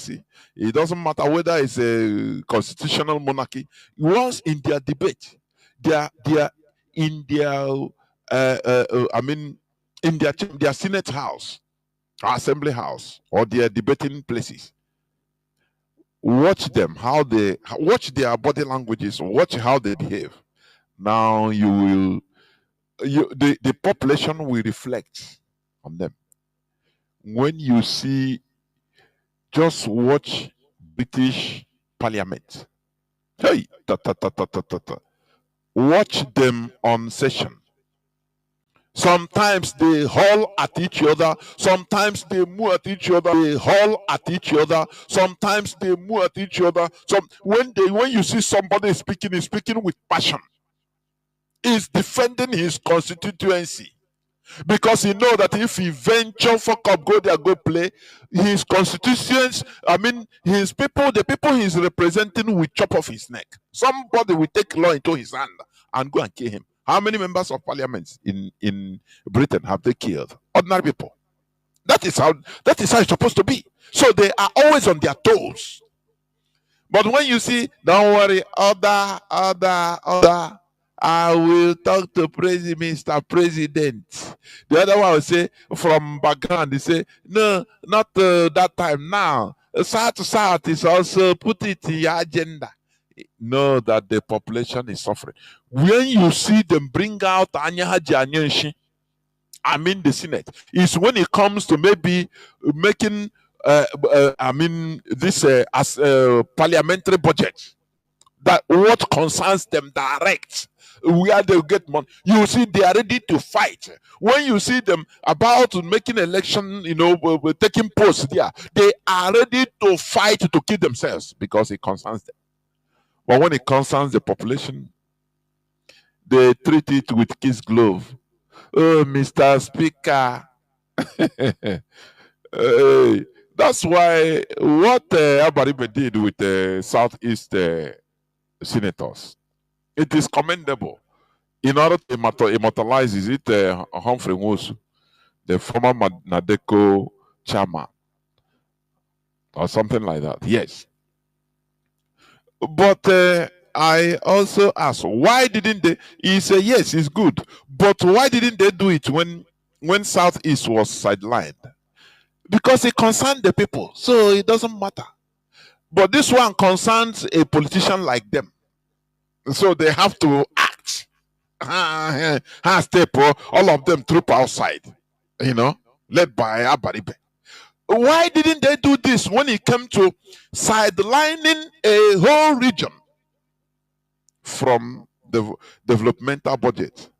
democracy. It doesn't matter whether it's a constitutional monarchy. Once in their debate, they are in their I mean in their Senate house, or Assembly house, or their debating places. Watch them, watch their body languages, watch how they behave. Now the population will reflect on them. When you see, just watch British Parliament. Hey, watch them on session. Sometimes they haul at each other. Sometimes they move at each other. They haul at each other. Sometimes they move at each other. So when you see somebody speaking, he's speaking with passion. He's defending his constituency, because he knows that if he venture fuck up, go there, go play, his constituents, his people, the people he's representing, will chop off his neck. Somebody will take law into his hand and go and kill him. How many members of parliament in Britain have they killed? Ordinary people. That is how it's supposed to be. So they are always on their toes. But when you see, don't worry, other, I will talk to Mr. President. The other one will say, from background, they say, no, not that time now. South is also, put it in your agenda. Know that the population is suffering. When you see them bring out Anya Haji Anyanshi, the Senate, is when it comes to maybe making this as parliamentary budget, that what concerns them direct, where they get money. You see they are ready to fight. When you see them about making election, taking posts there, they are ready to fight to kill themselves because it concerns them. But when it concerns the population, they treat it with kiss glove. Oh, Mr. Speaker. That's why what Abaribe did with the Southeast senators, it is commendable. In order to immortalize, is it Humphrey Nwosu, the former Nadeco chairman, or something like that? Yes. But I also asked, why didn't they? He said, yes, it's good. But why didn't they do it when Southeast was sidelined? Because it concerned the people, so it doesn't matter. But this one concerns a politician like them. So they have to act. All of them troop outside, led by Abaribe. Why didn't they do this when it came to sidelining a whole region from the developmental budget?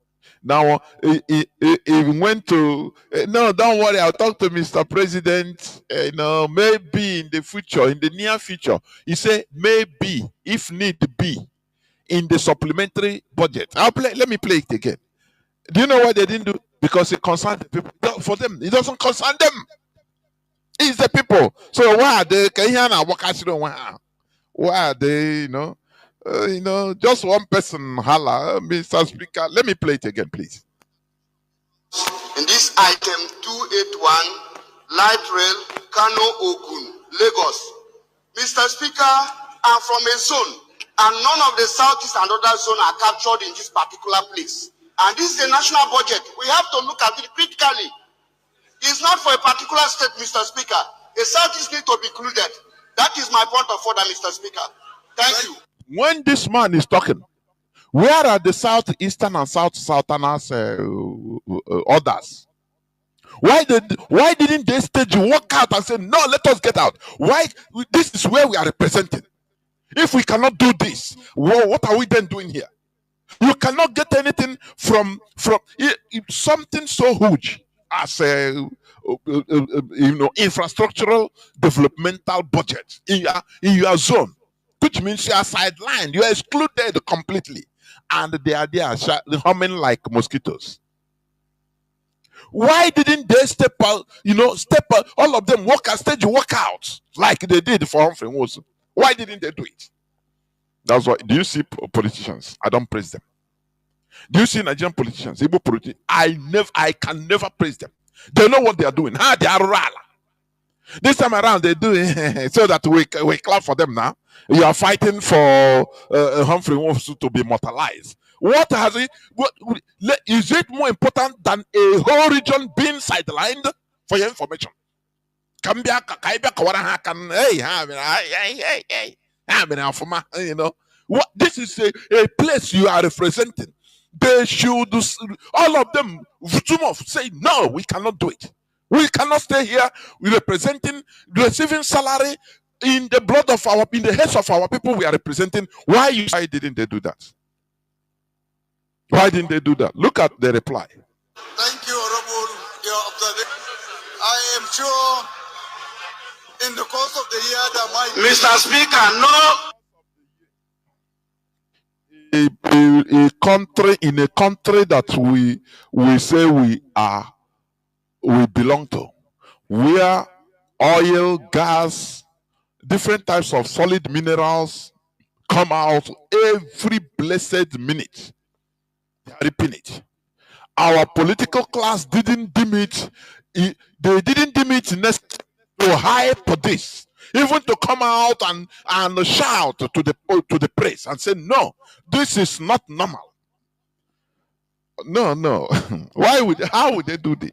Now, he went to, no, don't worry, I'll talk to Mr. President, maybe in the future, in the near future. He said, maybe, if need be, in the supplementary budget. Let me play it again. Do you know why they didn't do? Because it concerns the people. For them, it doesn't concern them. It's the people. So why are they? Why are they? Just one person holla, Mr. Speaker. Let me play it again, please. In this item 281, light rail, Kanu, Ogun, Lagos. Mr. Speaker, I'm from a zone, and none of the Southeast and other zones are captured in this particular place. And this is a national budget. We have to look at it critically. It's not for a particular state, Mr. Speaker. A Southeast need to be included. That is my point of order, Mr. Speaker. Thank you. When this man is talking, where are the Southeastern and Southerners others? Why didn't they stage walk out and say, no, let us get out? Why? This is where we are representing. If we cannot do this, well, what are we then doing here? You cannot get anything from something so huge as infrastructural developmental budget in your zone, which means you are sidelined, you are excluded completely, and they are there humming like mosquitoes. Why didn't they step out? All of them walk out like they did for Humphrey Nwosu? Why didn't they do it? That's why. Do you see politicians? I don't praise them. Do you see Nigerian politicians? I can never praise them. They know what they are doing. They are rala. This time around, they do it so that we clap for them now. You are fighting for Humphrey wants to be immortalized. What has it? Is it more important than a whole region being sidelined for your information? You know what? This is a place you are representing. They should, all of them, say no. We cannot do it. We cannot stay here representing, receiving salary in the blood of in the heads of our people we are representing. Why didn't they do that? Why didn't they do that? Look at the reply. Thank you, Honorable. I am sure in the course of the year that Mr. Speaker, a country, in a country that we say we belong to, where oil, gas, different types of solid minerals come out every blessed minute. They are reaping it. Our political class didn't deem it. They didn't deem it necessary to hype this, even to come out and shout to the press and say, no, this is not normal. No. How would they do this?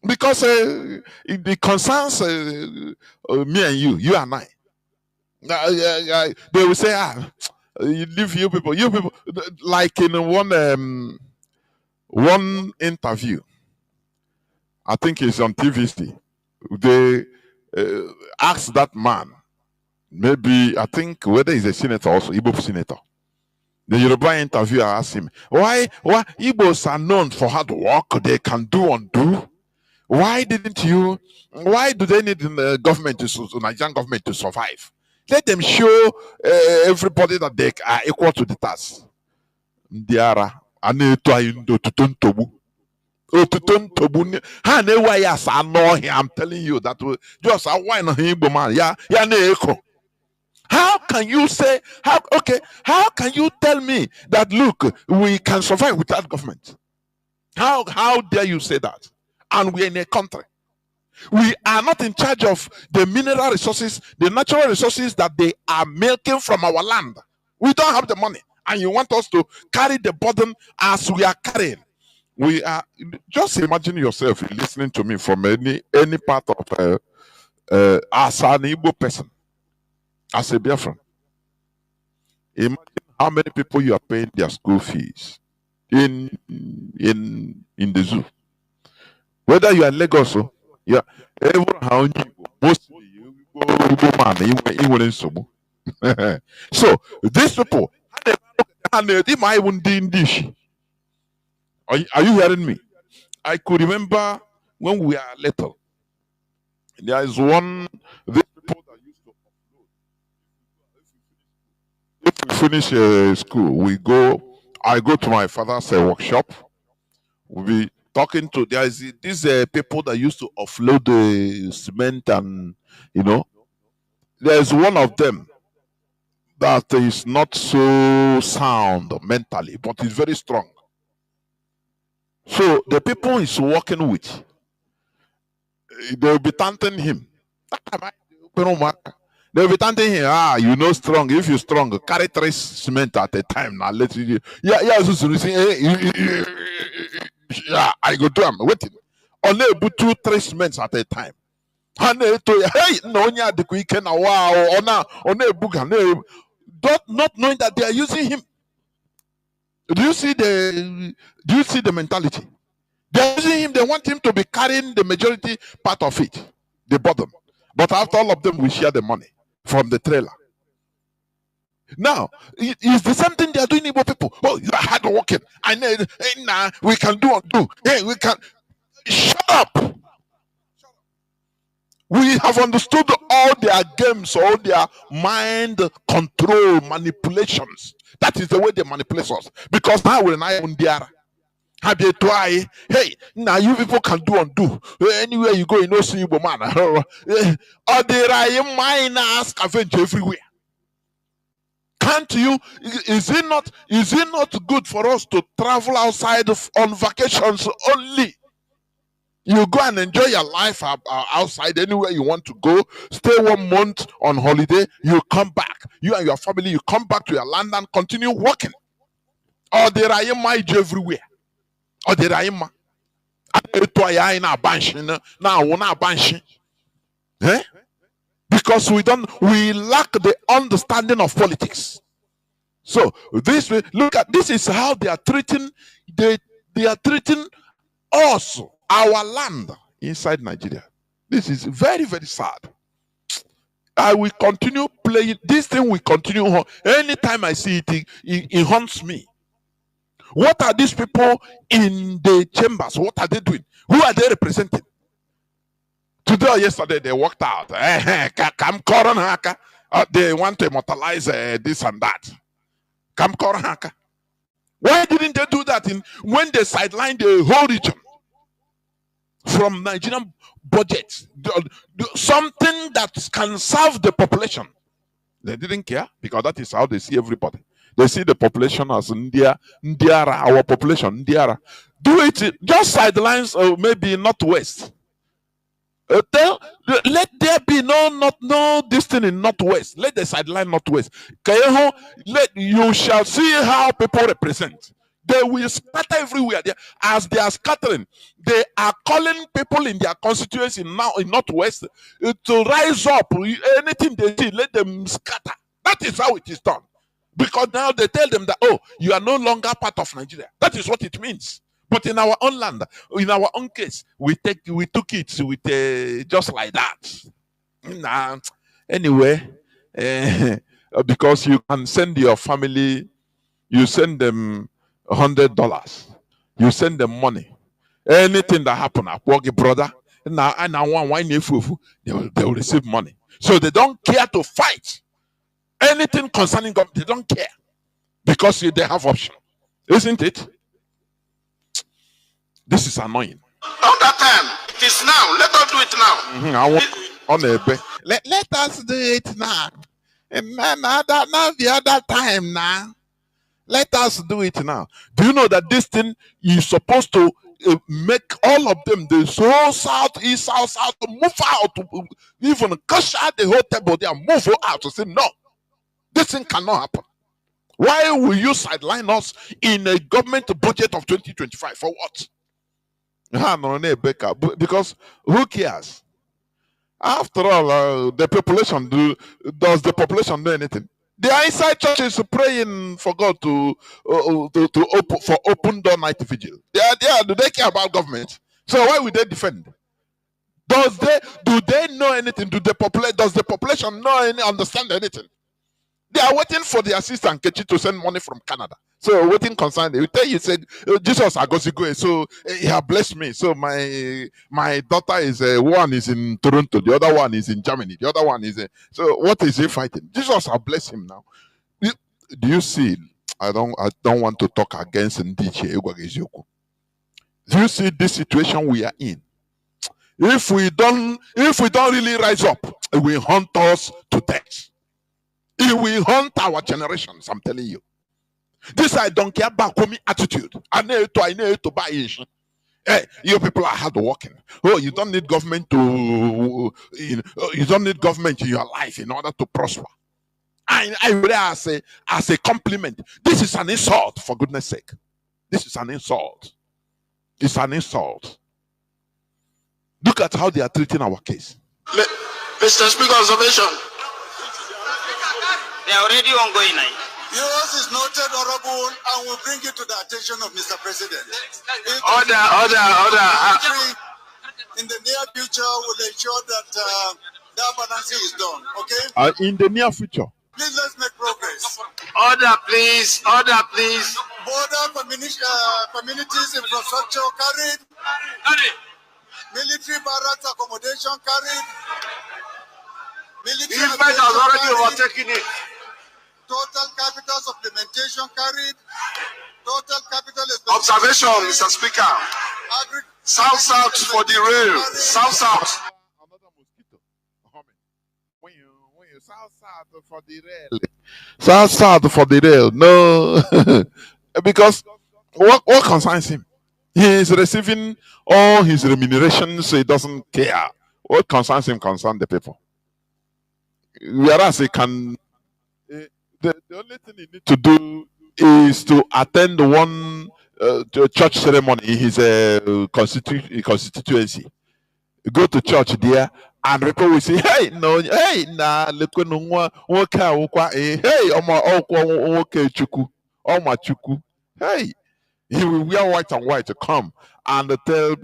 Because it concerns me and you and I. They will say, you leave you people, like in one interview, I think it's on TVC, they asked that man, maybe, I think, whether he's a senator also, Igbo senator. The Yoruba interviewer asked him, why Igbos are known for hard work, they can do undo. Why do they need the government the Nigerian government to survive? Let them show everybody that they are equal to the task. I'm telling you that just a wine man. How can you say how can you tell me that look, we can survive without government? How dare you say that? And we're in a country. We are not in charge of the mineral resources, the natural resources that they are milking from our land. We don't have the money. And you want us to carry the burden as we are carrying. We are, just imagine yourself listening to me from any part of as an Igbo person, as a Biafran. Imagine how many people you are paying their school fees in the zoo. Whether you are in Lagos, yeah, mostly so these people, are you hearing me? I could remember when we are little. There is one these people that used to upload. If we finish school, I go to my father's workshop. We'll be talking to these people that used to offload the cement, and there's one of them that is not so sound mentally, but is very strong. So the people he's working with, they'll be taunting him. They'll be taunting him. Strong. If you're strong, carry 3 cement at a time. Now let's see. I go to him. Waiting. Only 2-3 cements at a time. Hey, no, the weekend. Wow, not knowing that they are using him. Do you see the mentality? They're using him. They want him to be carrying the majority part of it, the bottom. But after all of them, we share the money from the trailer. Now, it's the same thing they are doing, Igbo people. Oh, you are hard working. I know. We can do undo. Hey, we can. Shut up. We have understood all their games, all their mind control manipulations. That is the way they manipulate us. Because now we're not on the have you try? Hey, now you people can do undo. Anywhere you go, you know, see Igbo man. Or there are miners scavenge everywhere. Can't you? Is it not good for us to travel outside on vacations only? You go and enjoy your life outside anywhere you want to go. Stay 1 month on holiday. You come back. You and your family, you come back to your land and continue working. Or there are everywhere. Or there are eh? Because we lack the understanding of politics. So this way, look at this is how they are treating they are treating us, our land inside Nigeria. This is very, very sad. I will continue playing this thing. Will continue. Anytime I see it, it haunts me. What are these people in the chambers? What are they doing? Who are they representing? Today or yesterday they walked out. They want to immortalize this and that. Why didn't they do that when they sidelined the whole region from Nigerian budget? Something that can serve the population. They didn't care because that is how they see everybody. They see the population as Ndiara, our population, Ndiara. Do it, just sidelines, maybe northwest. Let there be no this thing in northwest. Let the sideline northwest. You shall see how people represent. They will scatter everywhere. As they are scattering, they are calling people in their constituency now in northwest to rise up. Anything they see, let them scatter. That is how it is done. Because now they tell them that, oh, you are no longer part of Nigeria. That is what it means. But in our own land, in our own case, we took it with just like that. Nah, anyway, because you can send your family, you send them $100, you send them money. Anything that happen, I work a brother, now and I want they will receive money. So they don't care to fight anything concerning government. They don't care because they have option, isn't it? This is annoying. All that time, it is now. Let us do it now. I want on a let us do it now. And now the other time now. Let us do it now. Do you know that this thing is supposed to make all of them, the south, east, south, move out, even cash out the whole table there, move out to say no. This thing cannot happen. Why will you sideline us in a government budget of 2025? For what? Because who cares? After all, the population does the population do anything? They are inside churches praying for God to open for open door night vigil. They are there. Do they care about government? So why would they defend? Do they know anything? Does the population understand anything? They are waiting for the assistant Kechi to send money from Canada. So waiting concern. They will tell you, said Jesus Agosigo. So he has blessed me. So my daughter is one is in Toronto, the other one is in Germany, the other one is so what is he fighting? Jesus has blessed him now. Do you see? I don't want to talk against Nnamdi. Do you see this situation we are in? If we don't really rise up, it will hunt us to death. It will haunt our generations, I'm telling you. This I don't care about attitude. I need to buy it. Hey, you people are hard working. Oh, you don't need government to you don't need government in your life in order to prosper. I read as a compliment. This is an insult, for goodness sake. This is an insult. It's an insult. Look at how they are treating our case. Mr. Speaker, observation. They are already ongoing now. Yours is noted, Honorable, and will bring it to the attention of Mr. President. Order. In the near future, we'll ensure that that balancing is done. Okay? In the near future. Please let's make progress. Order, please. Border communities infrastructure carried. Military barracks accommodation carried. The event has already overtaken it. Total capital supplementation carried. Total capital Observation, Mr. Speaker. South for the rail. South. Another mosquito. When you south for the rail. South for the rail. No, because what concerns him? He is receiving all his remunerations, so he doesn't care. What concerns him concerns the people. Whereas he can, the only thing he needs to do is to attend one church ceremony in his constituency. Go to church there, and people will say, "Hey, no, hey, na lekwe no nwoke a wokwa hey, nwoke chuku, ọma chuku, hey." He will wear white and white to come and tell.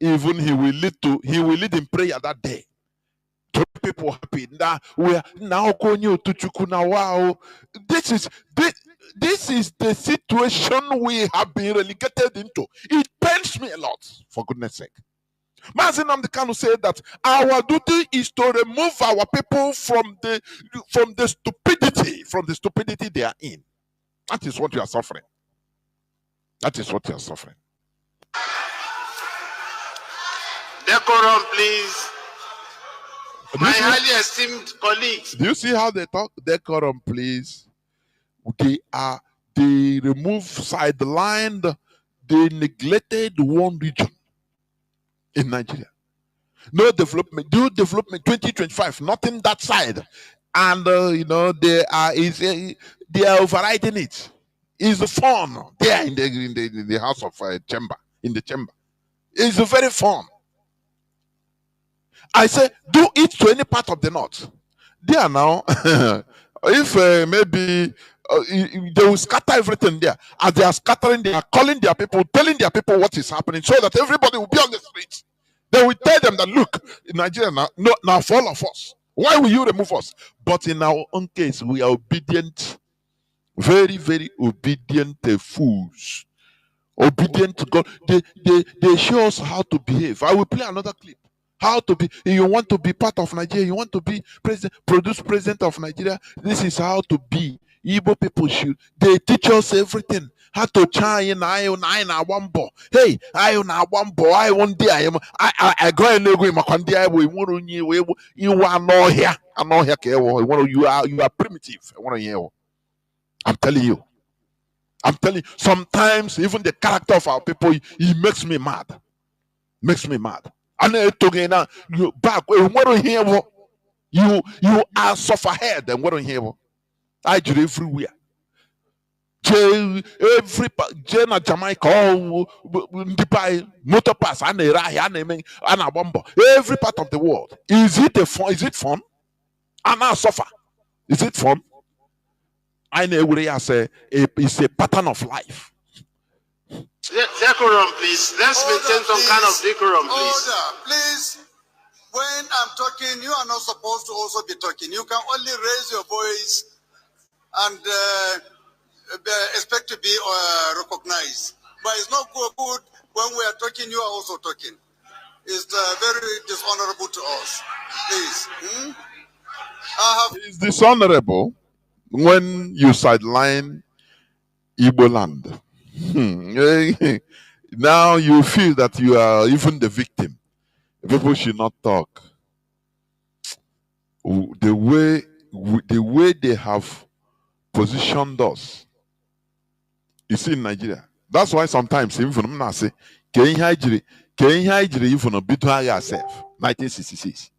Even he will lead in prayer that day to make people happy. Now we are now going to chuku now. Wow, this is the situation we have been relegated into. It pains me a lot, for goodness sake. Mazi Nnamdi Kanu said that our duty is to remove our people from the stupidity they are in. That is what you are suffering. That is what you are suffering. Decorum, please. My highly esteemed colleagues. Do you see how they talk? Decorum, please. They remove, sidelined, they neglected one region in Nigeria. No development, do development 2025, nothing that side. And they are overriding it. It's fun there in the house of chamber, in the chamber. It's very fun. I say, do it to any part of the north. There now, if maybe they will scatter everything there. As they are scattering, they are calling their people, telling their people what is happening, so that everybody will be on the streets. They will tell them that, look, in Nigeria now for all of us. Why will you remove us? But in our own case, we are obedient, very, very obedient fools. Obedient to God. They show us how to behave. I will play another clip. How to be, you want to be part of Nigeria, you want to be president of Nigeria, this is how to be. Igbo people should, they teach us everything. How to chime in, I one ball. Hey, I one ball, I one day, I go and go in my country, you are not here, I'm not here, you are primitive. I'm telling you. Sometimes even the character of our people, he makes me mad. Makes me mad. And you back you are sufferhead and what on here. I do everywhere. Every Jamaica, motor pass and a bomber. Every part of the world. Is it fun? And I suffer. Is it fun? I know what I say. It's a pattern of life. Decorum, please. Let's maintain some kind of decorum, please. Order, please. When I'm talking, you are not supposed to also be talking. You can only raise your voice and expect to be recognized. But it's not good when we are talking, you are also talking. It's very dishonorable to us. Please. It's dishonorable when you sideline Igbo land. Now you feel that you are even the victim. People should not talk. The way they have positioned us, you see, in Nigeria. That's why sometimes even I say, even between yourself, 1966.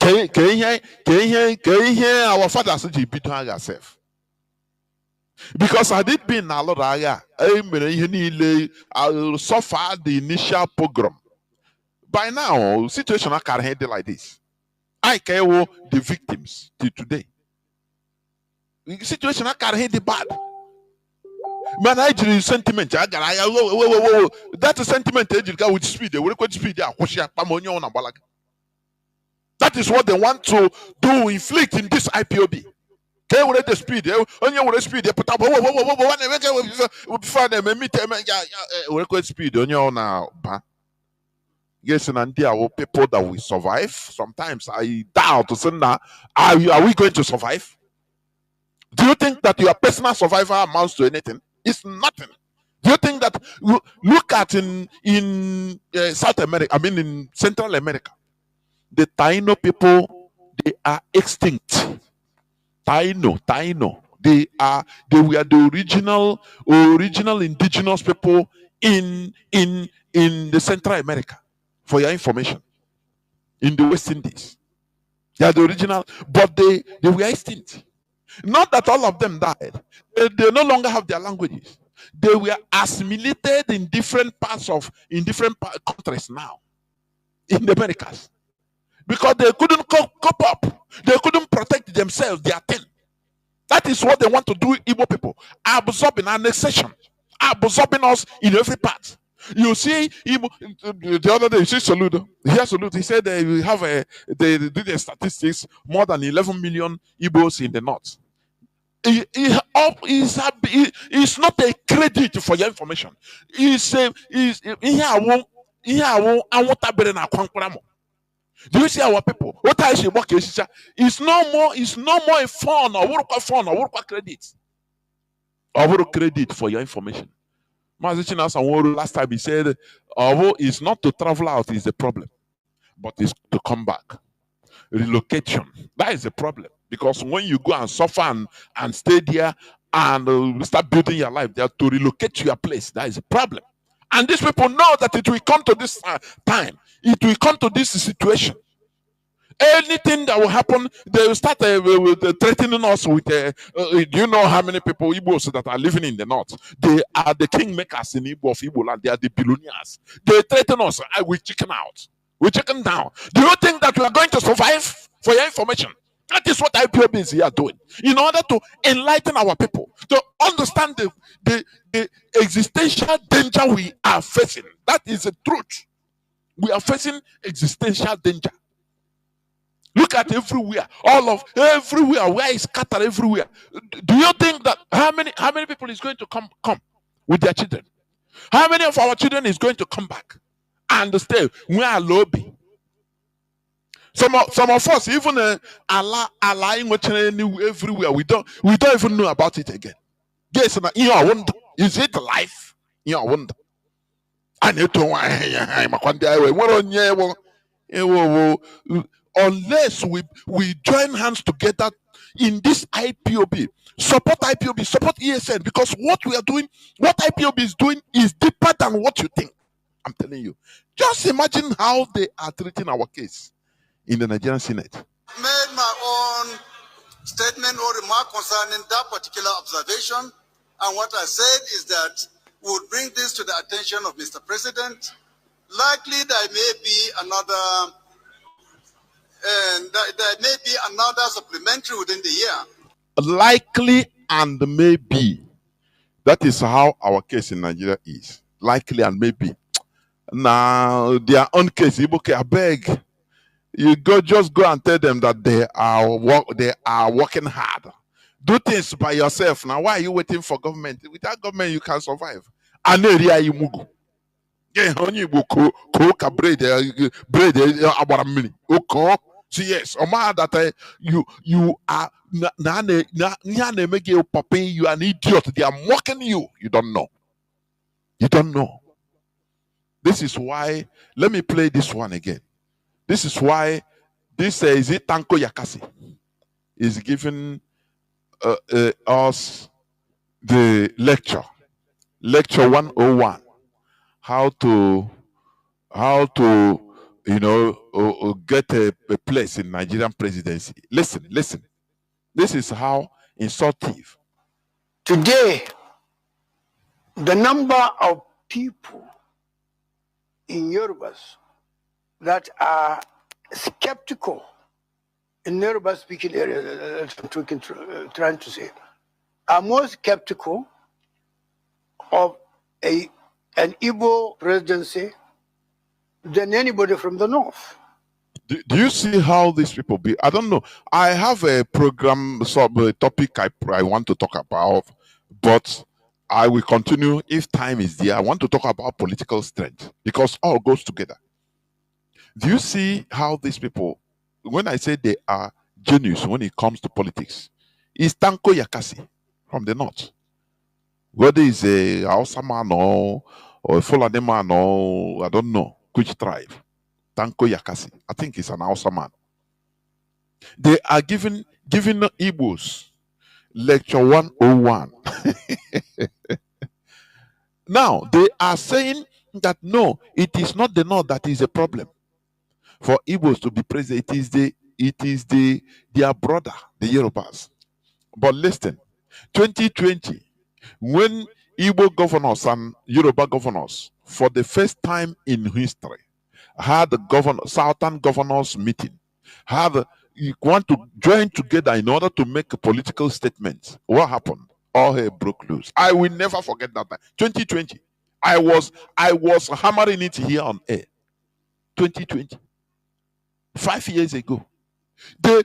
Our fathers said between yourself. Because I did be in a lot of area, I suffer the initial pogrom. By now, situation I can't handle like this. I care the victims till today. The situation I can't handle bad. Man, I just sentiment. I got that sentiment with speed. They will speed. That is what they want to do, inflict in this IPOB. They will the speed. On your speed, they put up. Speed on your now. Yes, and there are people that will survive. Sometimes I doubt to say now, are we going to survive? Do you think that your personal survival amounts to anything? It's nothing. Do you think that look at in South America? I mean, in Central America, the Taino people, they are extinct. Taino. They were the original indigenous people in the Central America, for your information, in the West Indies. They are the original, but they were extinct. Not that all of them died. They no longer have their languages. They were assimilated in different countries now, in the Americas, because they couldn't cope up. They couldn't protect themselves, their thing. That is what they want to do, Igbo people. Absorbing annexation, absorbing us in every part. You see, Igbo, the other day, you see Soludo. Here, Soludo, he said they did the statistics, more than 11 million Igbos in the north. It's not a credit for your information. Do you see our people? What I say work is no more a fun or work credit. Or work credit for your information. Mazi last time he said, it's not to travel out is the problem, but it's to come back. Relocation. That is the problem. Because when you go and suffer and stay there and start building your life there, to relocate to your place, that is a problem. And these people know that it will come to this time. It will come to this situation. Anything that will happen, they will start threatening us with. Do you know how many people, Igbos, that are living in the north? They are the kingmakers in Igbo of Igbo land. They are the billionaires. They threaten us. We chicken out. We chicken down. Do you think that we are going to survive? For your information, that is what IPOB is here doing, in order to enlighten our people, to understand the existential danger we are facing. That is the truth. We are facing existential danger. Look at everywhere, everywhere, where is scattered everywhere. Do you think that how many people is going to come with their children? How many of our children is going to come back and stay? We are lobby. Some of us, even Allah everywhere, we don't even know about it again. Yes, is it life? You wonder. I need to unless we join hands together in this IPOB, support ESN, because what IPOB is doing is deeper than what you think. I'm telling you. Just imagine how they are treating our case in the Nigerian Senate. Made my own statement or remark concerning that particular observation, and what I said is that we would bring this to the attention of Mr. President. Likely there may be another supplementary within the year. Likely and maybe. That is how our case in Nigeria is. Likely and maybe. Now, their own case, I beg. You just go and tell them that they are working hard. Do things by yourself. Now, why are you waiting for government? Without government, you can survive. So yes, that you are you are an idiot. They are mocking you. You don't know. You don't know. This is why. Let me play this one again. This is why this is it. Tanko Yakasi is giving us the lecture 101, how to get a place in Nigerian presidency. Listen. This is how insultive. Today, the number of people in Yorubas that are skeptical in Yoruba speaking area, trying to say, are more skeptical of an Igbo presidency than anybody from the north. Do you see how these people be? I don't know. I have a program, a topic I want to talk about, but I will continue if time is there. I want to talk about political strength, because all goes together. Do you see how these people, when I say they are genius when it comes to politics, is Tanko Yakasi from the north. Whether it's a Hausa man or a Fulani man or I don't know which tribe. Tanko Yakasi. I think it's an Hausa man. They are giving Igbos lecture 101. Now they are saying that no, it is not the North that is a problem for Igbos to be present. It is their brother, the Yorubas. But listen, 2020, when Igbo governors and Yoruba governors, for the first time in history, had the Southern governors meeting, you want to join together in order to make a political statement. What happened? All hell broke loose. I will never forget that time. 2020. I was hammering it here on air. 2020. 5 years ago. They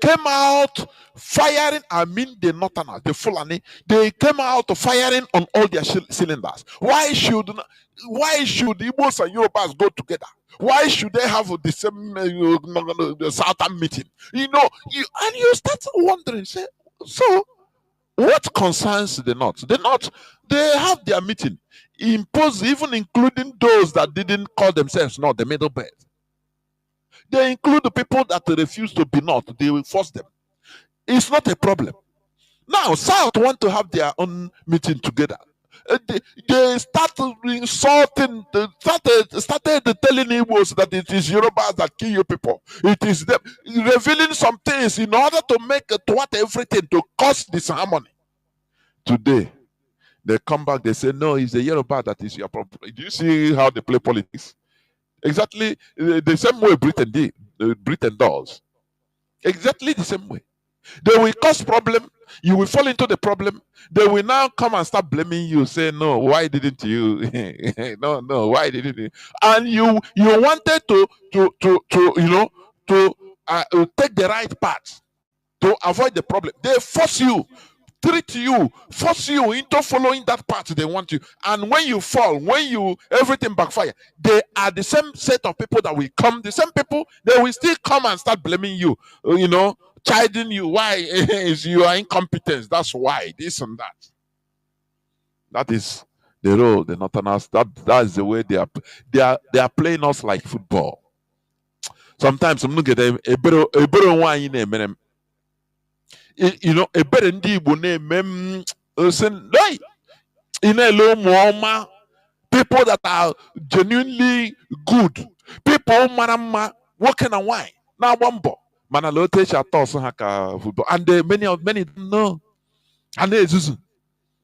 came out firing. I mean the Northerners, the Fulani. They came out firing on all their cylinders. Why should Igbos and Yorubas go together? Why should they have the same the Southern meeting? And you start wondering, say, so what concerns the North? The North, they have their meeting, imposed, even including those that didn't call themselves North, the middle belt. They include the people that refuse to be North. They will force them. It's not a problem. Now, South want to have their own meeting together. They started insulting, started telling Igbos that it is Yorubas that kill you people. It is them revealing some things in order to make thwart everything, to cause disharmony. Today, they come back, they say, no, it's the Yoruba that is your problem. Do you see how they play politics? Exactly the same way Britain does. Exactly the same way. They will cause problem. You will fall into the problem. They will now come and start blaming you. Say, no, why didn't you? no, why didn't you? And you wanted to take the right path to avoid the problem. They force you, force you into following that path they want you. And when you fall, everything backfire, they are the same set of people that will come, the same people, they will still come and start blaming you, chiding you. Why is you are incompetent? That's why, this and that. That is the role, the Northerners. That is the way they are playing us like football. Sometimes I'm looking at them, a better one in a ebere ndị Igbo na-eme people that are genuinely good, people mara mma nwoke na nwanyị na-agba mbọ mana la otu esi atọ ọsọ ha ka football, and many no ha na-ezuzu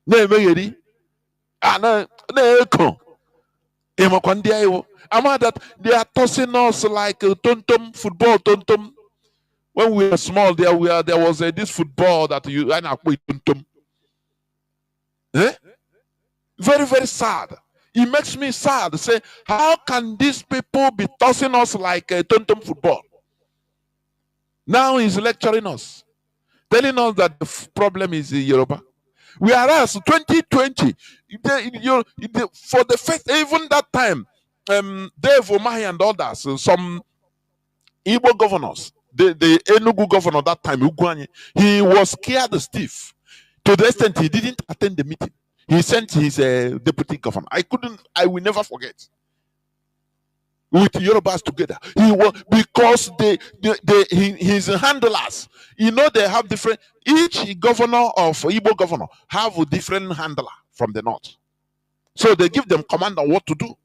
na-emegheri na-eko ịmakwa ndị anyị ama that they are tossing us like tontom football tontom. When we were small, there was this football that you and I played. Very, very sad. It makes me sad to say, how can these people be tossing us like a tontom football? Now he's lecturing us, telling us that the problem is Yoruba. Whereas 2020, for the first, even that time, Dave Omahi and others, some Igbo governors, the Enugu governor that time, Ugwanye, he was scared stiff to the extent he didn't attend the meeting. He sent his deputy governor. I will never forget. With Yorubas together, he was, because his handlers, they have different. Each governor of Igbo governor have a different handler from the north, so they give them command on what to do.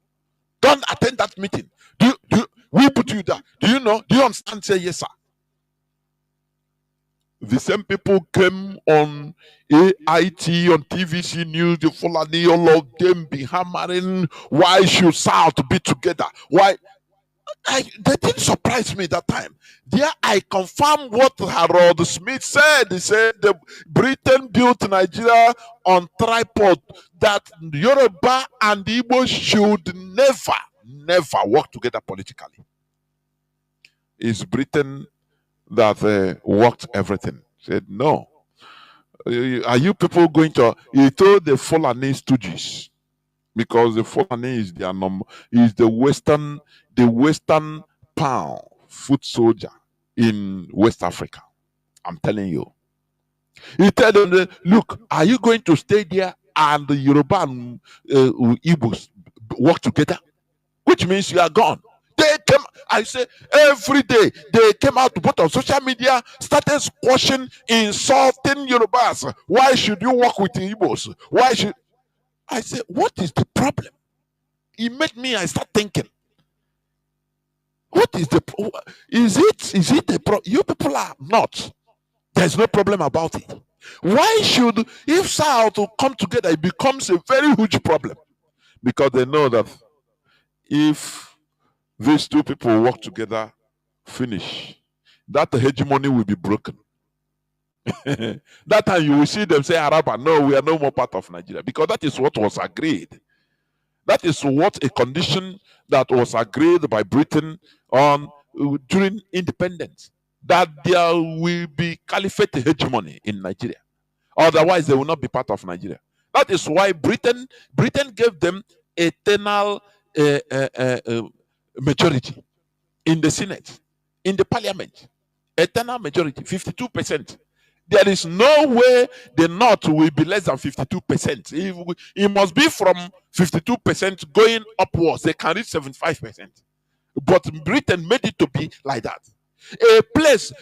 Don't attend that meeting. We put you there. Do you know? Do you understand? Say yes, sir. The same people came on AIT, on TVC News, the Fulani, all of them be hammering. Why should South be together? Why? They didn't surprise me that time. There, I confirm what Harold Smith said. He said the Britain built Nigeria on tripod, that Yoruba and Igbo should never work together politically. It's Britain that worked everything. Said no. Are you people going to? He told the Fulani stooges, because the Fulani is their number, is the Western pound foot soldier in West Africa. I'm telling you. He told them, look, are you going to stay there and the Yoruba and Igbos work together? Which means you are gone. They came, I say, every day they came out to put on social media, started squashing, insulting Yorubas. Why should you work with the Igbos? Why should? I said, what is the problem? It made me, I start thinking, what is the, is it a problem? You people are not. There's no problem about it. Why should, if South to come together, it becomes a very huge problem? Because they know that if these two people work together, finish, that hegemony will be broken. That time you will see them say, Araba, no, we are no more part of Nigeria. Because that is what was agreed. That is what a condition that was agreed by Britain on during independence. That there will be caliphate hegemony in Nigeria. Otherwise, they will not be part of Nigeria. That is why Britain gave them eternal majority in the Senate, in the Parliament. Eternal majority, 52%. There is no way the North will be less than 52%. It must be from 52% going upwards. They can reach 75%. But Britain made it to be like that. A place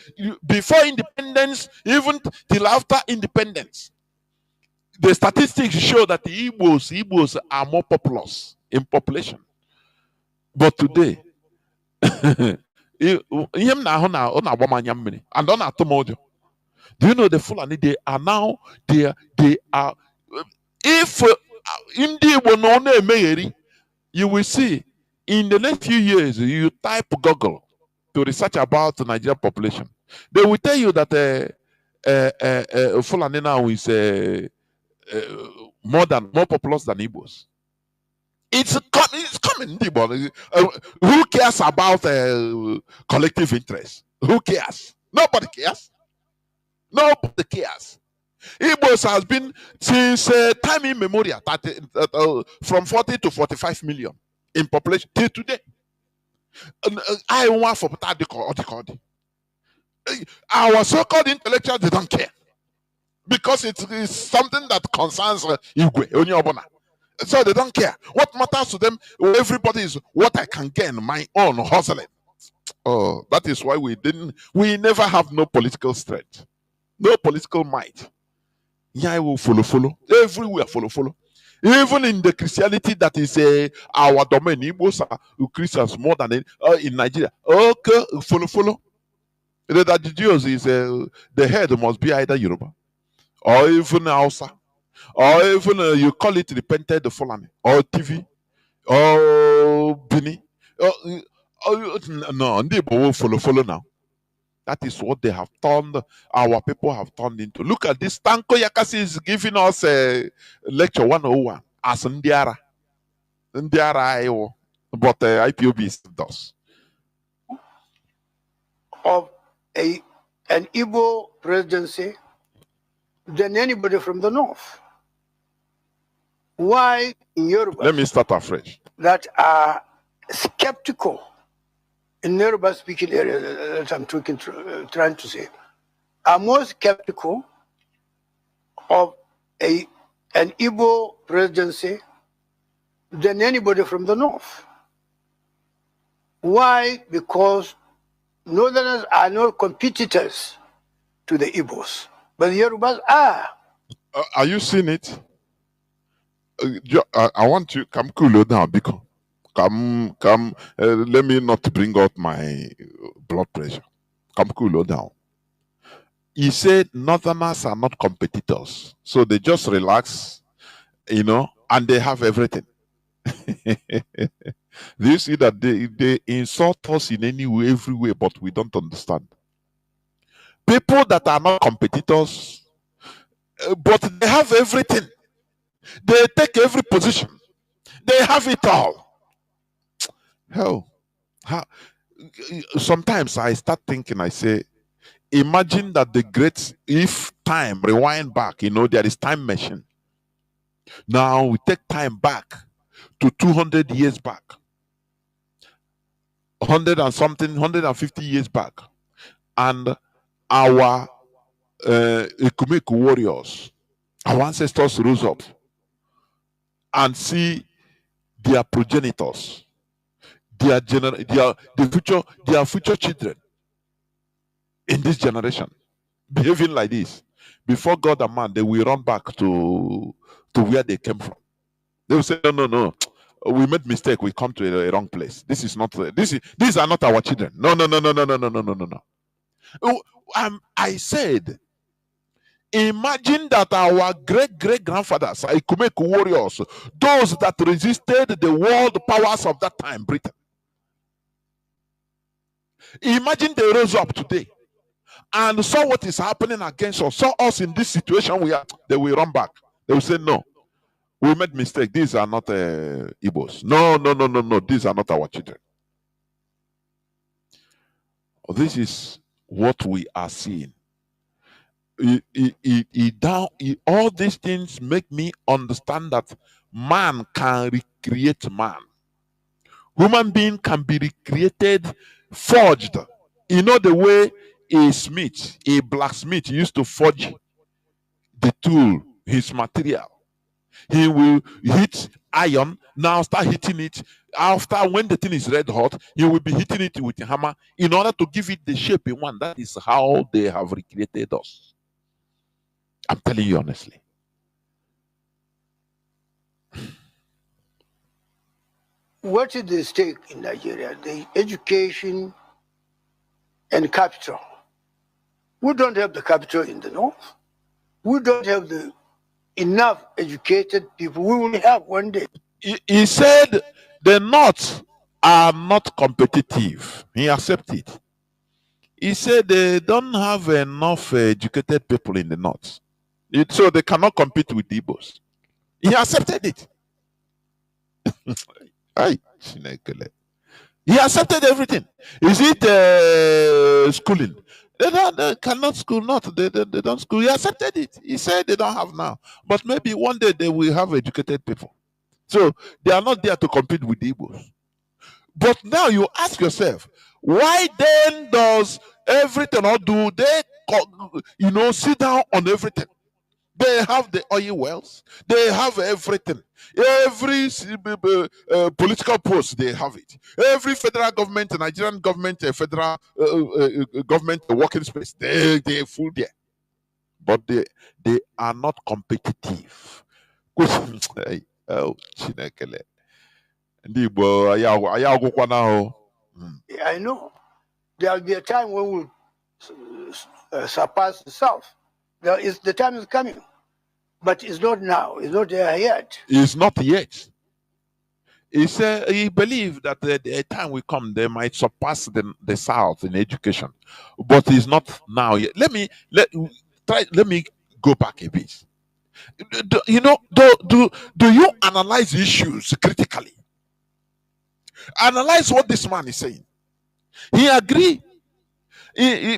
before independence, even till after independence, the statistics show that the Igbos are more populous in population. But today, and do you know the Fulani? They are now, they are, if you will see in the next few years, you type Google to research about the Nigerian population. They will tell you that Fulani now is more populous than Igbos. It's coming. Who cares about collective interest? Who cares? Nobody cares. Nobody cares. Igbos has been since time immemorial, from 40 to 45 million in population till today. I want for our so-called intellectuals, they don't care because it is something that concerns Igwe, Onyobona. So they don't care. What matters to them, everybody, is what I can gain, my own hustling. Oh, that is why we never have no political strength, no political might. Yeah, will follow. Everywhere follow. Even in the Christianity that is our domain, Igbos are Christians more than in Nigeria. Okay, follow. That the Jews is the head must be either Yoruba or even Hausa, or even you call it repented Fulani or TV or Bini. No, they will follow now. That is what they have turned, our people have turned into. Look at this. Tanko Yakasi is giving us a lecture 101 as Ndiara. Ndiara, but IPOB does. Of an Igbo presidency than anybody from the north. Why in Yoruba? Let me start afresh. That are skeptical in Yoruba speaking area that I'm trying to say, are more skeptical of an Igbo presidency than anybody from the north. Why? Because Northerners are not competitors to the Igbos, but the Yorubas are. Are you seeing it? I want you come cool down because come. Let me not bring out my blood pressure. Come cool down. He said Northerners are not competitors, so they just relax, and they have everything. Do you see that they insult us in any way, every way, but we don't understand? People that are not competitors, but they have everything. They take every position. They have it all. Hell, sometimes I start thinking, I say, imagine that if time, rewind back, there is time machine. Now we take time back to 200 years back. 100 and something, 150 years back. And our Ekumeku warriors, our ancestors rose up and see their progenitors, their future children in this generation behaving like this. Before God and man, they will run back to where they came from. They will say, no, no, no. We made mistake. We come to a wrong place. This is not. These are not our children. No, no, no, no, no, no, no, no, no, no, no. I said, imagine that our great grandfathers, Ikumeku warriors, those that resisted the world powers of that time, Britain. Imagine they rose up today and saw what is happening against us, saw us in this situation we are. They will run back. They will say, no, we made mistake. These are not Igbos. No, no, no, no, no. These are not our children. This is what we are seeing. All these things make me understand that man can recreate man. Human being can be recreated, forged. You know the way a smith, a blacksmith used to forge the tool, his material. He will hit iron, now start hitting it. After, when the thing is red hot, he will be hitting it with a hammer in order to give it the shape he wants. That is how they have recreated us. I'm telling you honestly. What is the stake in Nigeria? The education and capital. We don't have the capital in the north. We don't have enough educated people. We will have one day. He said the North are not competitive. He accepted it. He said they don't have enough educated people in the North. So they cannot compete with the Igbos. He accepted it. He accepted everything. Is it schooling? They cannot school, they don't school. He accepted it. He said they don't have now. But maybe one day they will have educated people. So they are not there to compete with the Igbos. But now you ask yourself, why then does everything, or do they, sit down on everything? They have the oil wells. They have everything. Every political post, they have it. Every federal government, Nigerian government, federal government working space, they full there. But they are not competitive. Oh, Chinekele. I know. There will be a time when we'll surpass the South. The time is coming. But it's not now. It's not there yet. It's not yet. He believed that the time will come, they might surpass the South in education. But it's not now yet. Let me go back a bit. Do you analyze issues critically? Analyze what this man is saying. He agreed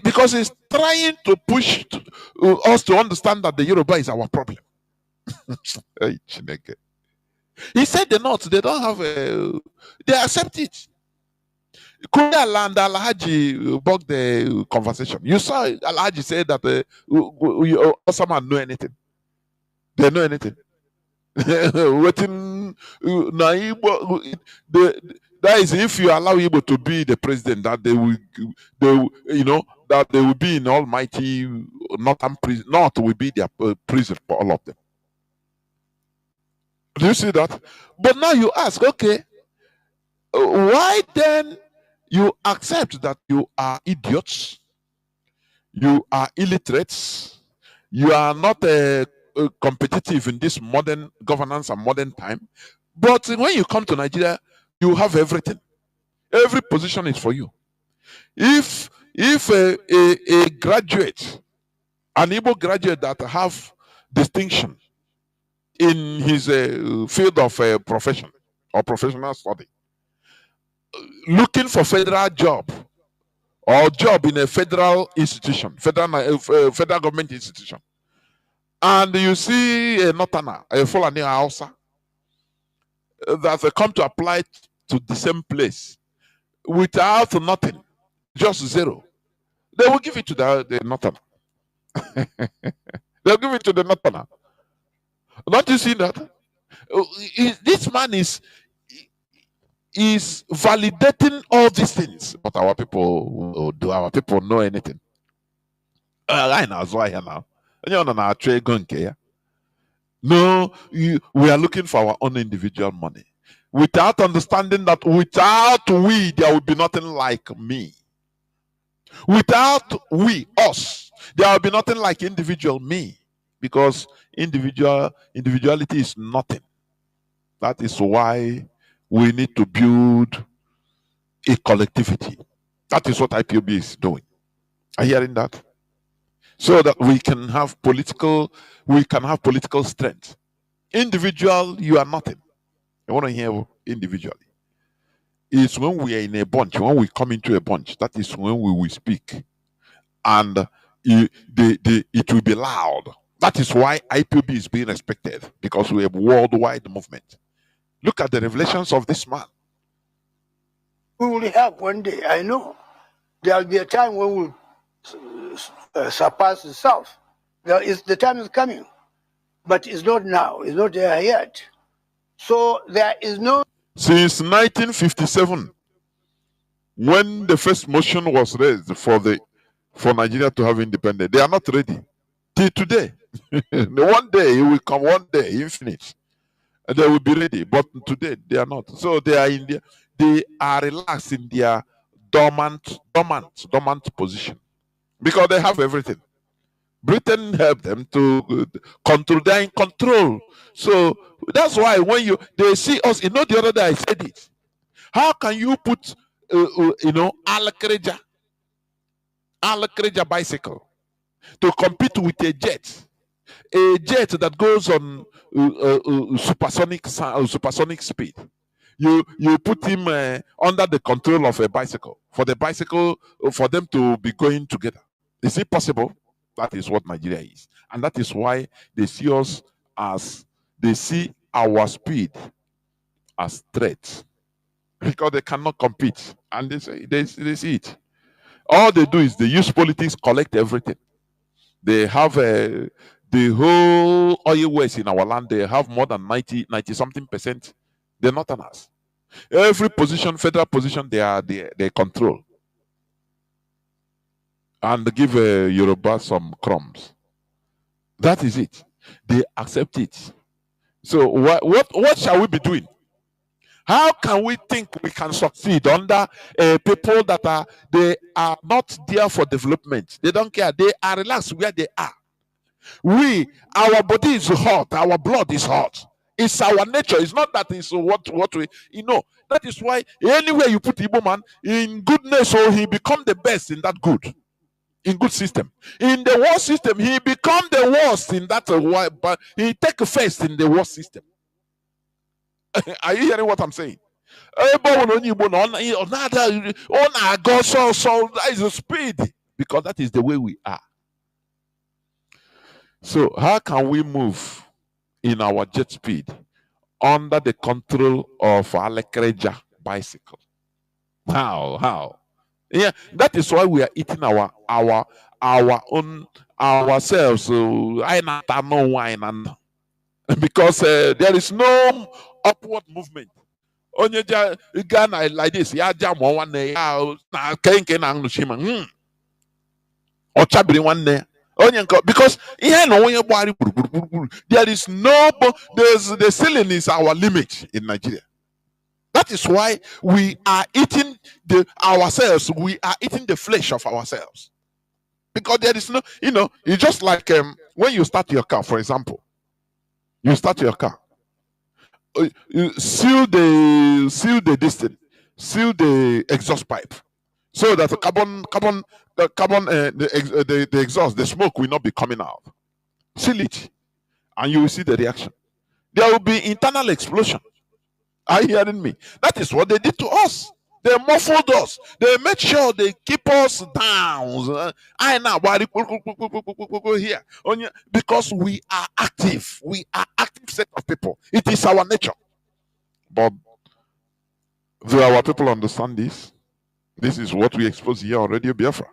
because he's trying to push us to understand that the Yoruba is our problem. He said the North, they don't have they accept it. Korea land Alhaji bugged the conversation. You saw Alhaji say that Osama know anything. They know anything. Waiting that is, if you allow Igbo to be the president, that they will be in almighty North will be their prison for all of them. Do you see that? But now you ask, okay, why then you accept that you are idiots, you are illiterates, you are not competitive in this modern governance and modern time, but when you come to Nigeria, you have everything. Every position is for you. If a graduate, an Igbo graduate that have distinction in his field of profession or professional study, looking for federal job or job in a federal institution, federal government institution, and you see a Northerner, a Fulani Hausa, that come to apply to the same place without nothing, just zero, they will give it to the Northerner. They'll give it to the Northerner. Don't you see that? This man is validating all these things. But our people, do our people know anything? I know why now. No, we are looking for our own individual money. Without understanding that without we, there will be nothing like me. Without we, us, there will be nothing like individual me. Because individuality is nothing. That is why we need to build a collectivity. That is what IPOB is doing. Are you hearing that? So that we can have political strength. Individual, you are nothing. I want to hear individually. It's when we are in a bunch, when we come into a bunch, that is when we will speak. And it will be loud. That is why IPOB is being respected, because we have worldwide movement. Look at the revelations of this man. We will have one day, I know. There will be a time when we'll surpass the South. The time is coming, but it's not now. It's not there yet. So there is no. Since 1957, when the first motion was raised for Nigeria to have independence, they are not ready. Till today, one day he will come, one day infinite, and they will be ready. But today they are not. So they are they are relaxed in their dormant position, because they have everything. Britain helped them to control. They're in control. So that's why when they see us, the other day I said it. How can you put Alakreja bicycle to compete with a jet that goes on supersonic speed? You put him under the control of a bicycle, for them to be going together. Is it possible? That is what Nigeria is, and that is why they see our speed as threats, because they cannot compete, and they see it. All they do is they use politics, collect everything. They have the whole oil wells in our land. They have more than 90 something percent. They're not on us. Every position, federal position, they control, and they give Yoruba some crumbs. That is it. They accept it. So what shall we be doing? How can we think we can succeed under people that they are not there for development? They don't care. They are relaxed where they are. Our body is hot. Our blood is hot. It's our nature. It's not that it's what we. That is why anywhere you put Igbo man in goodness, so he become the best in that good. In good system. In the worst system, he become the worst in that but he take first in the worst system. Are you hearing what I'm saying? That is the speed, because that is the way we are. So how can we move in our jet speed under the control of Alekreja bicycle? How? Yeah, that is why we are eating our own ourselves. Because there is no upward movement. Onye Ghana like this, ya jam one day, na kenke na nglushima. Ochabiri one day. Because there is the ceiling is our limit in Nigeria. That is why we are eating ourselves. We are eating the flesh of ourselves. Because there is no, it's just like when you start your car, for example. You start your car. You seal the distance, seal the exhaust pipe, so that the the exhaust, the smoke will not be coming out. Seal it, and you will see the reaction. There will be internal explosion. Are you hearing me? That is what they did to us. They muffled us. They made sure they keep us down. I know here because we are active. We are active set of people. It is our nature. But do our people understand this? This is what we expose here on Radio Biafra.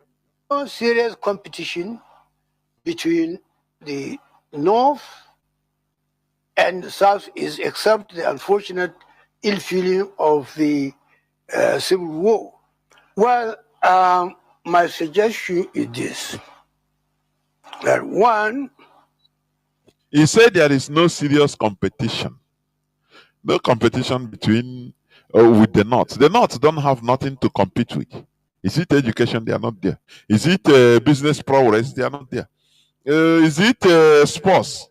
No serious competition between the North and the South is, except the unfortunate ill feeling of the Civil War. Well, my suggestion is this: that one, He said there is no serious competition. No competition between with the North. The North don't have nothing to compete with. Is it education? They are not there. Is it business progress? They are not there. Is it sports?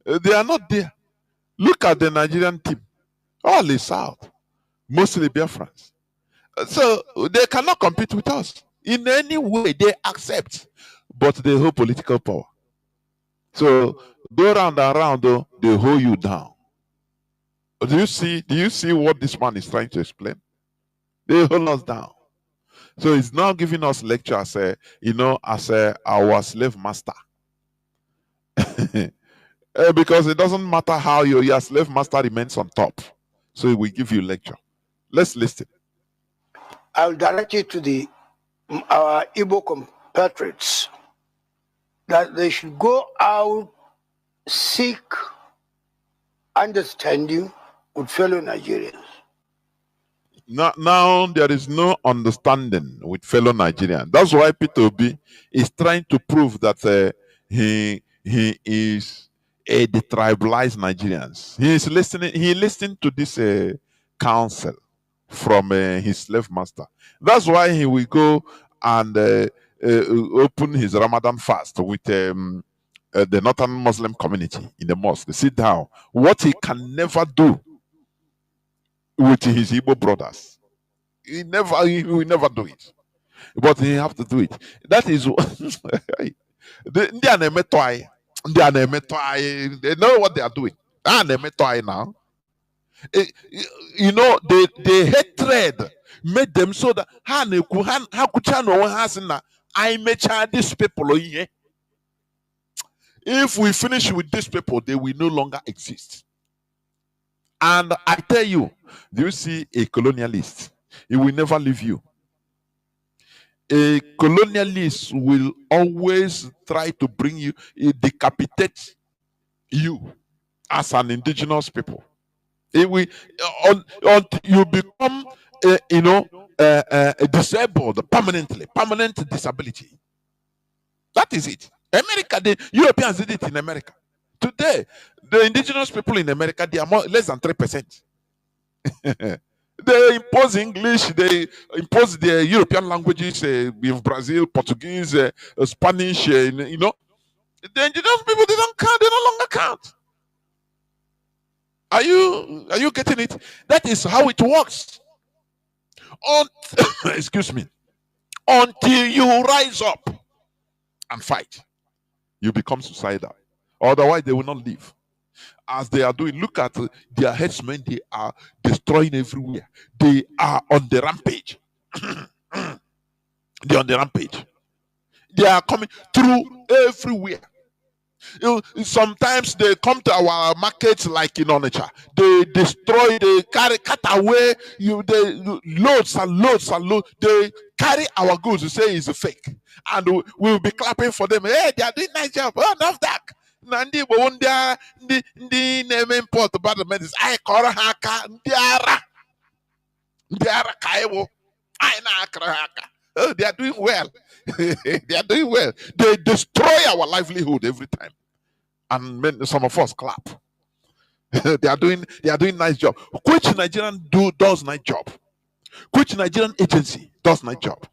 They are not there. Look at the Nigerian team. All is South. Mostly Biafrans. So they cannot compete with us. In any way, they accept. But they hold political power. So go round and round, though, they hold you down. Do you see what this man is trying to explain? They hold us down. So he's now giving us lecture as our slave master. Because it doesn't matter how your slave master remains on top. So he will give you lecture. Let's listen. I'll direct you to our Igbo compatriots that they should go out, seek understanding with fellow Nigerians. Now there is no understanding with fellow Nigerians. That's why Peter Obi is trying to prove that he is a detribalized Nigerians. He listened to this counsel from his slave master. That's why he will go and open his Ramadan fast with the Northern Muslim community in the mosque. Sit down. What he can never do with his Igbo brothers. He will never do it. But he have to do it. That is they know what they are doing. Now. You know, the hatred made them so that I may charge these people. If we finish with these people, they will no longer exist. And I tell you, do you see a colonialist? He will never leave you. A colonialist will always try to bring you, decapitate you as an indigenous people. It will, until you become, disabled permanently, permanent disability. That is it. America, the Europeans did it in America. Today, the indigenous people in America, they are less than 3%. They impose English, they impose the European languages, in Brazil, Portuguese, Spanish, The indigenous people, they don't count, they no longer count. Are you getting it? That is how it works. Excuse me. Until you rise up and fight, you become suicidal. Otherwise, they will not live. As they are doing, look at their headsmen, they are destroying everywhere. They are on the rampage. They are on the rampage. They are coming through everywhere. Sometimes they come to our markets like in Onitsha. They destroy, they cut away loads and loads and loads. They carry our goods. You say it's a fake. And we'll be clapping for them. Hey, they are doing a nice job. Oh, enough that. Nandi Bawunda, the name import about the medicine. I call her Haka, Ndiara Kaiwo. I na Haka. Oh, they are doing well. They are doing well. They destroy our livelihood every time. And some of us clap. they are doing nice job. Which Nigerian does nice job? Which Nigerian agency does nice job?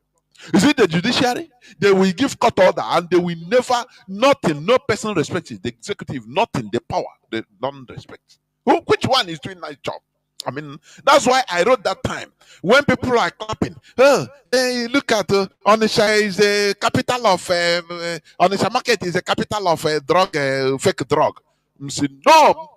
Is it the judiciary? They will give court order and they will never, nothing, no person respects it. The executive, nothing, the power, they don't respect. Which one is doing nice job? I mean, that's why I wrote that time. When people are clapping, hey, look at Onitsha is a capital of Onitsha market is a capital of drug, fake drug. I'm saying, no,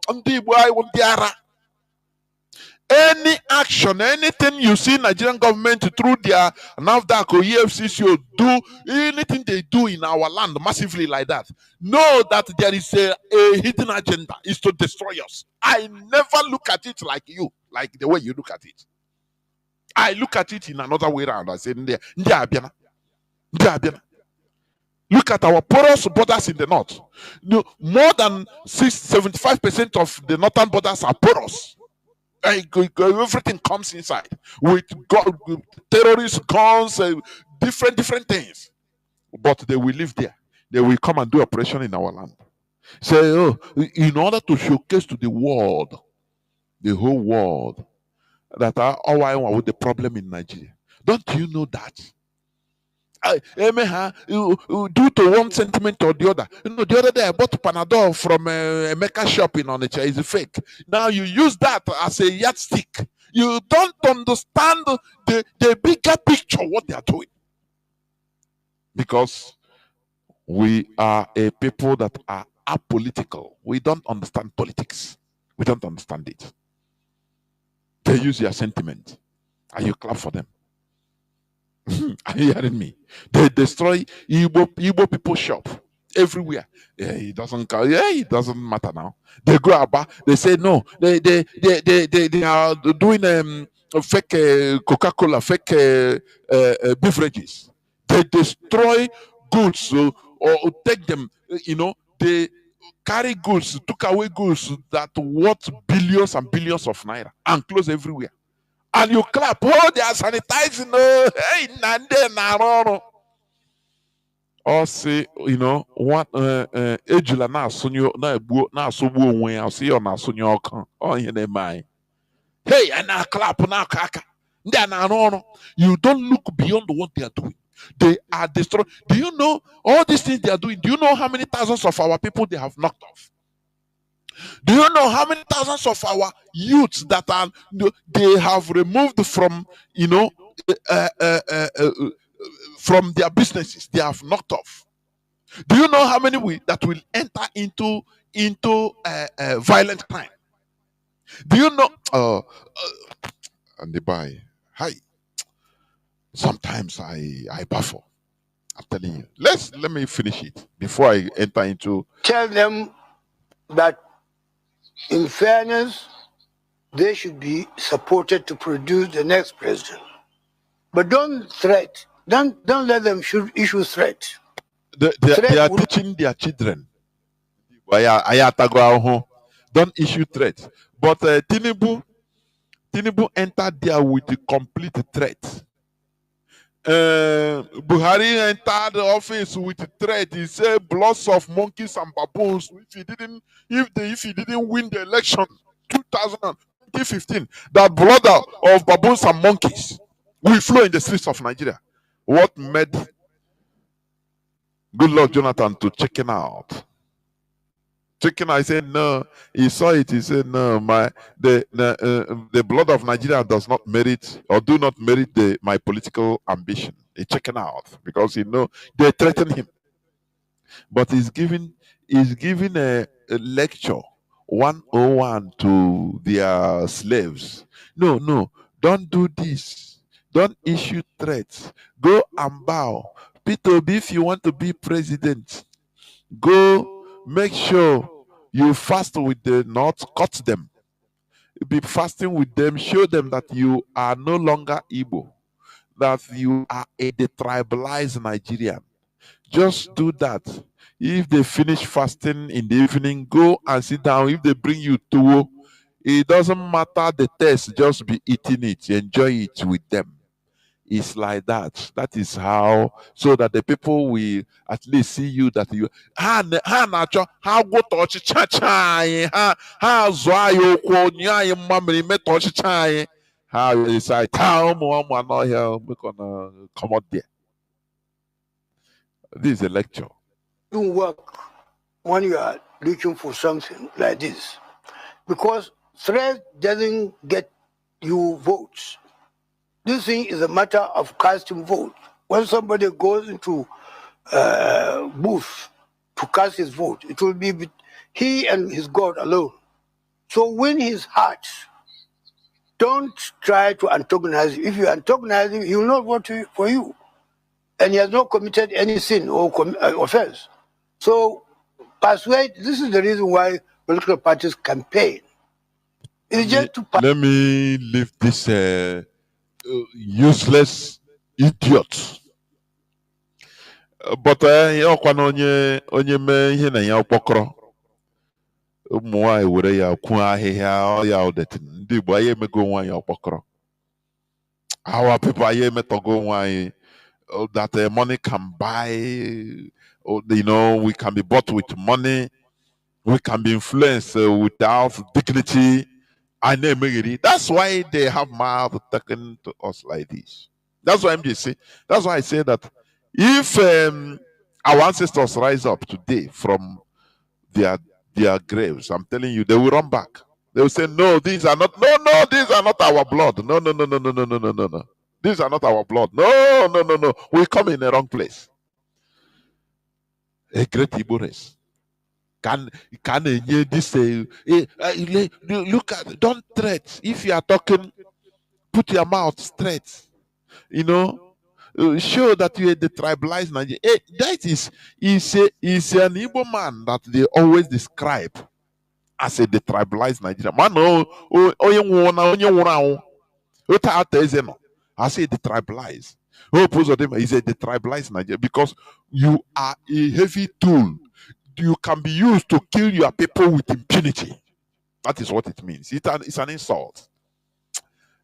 any action, anything you see Nigerian government through their NAFDAC or EFCC do, anything they do in our land massively like that, know that there is a hidden agenda, is to destroy us. I never look at it like you, like the way you look at it. I look at it in another way around. I say, look at our porous borders in the north. More than 75% of the northern borders are porous. Everything comes inside with terrorist guns, different things. But they will live there. They will come and do operation in our land. Say, oh, in order to showcase to the world, the whole world, that all I want with the problem in Nigeria. Don't you know that? Due to one sentiment or the other. You know, the other day I bought Panadol from a Mecca shop in Onitsha. It's a fake. Now you use that as a yardstick. You don't understand the bigger picture, what they are doing. Because we are a people that are apolitical. We don't understand politics. We don't understand it. They use their sentiment, and you clap for them. Are you hearing me? They destroy Igbo people shop everywhere. Yeah, it doesn't count. Yeah, it doesn't matter now. They go about. They say no. They are doing fake Coca-Cola, fake beverages. They destroy goods or take them. They carry goods, took away goods that worth billions and billions of naira and close everywhere. And you clap. Oh, they are sanitizing. Oh, hey, Nande Naroro. Or say, what ejula na sunyo na ebu na sobu onwe ya see on na sunyo okan. Oh, in the mind. Hey, and na clap na kaka. They are You don't look beyond what they are doing. They are destroying. Do you know all these things they are doing? Do you know how many thousands of our people they have knocked off? Do you know how many thousands of our youths that are they have removed from from their businesses? They have knocked off. Do you know how many that will enter into violent crime? Do you know? And they buy. Hi. Sometimes I baffle. I'm telling you. Let me finish it before I enter into. Tell them that, in fairness, they should be supported to produce the next president. But don't threat. Don't let them issue threat. They are teaching their children. Don't issue threats. But Tinubu entered there with a complete threat. Buhari entered the office with a threat. He said, "Bloods of monkeys and baboons. If he didn't win the election 2015, that blood of baboons and monkeys will flow in the streets of Nigeria." What made good Lord Jonathan to chicken out? I said no. He saw it. He said no. The blood of Nigeria does not merit or do not merit my political ambition. He chicken out because they threaten him. But he's giving a lecture 101 to their slaves. No, don't do this. Don't issue threats. Go and bow. Peter, if you want to be president, go. Make sure you fast with the not cut them. Be fasting with them. Show them that you are no longer Igbo, that you are a detribalized Nigerian. Just do that. If they finish fasting in the evening, go and sit down. If they bring you tuwo, it doesn't matter the taste. Just be eating it. Enjoy it with them. It's like that. That is how, so that the people will at least see you that you how go touch cha how zwayo kwonya mamri me touch cha how is I town no here we gonna come out there. This is a lecture. Don't work when you are looking for something like this, because threat doesn't get you votes. This thing is a matter of casting vote. When somebody goes into booth to cast his vote, it will be he and his God alone. So win his heart. Don't try to antagonize him. If you antagonize him, he will not vote for you. And he has not committed any sin or offense. So persuade, this is the reason why political parties campaign. It's just to... Let me leave this useless idiot. But onye me ihe na ya okpokoro ụmụ nwanyị were ya kwuo ahịhịa ya odetin ndị Igbo anyị emego nwanyị okpokoro. Our people anyị emetogo nwanyị that money can buy, we can be bought with money. We can be influenced without dignity. And that's why they have mouth talking to us like this. That's why I'm just saying. That's why I say that if our ancestors rise up today from their their graves, I'm telling you, they will run back. They will say, "No, these are not. No, no, these are not our blood. No, no, no, no, no, no, no, no, no, no. These are not our blood. No, no, no, no. We come in the wrong place." A great Igbo race. Can this look at, don't threat. If you are talking, put your mouth straight. You know, show that you are the tribalized Nigeria. That is an Igbo man that they always describe as a detribalized Nigeria. Man, onye nwụrụ anwụ. Ota ata eze no. I say detribalized. Opposed of them is a detribalized Nigeria because you are a heavy tool. You can be used to kill your people with impunity. That is what it means. It's an insult.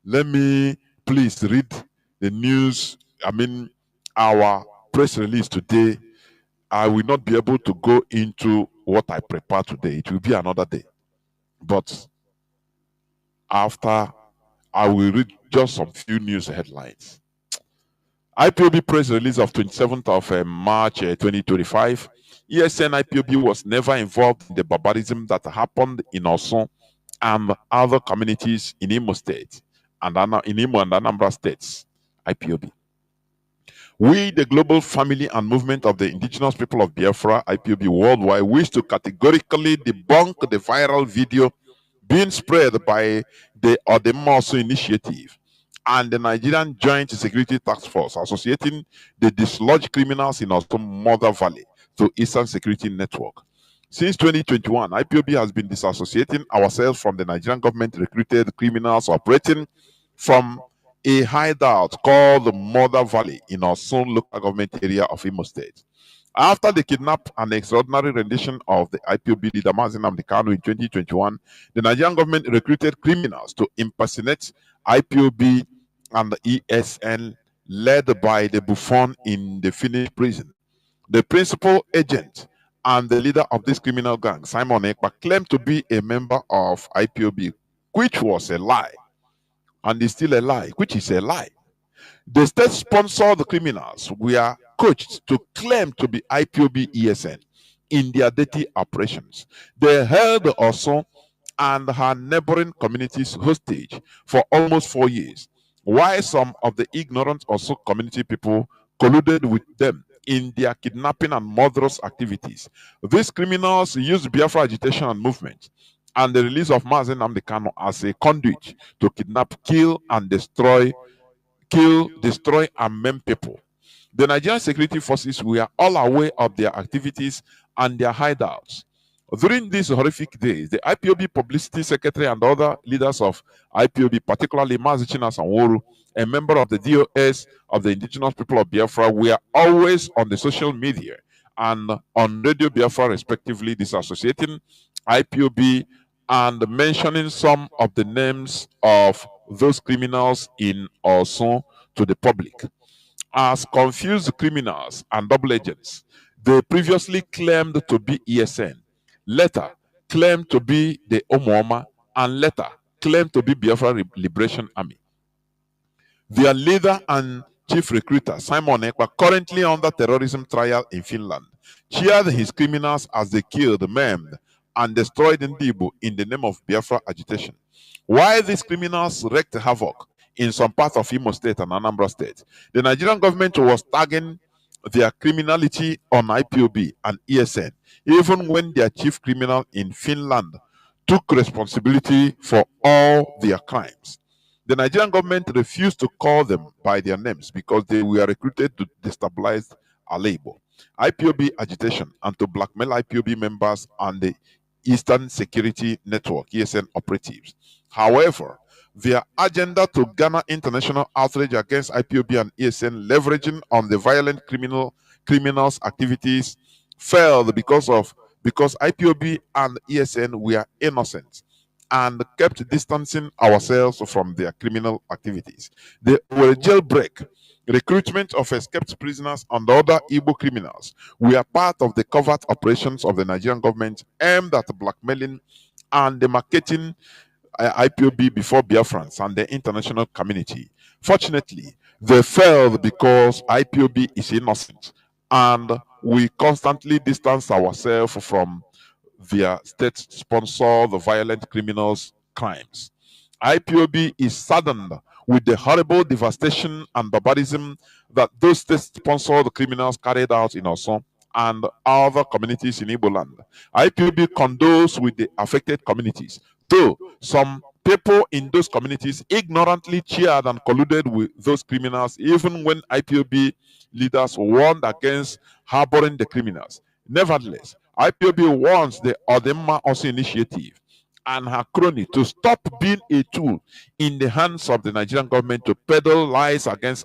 Let me please read the news. I mean, our press release today. I will not be able to go into what I prepared today. It will be another day. But after, I will read just some few news headlines. IPOB press release of 27th of March 2025. ESN IPOB was never involved in the barbarism that happened in Osun and other communities in Imo State and in Imo and Anambra states. IPOB. We, the global family and movement of the indigenous people of Biafra, IPOB worldwide, wish to categorically debunk the viral video being spread by the Odemoso Initiative and the Nigerian Joint Security Task Force associating the dislodged criminals in Osun Mother Valley to Eastern Security Network. Since 2021, IPOB has been disassociating ourselves from the Nigerian government-recruited criminals operating from a hideout called the Mother Valley in Osun local government area of Imo State. After the kidnap and extraordinary rendition of the IPOB leader Mazi Nnamdi Kanu in 2021, the Nigerian government recruited criminals to impersonate IPOB and the ESN led by the Buffon in the Finnish prison. The principal agent and the leader of this criminal gang, Simon Ekpa, claimed to be a member of IPOB, which was a lie. And is still a lie, which is a lie. The state-sponsored criminals were coached to claim to be IPOB ESN in their dirty operations. They held Osun and her neighboring communities hostage for almost 4 years, while some of the ignorant Osun community people colluded with them in their kidnapping and murderous activities. These criminals used Biafra agitation and movement and the release of Mazi Nnamdi Kanu as a conduit to kidnap, kill, destroy, and maim people. The Nigerian security forces were all aware of their activities and their hideouts. During these horrific days, the IPOB publicity secretary and other leaders of IPOB, particularly Mazi Sanwo-Olu, a member of the DOS of the indigenous people of Biafra, were always on the social media and on Radio Biafra respectively, disassociating IPOB and mentioning some of the names of those criminals in Osun to the public as confused criminals and double agents. They previously claimed to be ESN, later claimed to be the Omooma, and later claimed to be Biafra Liberation Army. Their leader and chief recruiter, Simon Ekpa, currently under terrorism trial in Finland, cheered his criminals as they killed, maimed, and destroyed Ndibo in the name of Biafra agitation. While these criminals wreaked havoc in some parts of Imo State and Anambra State, the Nigerian government was tagging their criminality on IPOB and ESN, even when their chief criminal in Finland took responsibility for all their crimes. The Nigerian government refused to call them by their names because they were recruited to destabilize our labor, IPOB agitation, and to blackmail IPOB members and the Eastern Security Network, ESN operatives. However, their agenda to garner international outrage against IPOB and ESN, leveraging on the violent criminals' activities, failed because IPOB and ESN were innocent and kept distancing ourselves from their criminal activities. They were jailbreak recruitment of escaped prisoners and other Igbo criminals were part of the covert operations of the Nigerian government aimed at blackmailing and demarcating IPOB before Biafrans and the international community. Fortunately, they failed because IPOB is innocent and we constantly distance ourselves from their state-sponsored violent criminals' crimes. IPOB is saddened with the horrible devastation and barbarism that those state-sponsored criminals carried out in Osun and other communities in Igbo land. IPOB condoles with the affected communities, though some people in those communities ignorantly cheered and colluded with those criminals even when IPOB leaders warned against harboring the criminals. Nevertheless, IPOB wants the Odemma also initiative and her crony to stop being a tool in the hands of the Nigerian government to peddle lies against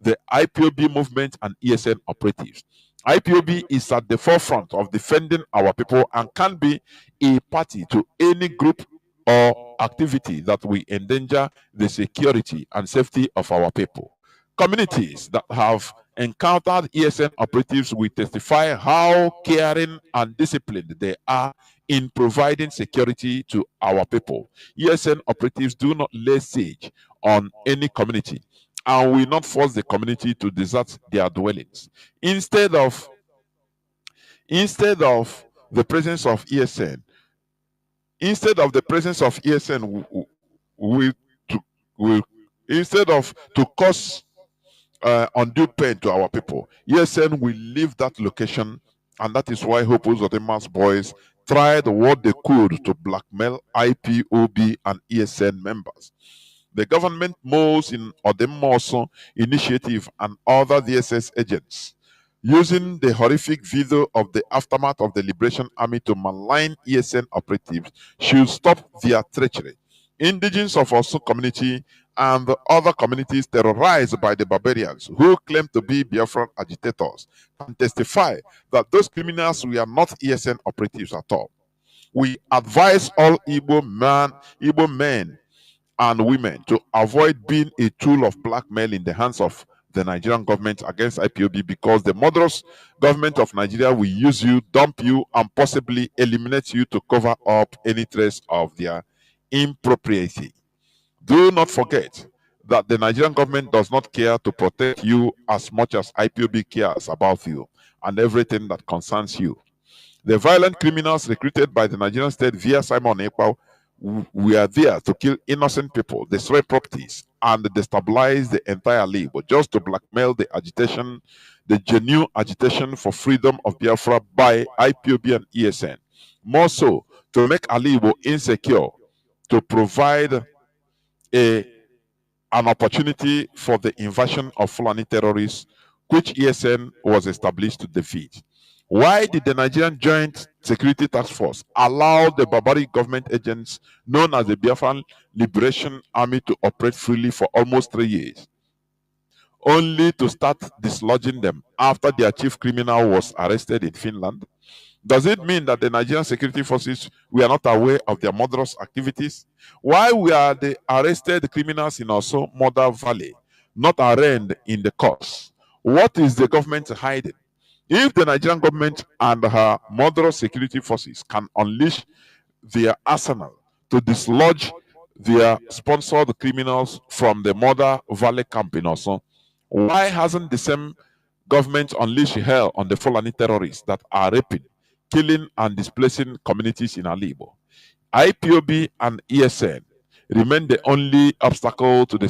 the IPOB movement and ESN operatives. IPOB is at the forefront of defending our people and can be a party to any group or activity that will endanger the security and safety of our people. Communities that have encountered ESN operatives will testify how caring and disciplined they are in providing security to our people. ESN operatives do not lay siege on any community and will not force the community to desert their dwellings. Instead of the presence of ESN, instead of to cause undue pain to our people, ESN will leave that location, and that is why Hope Uzodimma's boys tried what they could to blackmail IPOB and ESN members. The government moves in Odemmoso initiative and other DSS agents using the horrific video of the aftermath of the Liberation Army to malign ESN operatives should stop their treachery. Indigenous of Osun community and the other communities terrorized by the barbarians who claim to be Biafran agitators can testify that those criminals were not ESN operatives at all. We advise all Igbo men and women to avoid being a tool of blackmail in the hands of the Nigerian government against IPOB, because the murderous government of Nigeria will use you, dump you, and possibly eliminate you to cover up any trace of their impropriety. Do not forget that the Nigerian government does not care to protect you as much as IPOB cares about you and everything that concerns you. The violent criminals recruited by the Nigerian state via Simon Ekpao were there to kill innocent people, destroy properties, and destabilize the entire Igbo, just to blackmail the agitation, the genuine agitation for freedom of Biafra by IPOB and ESN. More so, to make Igbo insecure, to provide an opportunity for the invasion of Fulani terrorists, which ESN was established to defeat. Why did the Nigerian Joint Security Task Force allow the barbaric government agents known as the Biafran Liberation Army to operate freely for almost 3 years, only to start dislodging them after their chief criminal was arrested in Finland? Does it mean that the Nigerian security forces were not aware of their murderous activities? Why were the arrested criminals in Osun Mother Valley not arraigned in the courts? What is the government hiding? If the Nigerian government and her murderous security forces can unleash their arsenal to dislodge their sponsored criminals from the Mother Valley camp in Osun, why hasn't the same government unleashed hell on the Fulani terrorists that are raping, killing, and displacing communities in Igbo? IPOB and ESN remain the only obstacle to the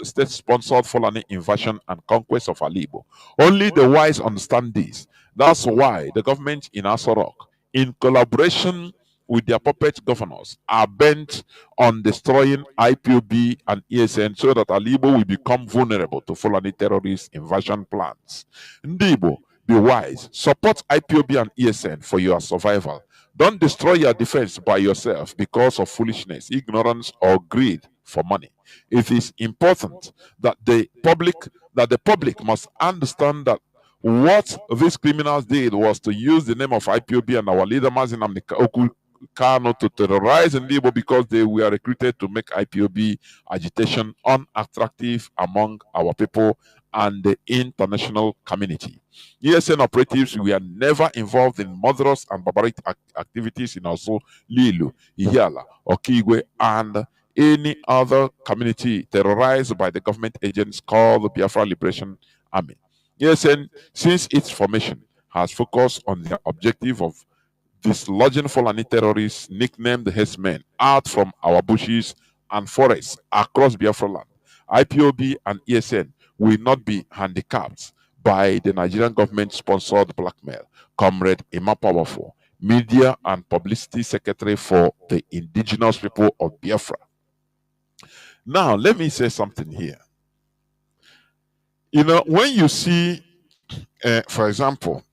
state-sponsored Fulani invasion and conquest of Igbo. Only the wise understand this. That's why the government in Aso Rock, in collaboration with their puppet governors, are bent on destroying IPOB and ESN so that Igbo will become vulnerable to Fulani terrorist invasion plans. Igbo, be wise. Support IPOB and ESN for your survival. Don't destroy your defense by yourself because of foolishness, ignorance, or greed for money. It is important that the public must understand that what these criminals did was to use the name of IPOB and our leader Mazi Nnamdi Kanu to terrorize Ndibo because they were recruited to make IPOB agitation unattractive among our people and the international community. ESN operatives were never involved in murderous and barbaric activities in also Lilu, Ihiala, Okigwe, and any other community terrorized by the government agents called the Biafra Liberation Army. ESN, since its formation, has focused on the objective of dislodging Fulani terrorists nicknamed the Herdsmen out from our bushes and forests across Biafra land. IPOB and ESN will not be handicapped by the Nigerian government-sponsored blackmail. Comrade Emma Powerful, Media and Publicity Secretary for the indigenous people of Biafra. Now, let me say something here. You know, when you see, for example,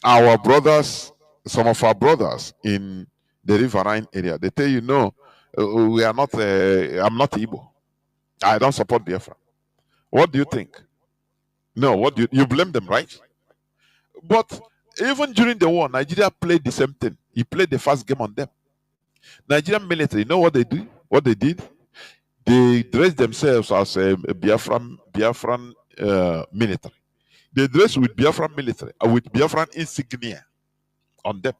our brothers, some of our brothers in the riverine area, they tell you, no, we are not, I'm not Igbo. I don't support Biafra. What do you think? No, what do you blame them, right? But even during the war, Nigeria played the same thing. He played the first game on them. Nigerian military, you know what they do? What they did? They dressed themselves as a Biafran military. They dressed with Biafran military, with Biafran insignia on them,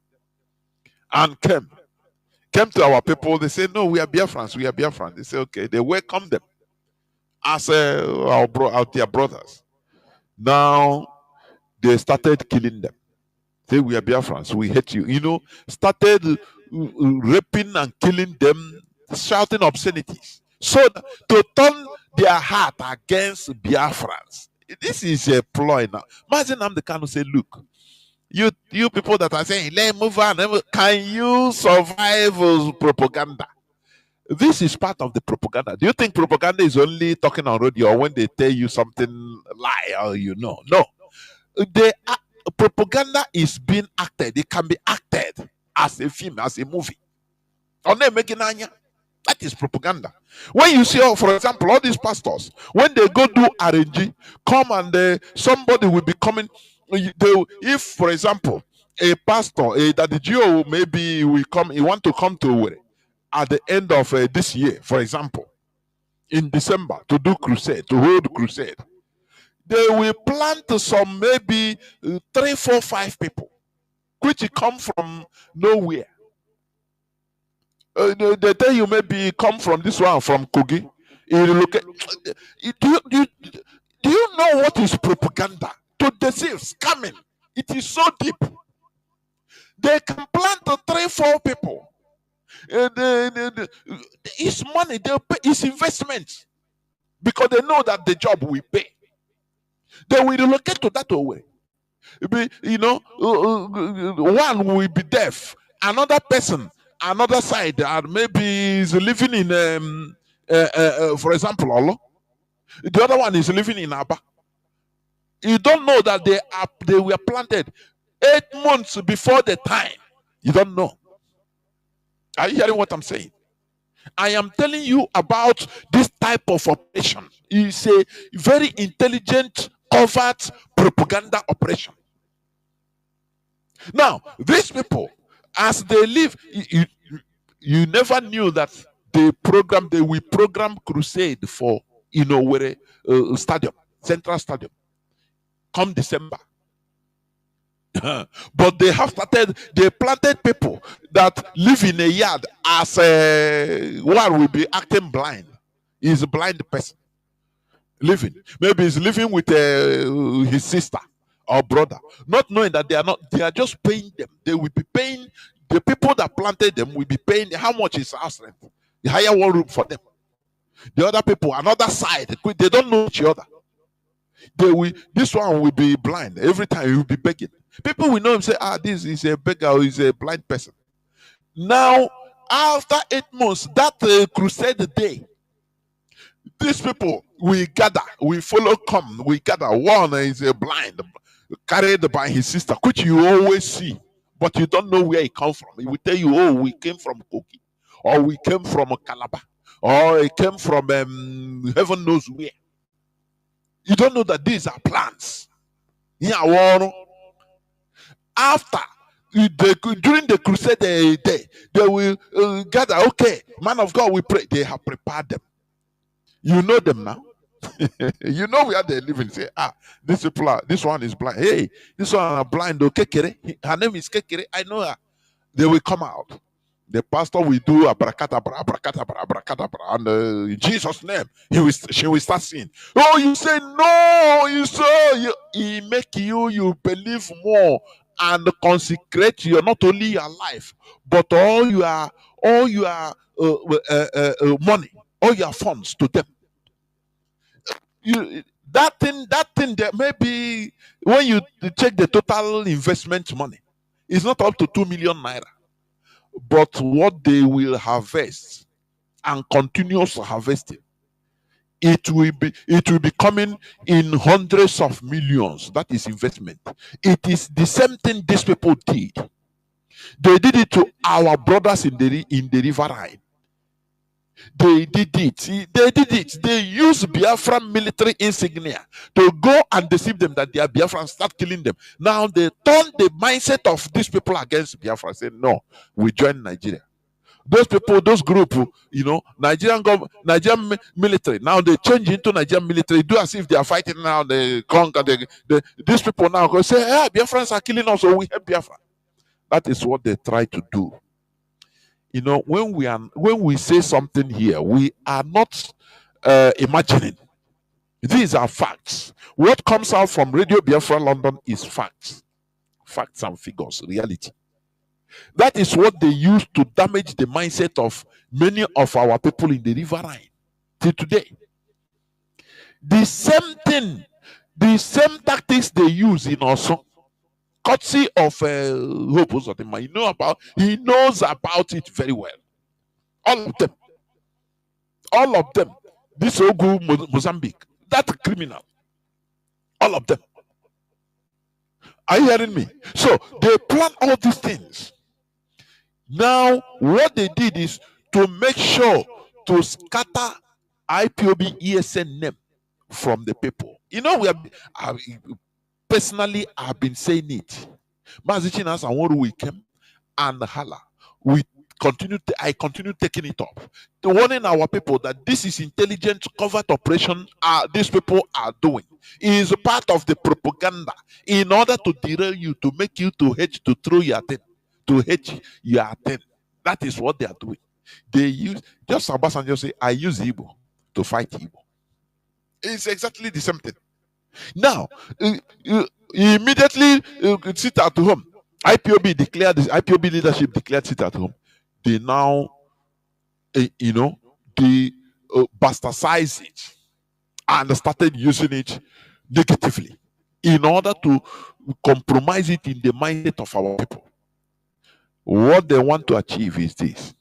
and came to our people. They say, no, we are Biafrans. We are Biafrans. They say, okay. They welcome them as our dear brothers. Now they started killing them. Say, we are Biafrans. We hate you. You know, started raping and killing them, shouting obscenities. So to turn their heart against Biafrans. This is a ploy now. Mazi Nnamdi Kanu say, look, you people that are saying, let move on, can you survive propaganda? This is part of the propaganda. Do you think propaganda is only talking on radio or when they tell you something lie or you know? No. Propaganda is being acted. It can be acted as a film, as a movie. That is propaganda. When you see, for example, all these pastors, when they go do RNG, come and somebody will be coming. If, for example, a pastor, that the GO maybe will come, he want to come to at the end of this year, for example, in December, to do crusade, to hold crusade, they will plant some maybe 3, 4, 5 people, which come from nowhere. They tell you maybe come from this one, from Kogi. You look at, do you know what is propaganda? To deceive, scamming. It is so deep. They can plant 3, 4 people. It's money, they'll pay, it's investment. Because they know that the job will pay. They will relocate to that way. You know, one will be deaf, another person, another side, and maybe is living in, for example, Olo. The other one is living in Aba. You don't know that they were planted 8 months before the time. You don't know. Are you hearing what I'm saying? I am telling you about this type of operation. It's a very intelligent, covert propaganda operation. Now, these people, as they live, you never knew that they will program crusade for, you know, where stadium, Central Stadium, come December. But they have started, they planted people that live in a yard as one will be acting blind. He's a blind person living. Maybe he's living with his sister or brother, not knowing that they are just paying them. They will be paying, the people that planted them will be paying. How much is house rent? You hire one room for them. The other people, another side, they don't know each other. This one will be blind. Every time he will be begging. People will know him, say, this is a beggar or is a blind person. Now, after 8 months, that crusade day, these people will gather, we follow, come, we gather. One is a blind, carried by his sister, which you always see, but you don't know where he comes from. He will tell you, oh, we came from Kogi, or we came from Calabar, or he came from heaven knows where. You don't know that these are plans. After During the crusade day, they will gather. Okay, man of God, we pray. They have prepared them. You know them now. You know where they live and say, these people are, this one is blind. Hey, this one are blind. Okay, Kekere. Her name is Kekere. I know her. They will come out. The pastor will do abracadabra, abracadabra, abracadabra, and in Jesus' name, she will start singing. Oh, you say no, you say he make you believe more and consecrate your not only your life, but all your money, all your funds to them. That thing that maybe when you check the total investment money, it's not up to 2 million naira. But what they will harvest and continuous harvesting, it will be coming in hundreds of millions. That is investment. It is the same thing these people did. They did it to our brothers in the riverine. They did it. They did it. They used Biafran military insignia to go and deceive them that they are Biafran, start killing them. Now they turn the mindset of these people against Biafra, say, no, we join Nigeria. Those people, those group, Nigerian government, Nigerian military. Now they change into Nigerian military, do as if they are fighting now. They conquer. These people now go say, "Hey, Biafrans are killing us, so we help Biafra." That is what they try to do. When we say something here, we are not imagining. These are facts. What comes out from Radio Biafra London is facts and figures, reality. That is what they use to damage the mindset of many of our people in the riverine till today. The same thing, the same tactics they use in Osun, courtesy of Hope Uzodinma. He knows about it very well. All of them. This Ogu Mozambique, that criminal, all of them. Are you hearing me? So they plan all these things. Now, what they did is to make sure to scatter IPOB ESN name from the people. Personally, I've been saying it. Mazi Chinas and what we came and Hala. I continue taking it up. To warning our people that this is intelligent covert operation these people are doing. It is part of the propaganda in order to derail you, to make you to hedge, to throw your thing, to hedge your thing. That is what they are doing. They use, just Obasanjo say, I use Igbo to fight Igbo. It's exactly the same thing. Now, immediately sit at home. IPOB leadership declared sit at home. They now, they bastardize it and started using it negatively in order to compromise it in the mindset of our people. What they want to achieve is this,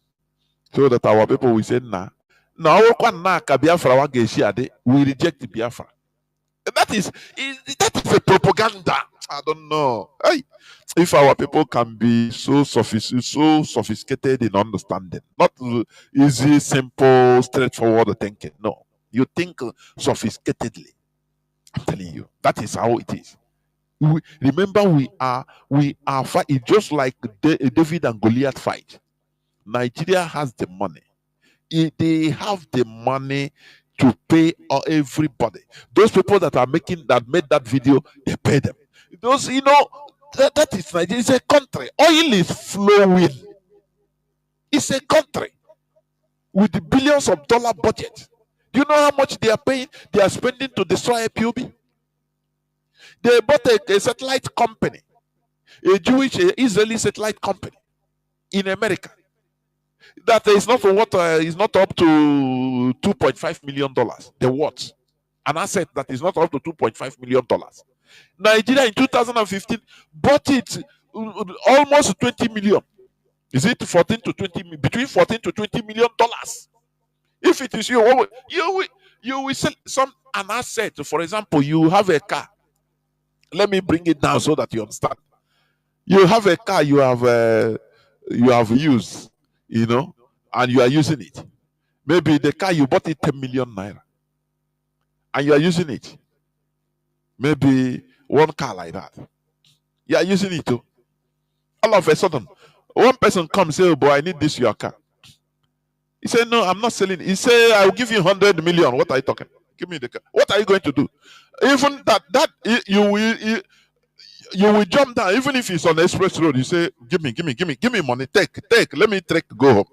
so that our people will say, we reject Biafra. That is a propaganda. I don't know. Hey, if our people can be so sophisticated in understanding, not easy, simple, straightforward thinking. No, you think sophisticatedly. I'm telling you, that is how it is. Remember, we are fighting just like David and Goliath fight. Nigeria has the money. They have the money to pay everybody. Those people that made that video, they pay them. Those, that is Nigeria. It's a country. Oil is flowing. It's a country with the billions of dollar budget. Do you know how much they are paying? They are spending to destroy IPOB. They bought a satellite company, a Jewish Israeli satellite company in America. That is not for what is not up to $2.5 million. The what? An asset that is not up to $2.5 million. Nigeria in 2015 bought it almost 20 million. Is it 14 to 20? Between 14 to 20 million dollars. If it is you will sell an asset. For example, you have a car. Let me bring it down so that you understand. You have a car you have used, and you are using it. Maybe the car you bought it 10 million naira, and you are using it. Maybe one car like that. You are using it too. All of a sudden, one person comes and say, "Oh boy, I need this your car." He said, "No, I'm not selling it." He said, "I will give you 100 million. What are you talking? Give me the car. What are you going to do?" Even you will jump down, even if it's on the express road. You say, "Give me money. Take. Let me take go home."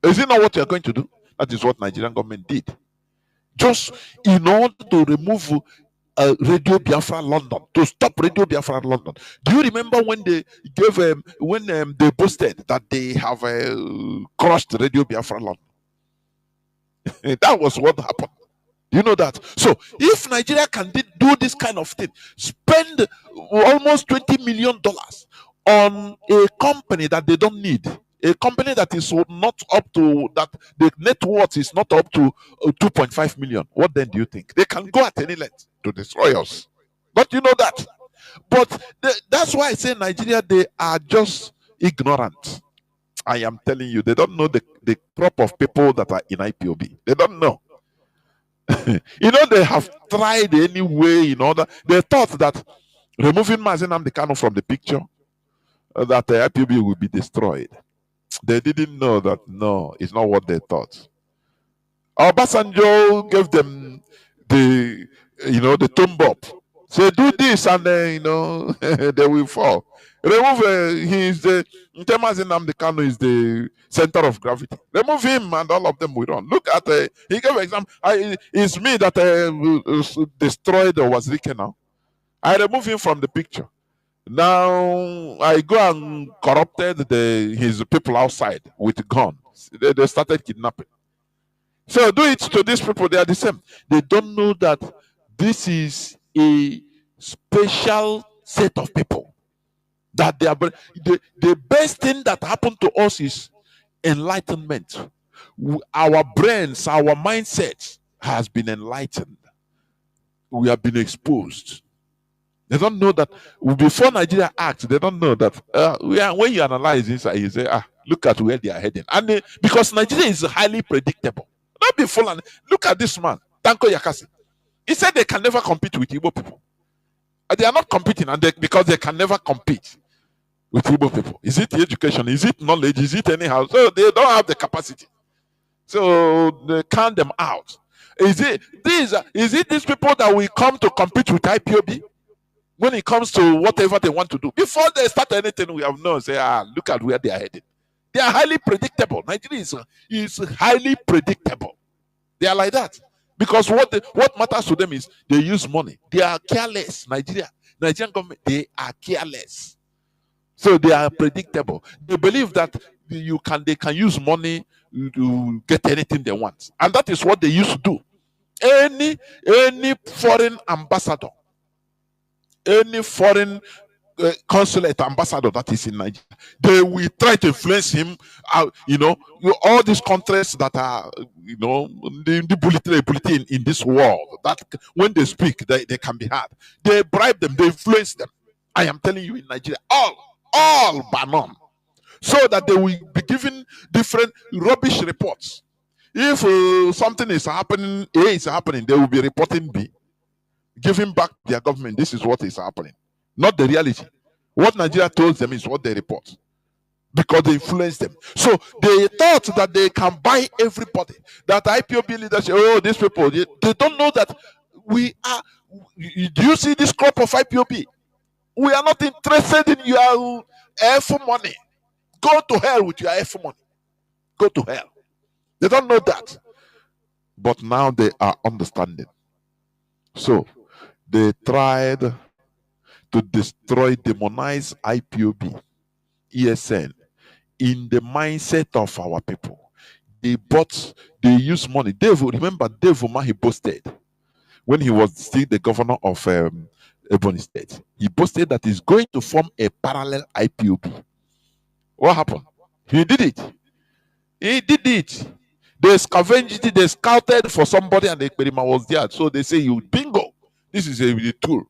Is it not what you're going to do? That is what Nigerian government did. Just in order to remove Radio Biafra London, to stop Radio Biafra London. Do you remember when they gave they boasted that they have crushed Radio Biafra London? That was what happened. Do you know that? So if Nigeria can do this kind of thing, spend almost $20 million on a company that they don't need, a company that is not up to, that the net worth is not up to 2.5 million, what then do you think? They can go at any length to destroy us. Don't you know that? But that's why I say Nigeria, they are just ignorant. I am telling you, they don't know the crop of people that are in IPOB. They don't know. You know, they have tried any way in order. They thought that removing Mazi Nnamdi Kanu from the picture, that the IPOB will be destroyed. They didn't know that, no, it's not what they thought. Obasanjo gave them the tomb up. Say, do this, and then they will fall. Remove Mazi Nnamdi Kanu is the center of gravity. Remove him, and all of them will run. Look at he gave an example. It's me that destroyed Wazirike now. I remove him from the picture. Now I go and corrupted his people outside with guns. They started kidnapping. So do it to these people. They are the same. They don't know that this is a special set of people. That they are the best thing that happened to us is enlightenment. Our brains, our mindset has been enlightened. We have been exposed. They don't know that before Nigeria acts, they don't know that when you analyze inside, you say, look at where they are heading. And because Nigeria is highly predictable. Not be full. Look at this man, Tanko Yakasi. He said they can never compete with Igbo people. They are not competing, and because they can never compete with Igbo people. Is it education? Is it knowledge? Is it anyhow? So they don't have the capacity. So they count them out. Is it these people that will come to compete with IPOB? When it comes to whatever they want to do, before they start anything, we have known, say, look at where they are headed. They are highly predictable. Nigeria is highly predictable. They are like that. Because what matters to them is they use money. They are careless. Nigerian government, they are careless. So they are predictable. They believe that they can use money to get anything they want. And that is what they used to do. Any foreign ambassador, any foreign consulate ambassador that is in Nigeria, they will try to influence him. All these countries that are, the bulletin in this world, that when they speak, they can be heard. They bribe them, they influence them. I am telling you, in Nigeria, all but none, so that they will be given different rubbish reports. If something is happening, A is happening, they will be reporting B. Giving back their government, this is what is happening, not the reality. What Nigeria told them is what they report, because they influence them. So they thought that they can buy everybody. That IPOB leadership, these people, they don't know that we are. Do you see this crop of IPOB? We are not interested in your for money. Go to hell with your for money. Go to hell. They don't know that, but now they are understanding. So they tried to destroy, demonize IPOB, ESN, in the mindset of our people. They use money. Remember Dave Umahi boasted when he was still the governor of Ebonyi State. He boasted that he's going to form a parallel IPOB. What happened? He did it. They scavenged it, they scouted for somebody, and the experiment was there. So they say, bingo, this is a tool.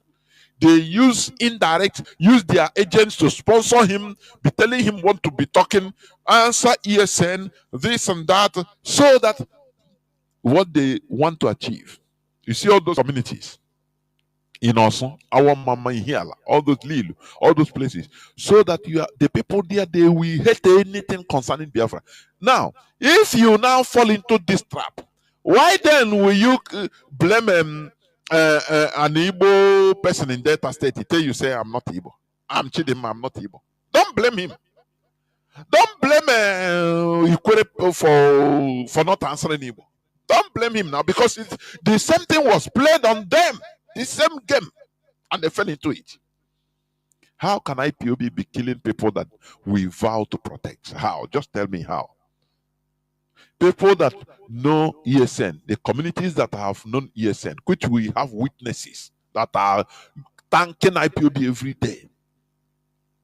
They use their agents to sponsor him, be telling him what to be talking, answer ESN, this and that, so that what they want to achieve. You see all those communities in Osun, our mama in Hiala, all those Lilu, all those places, so that you are the people there, they will hate anything concerning Biafra. Now, if you now fall into this trap, why then will you blame an Igbo person in Delta State? He tell you, say, I'm not Igbo. I'm Chidima, I'm not Igbo. Don't blame him. Don't blame Ikwere for not answering Igbo. Don't blame him now, because the same thing was played on them. The same game, and they fell into it. How can IPOB be killing people that we vow to protect? How? Just tell me how. People that know ESN, the communities that have known ESN, which we have witnesses that are thanking IPOB every day.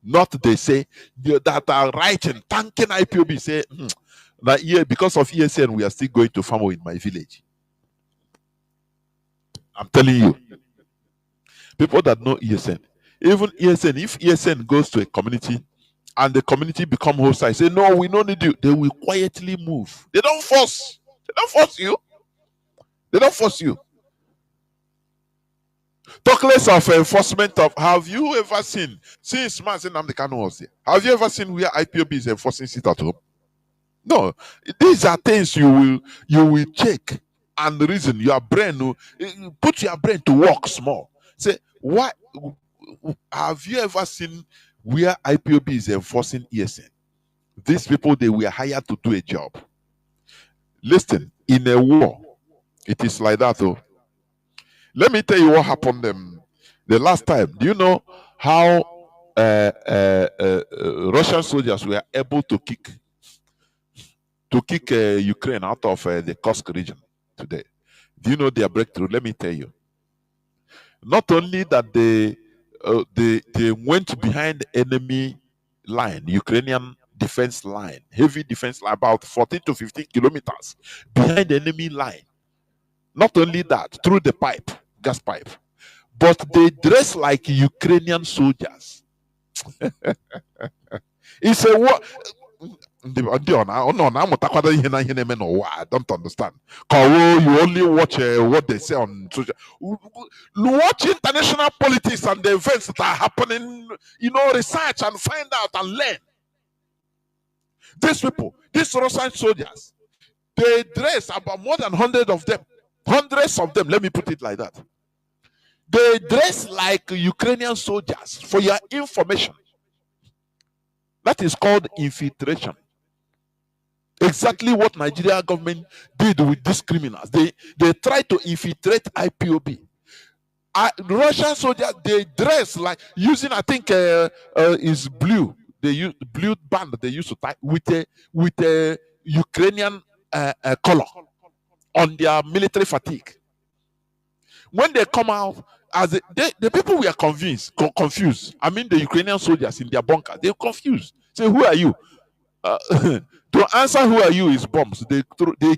Not they say that are writing, thanking IPOB, say that yeah, because of ESN, we are still going to farm in my village. I'm telling you. People that know ESN, even ESN, if ESN goes to a community and the community become hostile, say no, we don't need you, they will quietly move. They don't force. They don't force you. They don't force you. Talk less of enforcement of. Have you ever seen, since Mazi Nnamdi Kanu was there, have you ever seen where IPOB is enforcing sit at home? No. These are things you will check and reason. Your brain, put your brain to work small. Say, what have you ever seen where IPOB is enforcing ESN? These people, they were hired to do a job. Listen, in a war, it is like that though. Let me tell you what happened the last time. Do you know how Russian soldiers were able to kick Ukraine out of the Kursk region today? Do you know their breakthrough? Let me tell you. Not only that they went behind enemy line, Ukrainian defense line, heavy defense line, about 14 to 15 kilometers behind enemy line. Not only that, through the pipe, gas pipe, but they dress like Ukrainian soldiers. It's a war. I don't understand. You only watch what they say on social. Watch international politics and the events that are happening. Research and find out and learn. These people, these Russian soldiers, they dress about more than 100 of them. Hundreds of them. Let me put it like that. They dress like Ukrainian soldiers. For your information, that is called infiltration. Exactly what Nigeria government did with these criminals. They tried to infiltrate IPOB. Russian soldiers, they dress like using, I think is blue. They use blue band they used to tie with a Ukrainian color on their military fatigue. When they come out, as the people were confused. I mean, the Ukrainian soldiers in their bunker, they're confused. Say, who are you? To answer who are you is bombs. They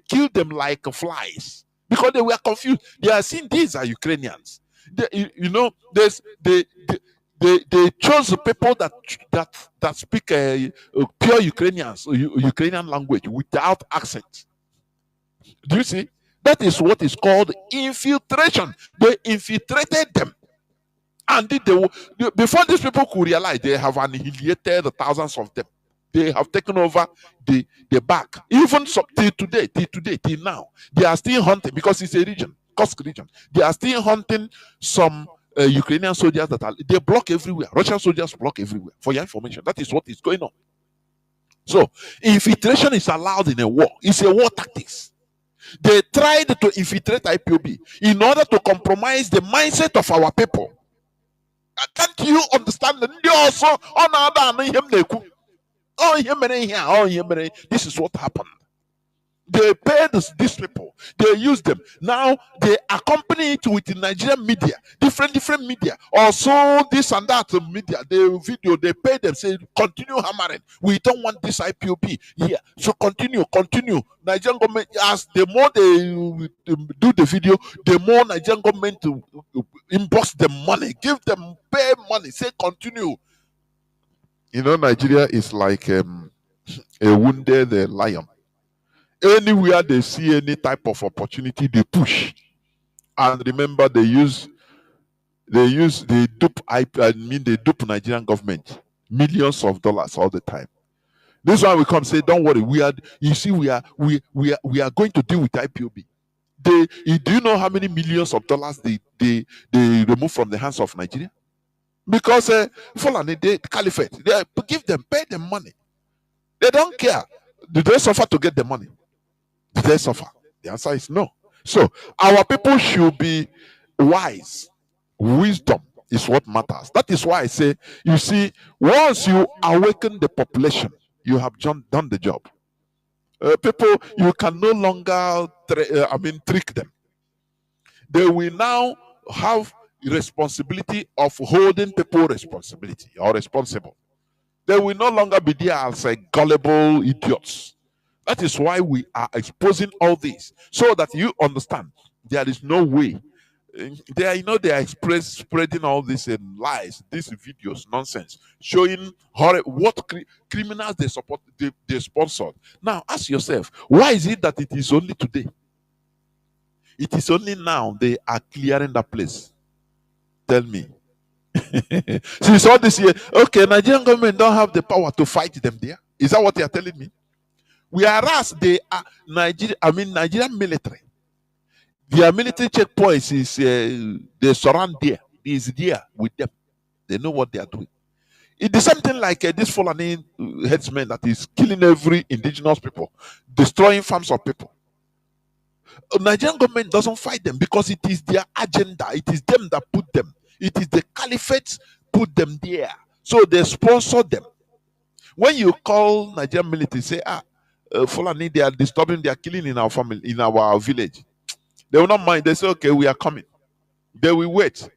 kill them like flies because they were confused. They are saying these are Ukrainians. They chose people that speak pure Ukrainian language without accent. Do you see? That is what is called infiltration. They infiltrated them. And before these people could realize, they have annihilated thousands of them. They have taken over the back. Even till today, till now, they are still hunting because it's a region, Kursk region. They are still hunting some Ukrainian soldiers they block everywhere. Russian soldiers block everywhere. For your information, that is what is going on. So, infiltration is allowed in a war. It's a war tactics. They tried to infiltrate IPOB in order to compromise the mindset of our people. Can't you understand? This is what happened. They paid these people. They used them. Now they accompany it with the Nigerian media, different media. Also this and that media. The video they pay them. Say continue hammering. We don't want this IPOB here. So continue. Nigerian government, as the more they do the video, the more Nigerian government to inbox them money, give them pay money. Say continue. Nigeria is like a wounded lion. Anywhere they see any type of opportunity, they push. And remember, they use they dupe they dupe Nigerian government millions of dollars all the time. This one we come say, don't worry, we are going to deal with IPOB. Do you know how many millions of dollars they remove from the hands of Nigeria? Because Fulani, the caliphate, they pay them money. They don't care. Do they suffer to get the money? Do they suffer? The answer is no. So our people should be wise. Wisdom is what matters. That is why I say, you see, once you awaken the population, you have done the job. People, you can no longer trick them. They will now have responsibility of holding people responsible. They will no longer be there as gullible idiots. That is why we are exposing all this, so that you understand there is no way. They are spreading all this lies, these videos, nonsense, showing what criminals they support, they sponsored. Now ask yourself, why is it that it is only today? It is only now they are clearing that place. Tell me. Since all this year, okay, Nigerian government don't have the power to fight them there. Is that what you are telling me? Whereas they are Nigerian military. Their military checkpoints is they surround there. Is there with them. They know what they are doing. It is something like this Fulani headsman that is killing every indigenous people, destroying farms of people. Nigerian government doesn't fight them because it is their agenda. It is them that put them. It is the caliphate put them there. So they sponsor them. When you call Nigerian military, say, Fulani, they are disturbing, they are killing in our family, in our village. They will not mind. They say, okay, we are coming. They will wait.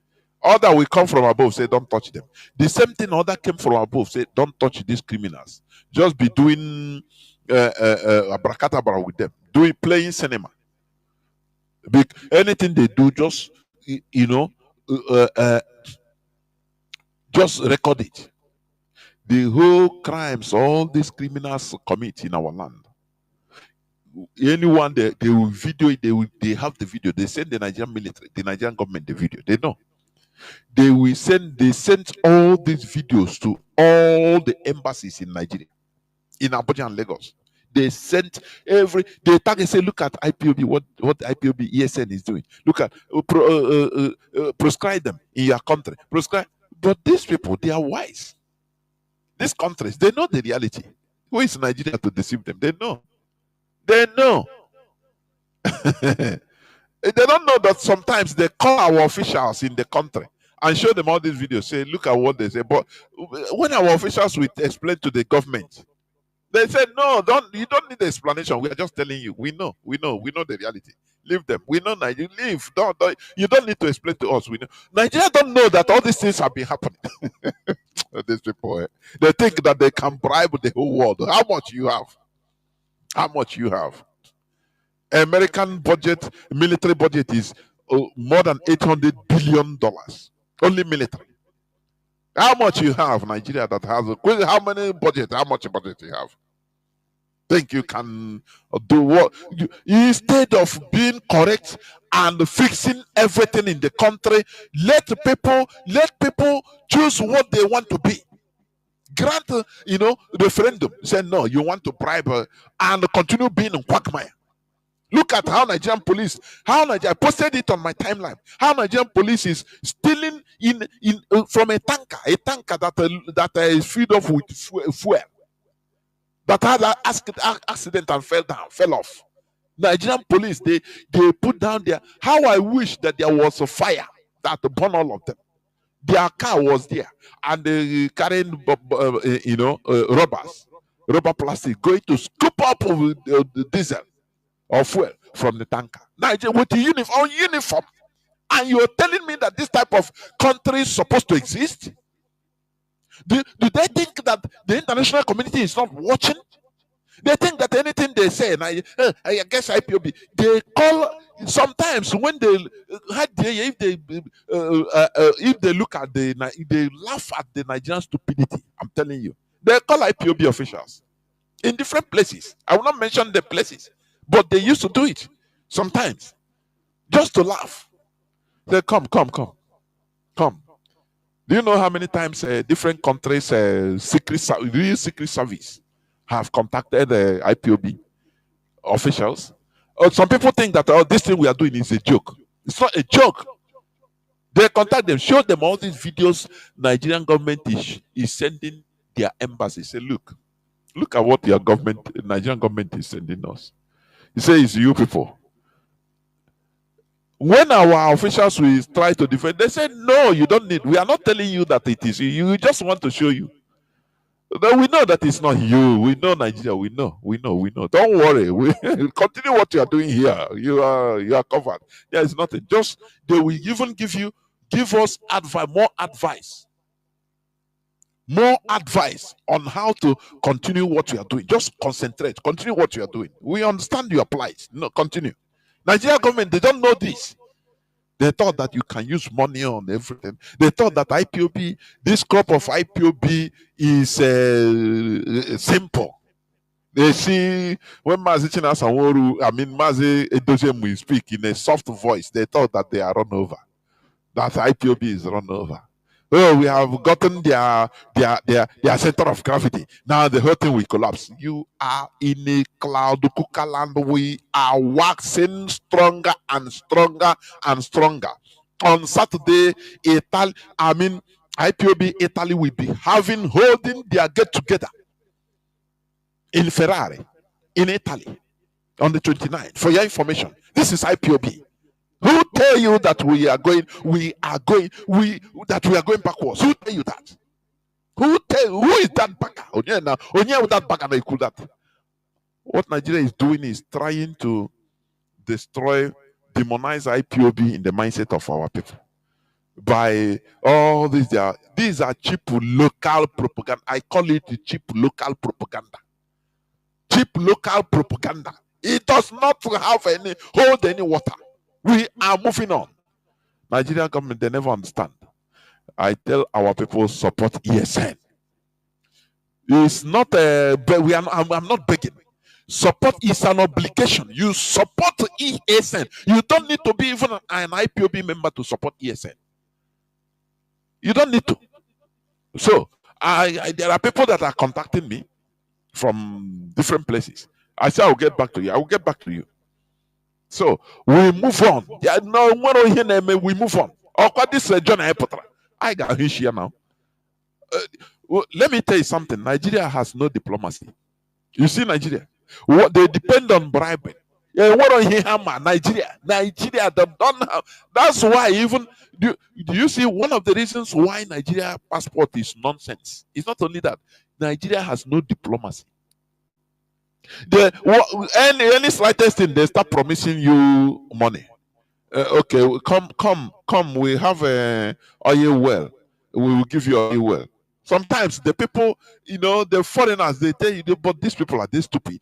Other will come from above, say, don't touch them. The same thing other came from above, say, don't touch these criminals. Just be doing abracadabra with them. Playing cinema. Anything they do, just, just record it. The whole crimes all these criminals commit in our land. Anyone they will video it, they have the video. They send the Nigerian military, the Nigerian government the video. They know. They send all these videos to all the embassies in Nigeria, in Abuja and Lagos. They sent they target, say, look at IPOB, what IPOB ESN is doing. Look at prescribe them in your country. Prescribe. But these people, they are wise. These countries, they know the reality. Who is Nigeria to deceive them? They know. They know. They don't know that sometimes they call our officials in the country and show them all these videos. Say, look at what they say. But when our officials will explain to the government, they say, no, you don't need the explanation. We are just telling you. We know the reality. Leave them. We know Nigeria. Leave. You don't need to explain to us. We know. Nigeria don't know that all these things have been happening. These people, they think that they can bribe the whole world. How much you have? How much you have? American budget, military budget is more than $800 billion. Only military. How much you have, Nigeria, that has how many budget? How much budget you have? Think you can do what? Instead of being correct and fixing everything in the country, let people choose what they want to be. Grant, referendum. Say no, you want to bribe and continue being in quagmire. Look at how Nigerian police, I posted it on my timeline. How Nigerian police is stealing from a tanker that is filled up with fuel, that had an accident and fell off. Nigerian police, they put down their. How I wish that there was a fire that burned all of them. Their car was there, and they carrying rubber plastic, going to scoop up the diesel or fuel from the tanker. Nigeria with the uniform, and you're telling me that this type of country is supposed to exist? Do they think that the international community is not watching? They think that anything they say, and I guess IPOB, they call sometimes when they if they look at they laugh at the Nigerian stupidity. I'm telling you, they call IPOB officials in different places. I will not mention the places, but they used to do it sometimes just to laugh. They come. Come. Do you know how many times different countries, real secret service, have contacted the IPOB officials? Some people think that this thing we are doing is a joke. It's not a joke. They contact them, show them all these videos Nigerian government is sending their embassy. Say, look at what your government, Nigerian government is sending us. He says, it's you people. When our officials will try to defend, they say, no, you don't need. We are not telling you that it is you. You just want to show you. But we know that it's not you. We know Nigeria. We know. Don't worry. We continue what you are doing here. You are covered. There is nothing. Just they will even give us advice, more advice on how to continue what you are doing. Just concentrate. Continue what you are doing. We understand your plight. No, continue. Nigeria government, they don't know this. They thought that you can use money on everything. They thought that IPOB, this crop of IPOB is simple. They see when Mazi Mazi Edoziem will speak in a soft voice, they thought that they are run over. That IPOB is run over. Oh, we have gotten their center of gravity. Now the whole thing will collapse. You are in a cloud kuka land. We are waxing stronger and stronger and stronger. On Saturday, IPOB Italy will be holding their get together in Ferrari, in Italy, on the 29th. For your information, this is IPOB. Who tell you that we are going backwards? Who tell you that? Who is that bagger? Onye with that bagger, could that. What Nigeria is doing is trying to demonize IPOB in the mindset of our people. By all these are cheap local propaganda. I call it cheap local propaganda. Cheap local propaganda. It does not hold any water. We are moving on. Nigerian government, they never understand. I tell our people, support ESN. It's not I'm not begging. Support is an obligation. You support ESN. You don't need to be even an IPOB member to support ESN. You don't need to. So there are people that are contacting me from different places. I say, I'll get back to you. I will get back to you. So we move on. Yeah, no, we move on. This John I got here now. Let me tell you something. Nigeria has no diplomacy. You see, Nigeria, they depend on bribery. Yeah, what on here, Nigeria? Nigeria, they don't have. That's why even do you see one of the reasons why Nigeria passport is nonsense? It's not only that Nigeria has no diplomacy. Any slightest thing, they start promising you money. Okay, come. We have a oil well. We will give you oil well. Sometimes the people, the foreigners, they tell you, but these people are this stupid.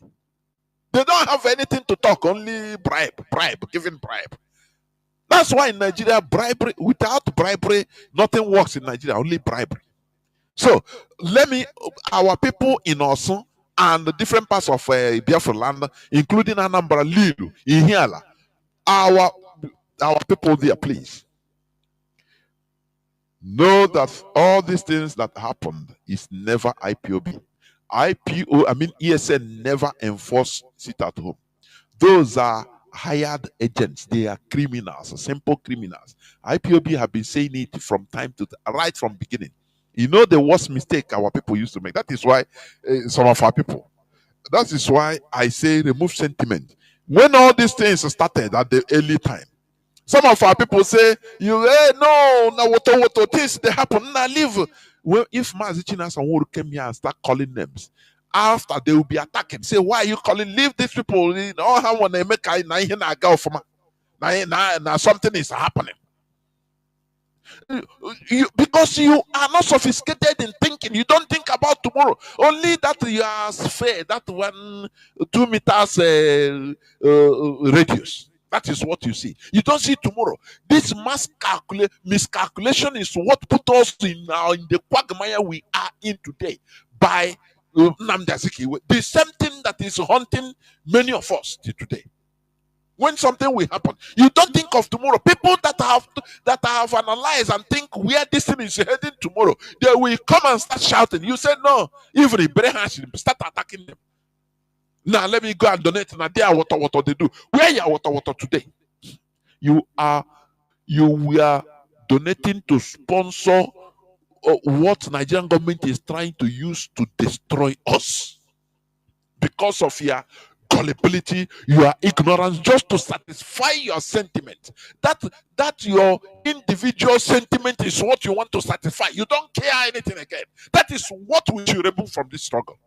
They don't have anything to talk, only bribe, giving bribe. That's why in Nigeria, bribery, without bribery, nothing works in Nigeria, only bribery. So our people in Osun and the different parts of Biafra land, including Anambra, Lilu, Ihiala, our people there, please know that all these things that happened is never IPOB. ESN never enforce sit at home. Those are hired agents. They are criminals, simple criminals. IPOB have been saying it from right from beginning. The worst mistake our people used to make. That is why some of our people. That is why I say remove sentiment. When all these things started at the early time, some of our people say, what this they happen. Now leave. Well, if Mazi Chinas came here and start calling names, after they will be attacking. Say, why are you calling? Leave these people. How when they make now something is happening. Because you are not sophisticated in thinking. You don't think about tomorrow. Only that you are fair. That 2 meters radius. That is what you see. You don't see tomorrow. This miscalculation is what put us in the quagmire we are in today by Nnamdi. The same thing that is haunting many of us till today. When something will happen, you don't think of tomorrow. People that have analyzed and think where this thing is heading tomorrow, they will come and start shouting. You say no, even if Brehan should start attacking them. Now let me go and donate. Now they are what they do. Where you are what today? You were donating to sponsor what Nigerian government is trying to use to destroy us because of your gullibility, your ignorance, just to satisfy your sentiment. That your individual sentiment is what you want to satisfy. You don't care anything again. That is what we should remove from this struggle,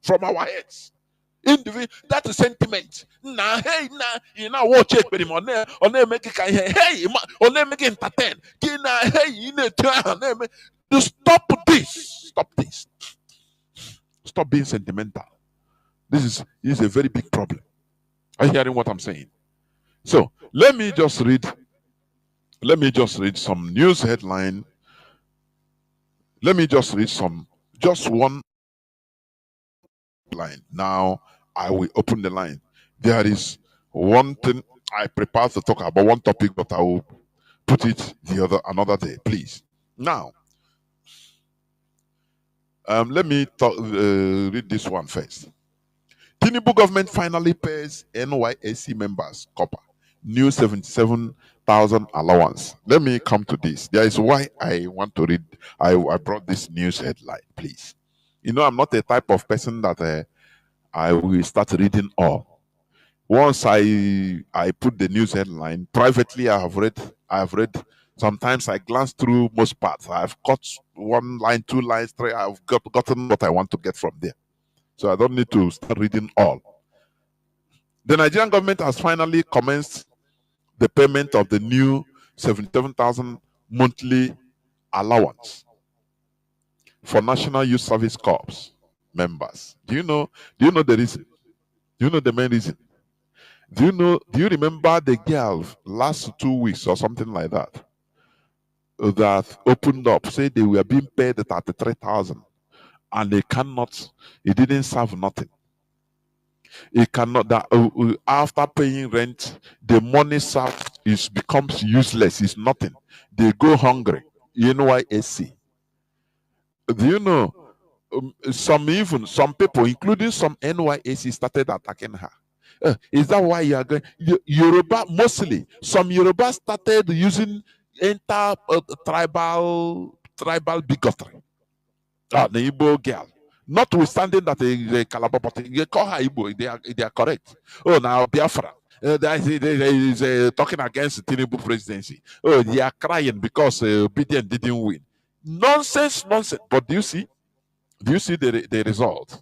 from our heads. That is sentiment. Nah, hey, nah, you know what check with him on there make it hey, on there make it entertain. Hey, you know, to stop this. Stop this. Stop being sentimental. This is a very big problem. Are you hearing what I'm saying? So let me just read some news headline. Let me just read just one line. Now I will open the line. There is one thing I prepared to talk about, one topic, but I will put it another day, please. Now, let me read this one first. Tinubu government finally pays NYSC members copper new 77,000 allowance. Let me come to this. There is why I want to read. I brought this news headline, please. You know, I'm not a type of person that I will start reading all. Once I put the news headline privately, I have read. Sometimes I glance through most parts. I've got one line, two lines, three. I've gotten what I want to get from there. So I don't need to start reading all. The Nigerian government has finally commenced the payment of the new 77,000 monthly allowance for National Youth Service Corps members. Do you know the reason? Do you know the main reason? Do you remember the girl last 2 weeks or something like that opened up, said they were being paid 33,000 and it didn't serve nothing. It cannot, after paying rent, the money served becomes useless, it's nothing. They go hungry. NYSC. Do you know some people, including some NYSC, started attacking her? Is that why you are going? Yoruba, mostly some Yoruba started using tribal bigotry. The Igbo girl, notwithstanding that they Calabar, but they call her Igbo. They are correct. Oh, now Biafra. They talking against the Tinubu presidency. Oh, they are crying because Obedient didn't win. Nonsense. But do you see the result?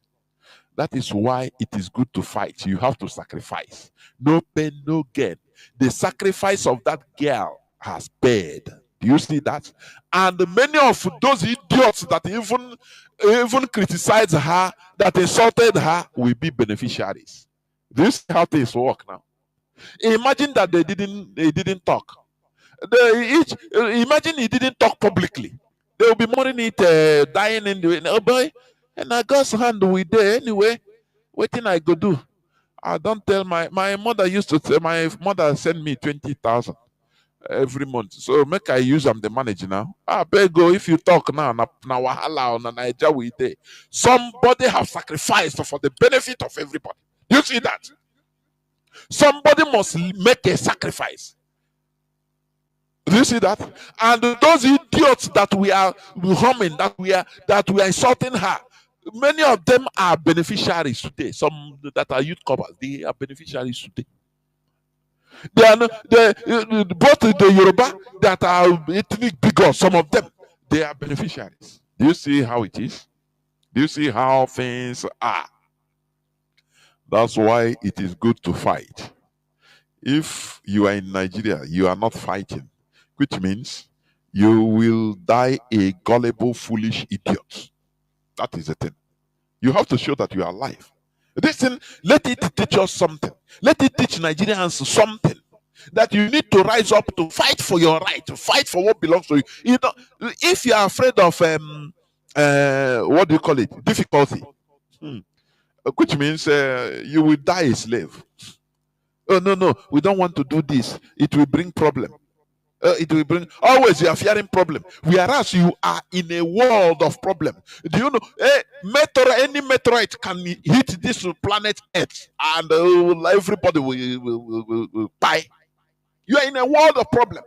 That is why it is good to fight. You have to sacrifice. No pain, no gain. The sacrifice of that girl has paid. Do you see that? And many of those idiots that even criticized her, that insulted her, will be beneficiaries. Do you see how things work now? Imagine that they didn't talk. Imagine he didn't talk publicly. They will be mourning it, dying in the oh boy. And I God's hand we there anyway. What thing I go do? I don't tell my mother used to say, my mother send me 20,000 every month. So make I use the manager now. I beg go if you talk now wahala on Nigeria we there. Somebody have sacrificed for the benefit of everybody. You see that? Somebody must make a sacrifice. Do you see that? And those idiots that we are harming, that we are insulting her, many of them are beneficiaries today. Some that are youth couples, they are beneficiaries today. They are both the Yoruba that are ethnic bigots, some of them, they are beneficiaries. Do you see how it is? Do you see how things are? That's why it is good to fight. If you are in Nigeria, you are not fighting, which means you will die a gullible, foolish idiot. That is the thing. You have to show that you are alive. This thing, let it teach us something. Let it teach Nigerians something. That you need to rise up to fight for your right, to fight for what belongs to you. You know, if you are afraid of what do you call it? Difficulty, which means you will die a slave. Oh no, no, we don't want to do this. It will bring problem. It will bring always you are fearing problem. Whereas you are in a world of problem. Do you know? Any meteorite can hit this planet Earth, and everybody will die. You are in a world of problem.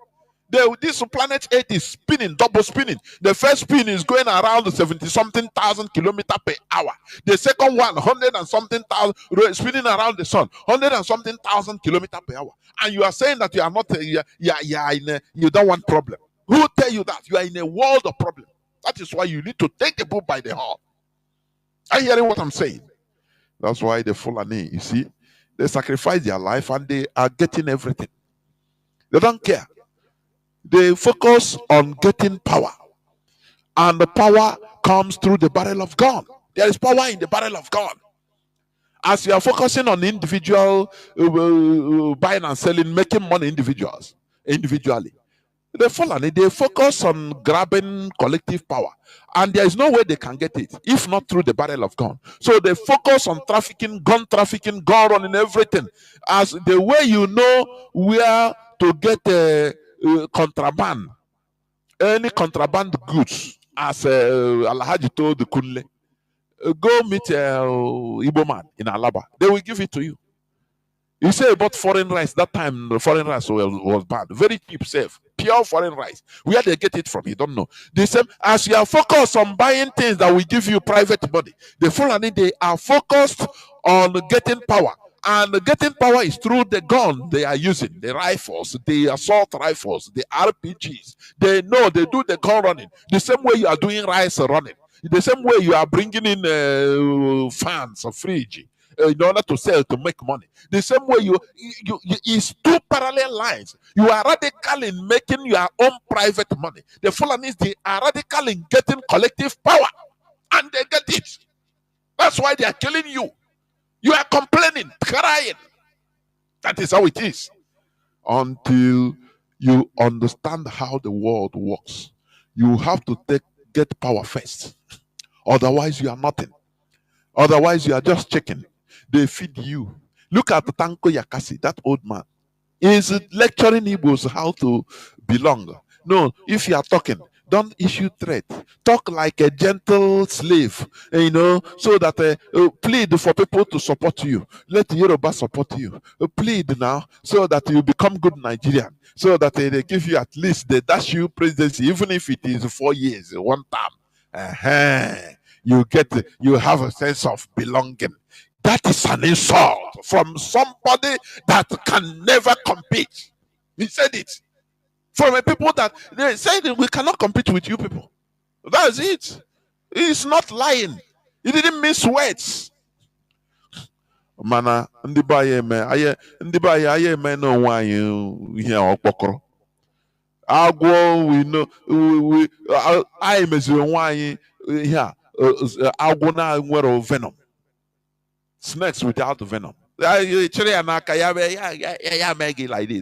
This planet Earth is spinning, double spinning. The first spin is going around 70 something thousand kilometers per hour. The second one, 100 and something thousand, spinning around the sun, 100 and something thousand kilometers per hour. And you are saying that you are not, you don't want problem. Who tell you that? You are in a world of problem. That is why you need to take the bull by the horn. Are you hearing what I'm saying? That's why the Fulani, you see, they sacrifice their life and they are getting everything. They don't care. They focus on getting power. And the power comes through the barrel of gun. There is power in the barrel of gun. As you are focusing on individual buying and selling, making money individually. The Fulani, they focus on grabbing collective power. And there is no way they can get it, if not through the barrel of gun. So they focus on trafficking, gun running, everything. As the way you know where to get contraband, any contraband goods, as Alhaji told the Kunle, go meet Igbo man in Alaba. They will give it to you. You say about foreign rice. That time, the foreign rice was banned. Very cheap, safe. Pure foreign rice. Where they get it from, you don't know. The same as you are focused on buying things that will give you private money. The Fulani, they are focused on getting power. And getting power is through the gun they are using, the rifles, the assault rifles, the RPGs. They know they do the gun running. The same way you are doing rice running. The same way you are bringing in fans or fridge in order to sell to make money. The same way you it's two parallel lines. You are radical in making your own private money. The Fulanis, they are radical in getting collective power, and they get it. That's why they are killing you. You are complaining, crying. That is how it is. Until you understand how the world works, you have to get power first. Otherwise, you are nothing. Otherwise, you are just chicken. They feed you. Look at Tanko Yakasi, that old man. Is lecturing Igbos how to belong. No, if you are talking, don't issue threat. Talk like a gentle slave, so that plead for people to support you. Let Yoruba support you. Plead now so that you become good Nigerian. So that they give you at least the dash you presidency, even if it is 4 years, one term. You have a sense of belonging. That is an insult from somebody that can never compete. He said it. From a people that they said we cannot compete with you people. That's it. He's not lying. He didn't miss words. Mana ndị be anyị eme n'onwe anyị ihe ọkpọkọrọ. Agwọ we know anyị meziri onwe anyị ihe a agwọ na nwere venom. Snakes without venom. Like this,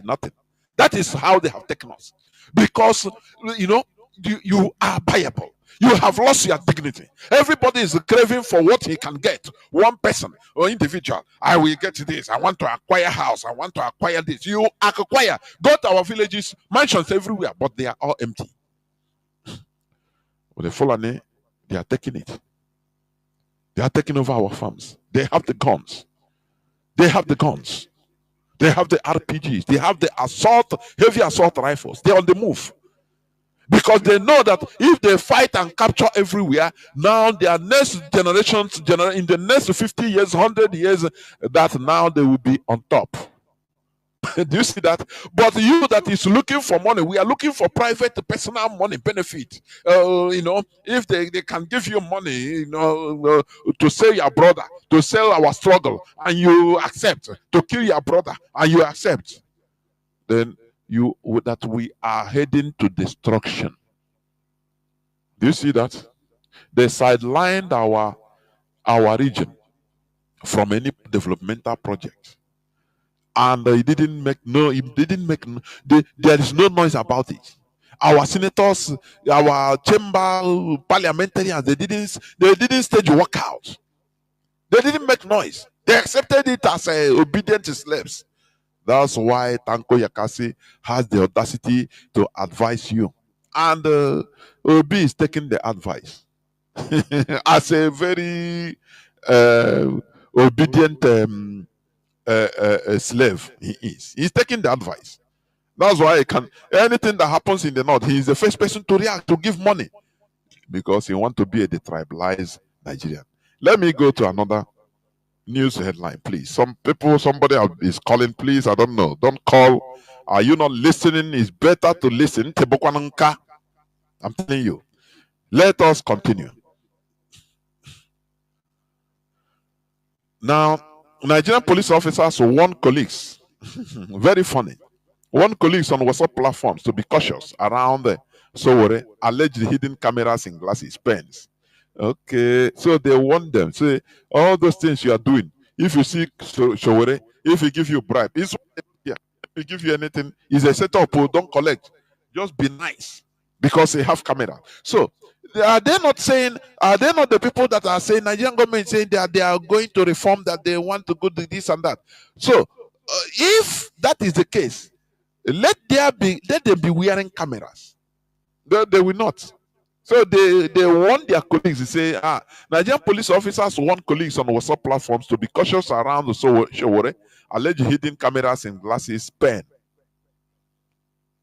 nothing. That is how they have taken us. Because you are buyable. You have lost your dignity. Everybody is craving for what he can get. One person or individual. I will get this. I want to acquire a house. I want to acquire this. You acquire. Go to our villages, mansions everywhere, but they are all empty. But the Fulani, they are taking it. They are taking over our farms. They have the guns. They have the guns. They have the RPGs. They have the heavy assault rifles. They're on the move. Because they know that if they fight and capture everywhere, now their next generations, in the next 50 years, 100 years, that now they will be on top. Do you see that? But you that is looking for money, we are looking for private personal money benefit. If they can give you money, to sell your brother, to sell our struggle, and you accept, to kill your brother, and you accept, then that we are heading to destruction. Do you see that? They sidelined our region from any developmental project. And there is no noise about it. Our senators, our chamber parliamentarians, they didn't stage walkout. They didn't make noise. They accepted it as obedient slaves. That's why Tanko Yakasi has the audacity to advise you. And Obi is taking the advice as a very obedient slave. He is. He's taking the advice. That's why he can. Anything that happens in the north, he is the first person to react, to give money, because he wants to be a detribalized Nigerian. Let me go to another news headline, please. Somebody is calling, please. I don't know. Don't call. Are you not listening? It's better to listen. Tebokwananka. I'm telling you. Let us continue. Now, Nigerian police officers warn colleagues. Very funny. Warn colleagues on WhatsApp platforms to be cautious around the alleged hidden cameras in glasses, pens. Okay, so they warn them. Say all those things you are doing. If you see Showore, if he give you bribe, if he give you anything, is a setup. Don't collect. Just be nice because they have camera. So are they not saying? Are they not the people that are saying Nigerian government saying that they are going to reform, that they want to go to this and that? So if that is the case, let them be wearing cameras. They will not. So they warn their colleagues. They say, Nigerian police officers warn colleagues on WhatsApp platforms to be cautious around the Showore, alleged hidden cameras in glasses, pen.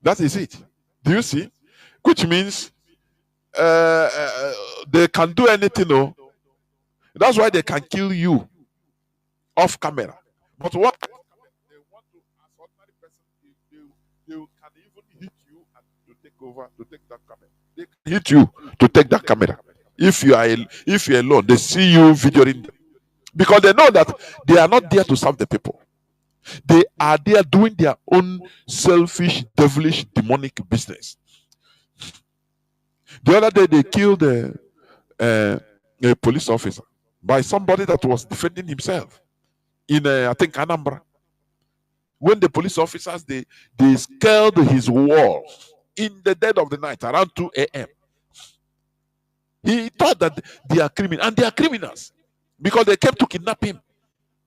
That is it. Do you see? Which means they can do anything. No? That's why they can kill you off camera. But what they want to, as ordinary person, they can even hit you and to take over, to take that camera. They can hit you to take that camera. If you're alone, they see you videoing them. Because they know that they are not there to serve the people. They are there doing their own selfish, devilish, demonic business. The other day they killed a police officer by somebody that was defending himself in I think Anambra. When the police officers they scaled his walls in the dead of the night around 2 a.m. He thought that they are criminals, and they are criminals because they came to kidnap him.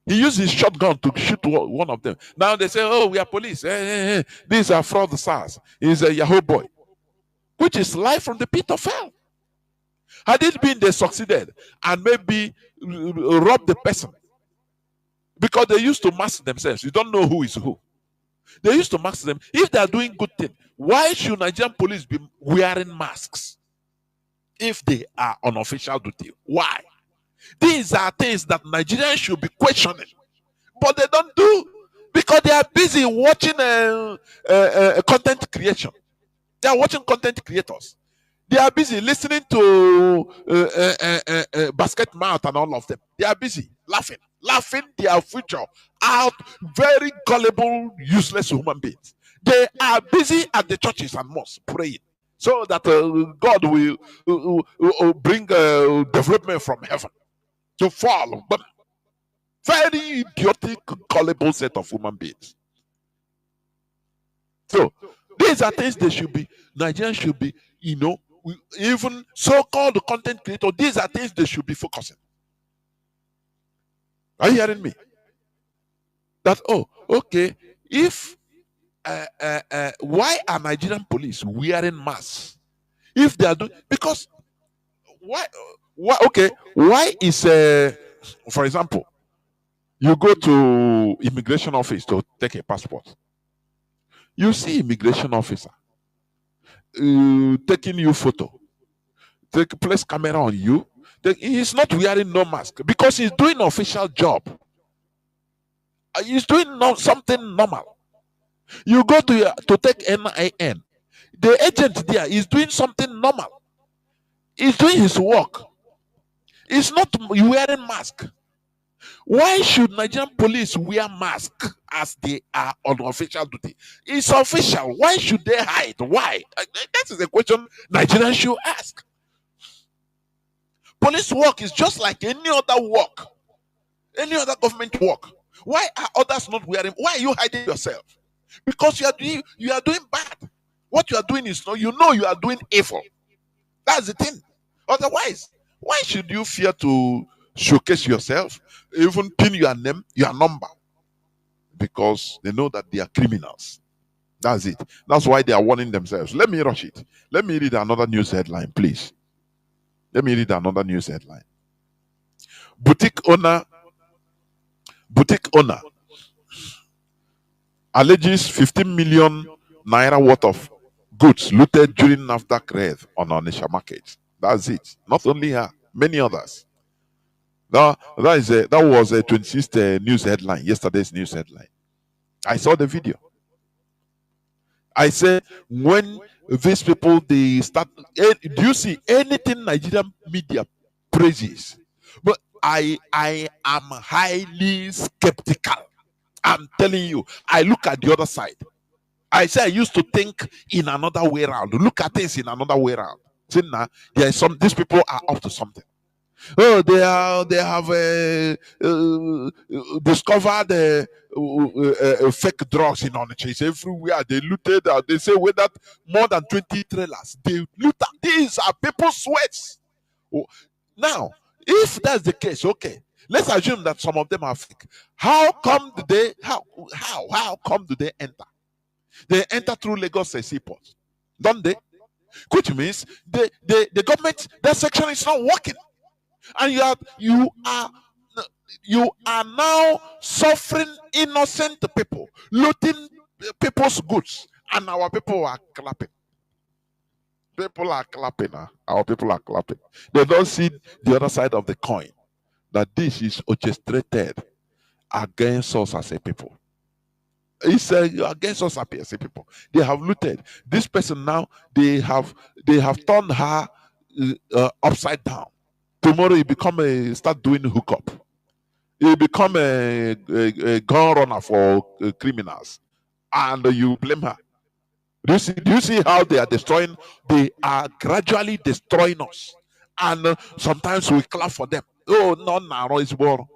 He used his shotgun to shoot one of them. Now they say, "Oh, we are police. These are fraudsters. He's a Yahoo boy," which is life from the pit of hell. Had it been they succeeded and maybe robbed the person, because they used to mask themselves. You don't know who is who. They used to mask them. If they are doing good thing, why should Nigerian police be wearing masks if they are on official duty? Why? These are things that Nigerians should be questioning, but they don't do because they are busy watching content creation. They are watching content creators. They are busy listening to basket mouth and all of them. They are busy laughing their future out. Very gullible, useless human beings. They are busy at the churches and mosques praying so that God will bring development from heaven to fall. But very idiotic, gullible set of human beings. So these are things they should be. Nigerians should be, even so-called content creator. These are things they should be focusing. Are you hearing me? That okay. If why are Nigerian police wearing masks? If they are doing, because why? Okay, why is for example, you go to immigration office to take a passport. You see immigration officer taking you photo, place camera on you. He's not wearing no mask because he's doing an official job. He's doing something normal. You go to take NIN. The agent there is doing something normal. He's doing his work. He's not wearing mask. Why should Nigerian police wear mask as they are on official duty? It's official. Why should they hide? Why? That is a question Nigerians should ask. Police work is just like any other work, any other government work. Why are others not wearing? Why are you hiding yourself? Because you are doing bad. What you are doing is you are doing evil. That's the thing. Otherwise, why should you fear to showcase yourself, even pin your name, your number? because they know that they are criminals. That's it. That's why they are warning themselves. Let me rush it. Let me read another news headline, please. Let me read another news headline. Boutique owner alleges 15 million naira worth of goods looted during NAFDAC raid on Onisha market. That's it. Not only her, many others. That was a 26th news headline, yesterday's news headline. I saw the video. I say, when these people they start, do you see anything Nigerian media praises? But I am highly skeptical. I'm telling you, I look at the other side. I say I used to think in another way around. Look at this in another way around. See now, there is some. These people are up to something. Oh, they have discovered fake drugs in Onitsha. It's everywhere. They looted. They say that more than 20 trailers. They looted. These are people's sweats. Oh, now, if that's the case, okay, let's assume that some of them are fake. How come do they? How come do they enter? They enter through Lagos seaport, don't they? Which means the government, that section is not working. And you are now suffering innocent people, looting people's goods, and our people are clapping. People are clapping. Our people are clapping. They don't see the other side of the coin, that this is orchestrated against us as a people. It's against us as a people. They have looted this person. Now they have turned her upside down. Tomorrow you start doing hookup. You become a gun runner for criminals, and you blame her. Do you see how they are destroying? They are gradually destroying us, and sometimes we clap for them. Oh no, it's war.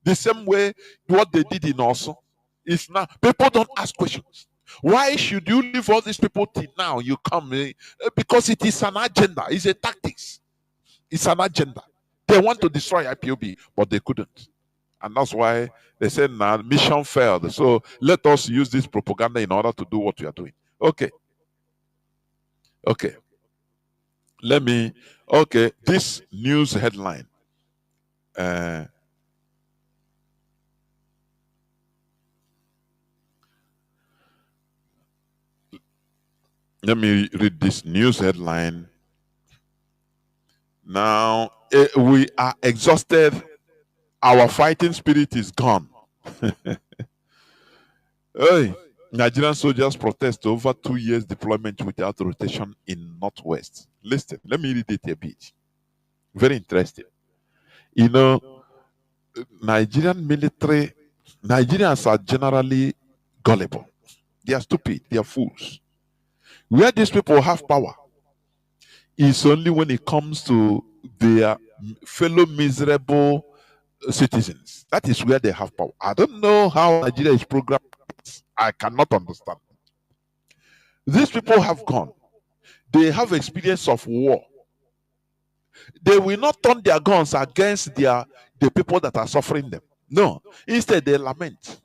The same way what they did in also is now. People don't ask questions. Why should you leave all these people till now? You come because it is an agenda. It's a tactics. It's an agenda. They want to destroy IPOB, but they couldn't. And that's why they said, now mission failed. So let us use this propaganda in order to do what we are doing. Okay. This news headline. Let me read this news headline. Now, we are exhausted. Our fighting spirit is gone. Hey, Nigerian soldiers protest over 2 years deployment without rotation in Northwest. Listen, let me read it a bit. Very interesting. You know, Nigerians are generally gullible. They are stupid. They are fools. Where these people have power is only when it comes to their fellow miserable citizens. That is where they have power. I don't know how Nigeria is programmed. I cannot understand. These people have gone. They have experience of war. They will not turn their guns against the people that are suffering them. No. Instead, they lament.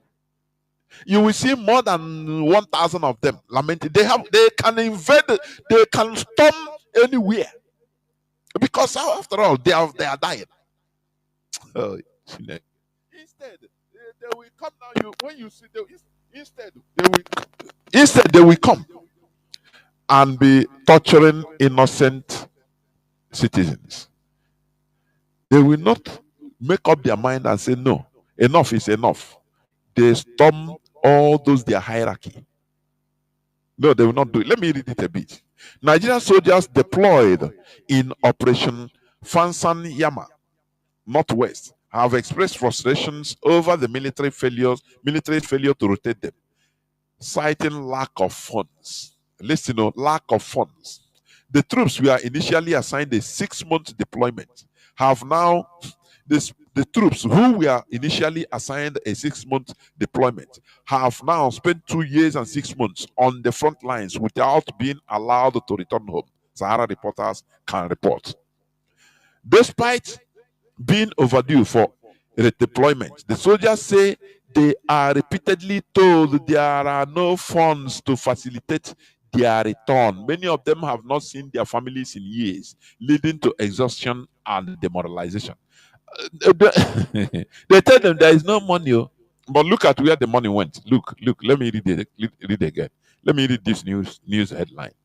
You will see more than 1,000 of them lamenting. They can invade, they can storm anywhere. Because after all, they are dying. Oh, instead, they will come down. When you see them, instead they will come and be torturing innocent citizens. They will not make up their mind and say, no, enough is enough. They storm all those their hierarchy. No, they will not do it. Let me read it a bit. Nigerian soldiers deployed in Operation Fansan Yama, Northwest, have expressed frustrations over the military failure to rotate them, citing lack of funds. Listen, lack of funds. The troops were initially assigned a 6-month deployment. Have now the troops who were initially assigned a 6-month deployment have now spent 2 years and 6 months on the front lines without being allowed to return home. Sahara reporters can report. Despite being overdue for redeployment, the soldiers say they are repeatedly told there are no funds to facilitate their return. Many of them have not seen their families in years, leading to exhaustion and demoralization. They tell them there is no money, oh. But look at where the money went. Look, let me read it, read again. Let me read this news headline.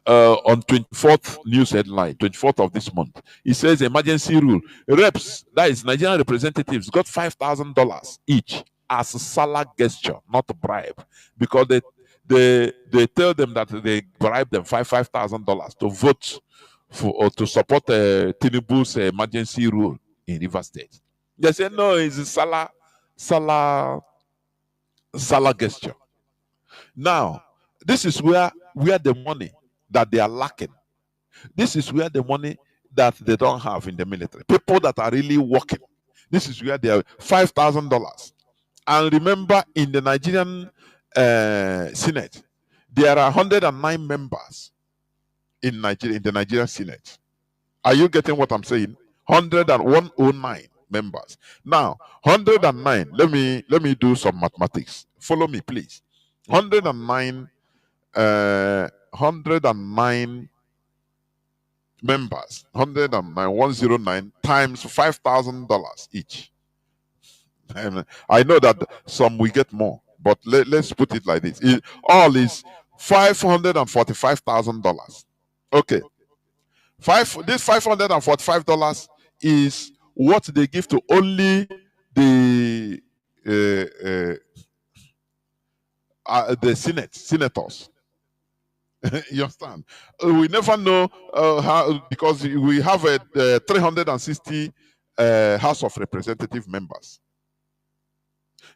On 24th news headline, 24th of this month, it says emergency rule. Reps, that is Nigerian representatives, got $5,000 each as a salary gesture, not a bribe, because they tell them that they bribe them $5,000 to vote for or to support Tinubu's emergency rule in River State. They say no, it's a salary gesture. Now, this is where the money that they are lacking. This is where the money that they don't have in the military. People that are really working. This is where they are $5,000. And remember, in the Nigerian Senate, there are 109 members in Nigeria, in the Nigerian Senate. Are you getting what I'm saying? 109 members. Now, 109. Let me do some mathematics. Follow me, please. 109 members, 109 times $5,000 each. And I know that some will get more, but let's put it like this. All is $545,000. Okay. This $545 is what they give to only the senators. You understand? We never know how, because we have a 360 House of Representative members.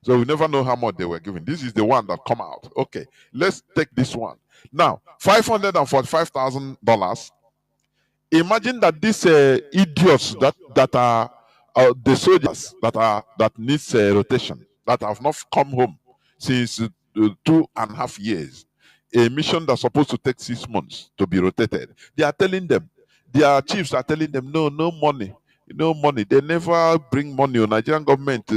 So we never know how much they were given. This is the one that come out. Okay, let's take this one. Now, $545,000. Imagine that these idiots that are the soldiers that needs rotation, that have not come home since 2.5 years. A mission that's supposed to take 6 months to be rotated. They are telling them, their chiefs are telling them, no money. No money. They never bring money. Nigerian government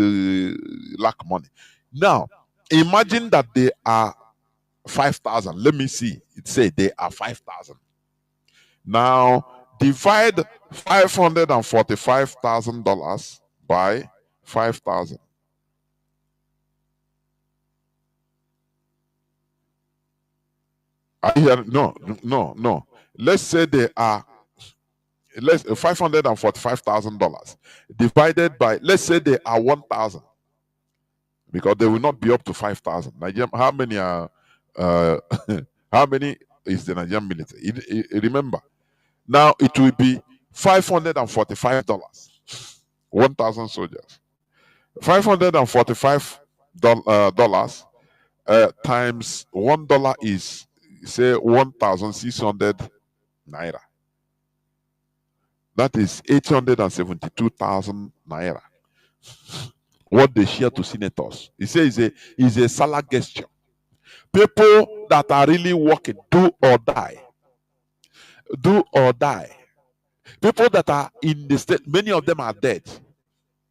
lack money. Now, imagine that they are 5,000. Let me see. It say they are 5,000. Now, divide $545,000 by 5,000. No. Let's say they are $545,000 divided by, let's say they are 1,000, because they will not be up to 5,000. How many are? How many is the Nigerian military? Remember, now it will be $545. 1,000 soldiers. $545 times $1 is, say, 1,600 naira. That is 872,000 naira. What they share to senators. He says is a salary gesture. People that are really working, do or die. Do or die. People that are in the state, many of them are dead.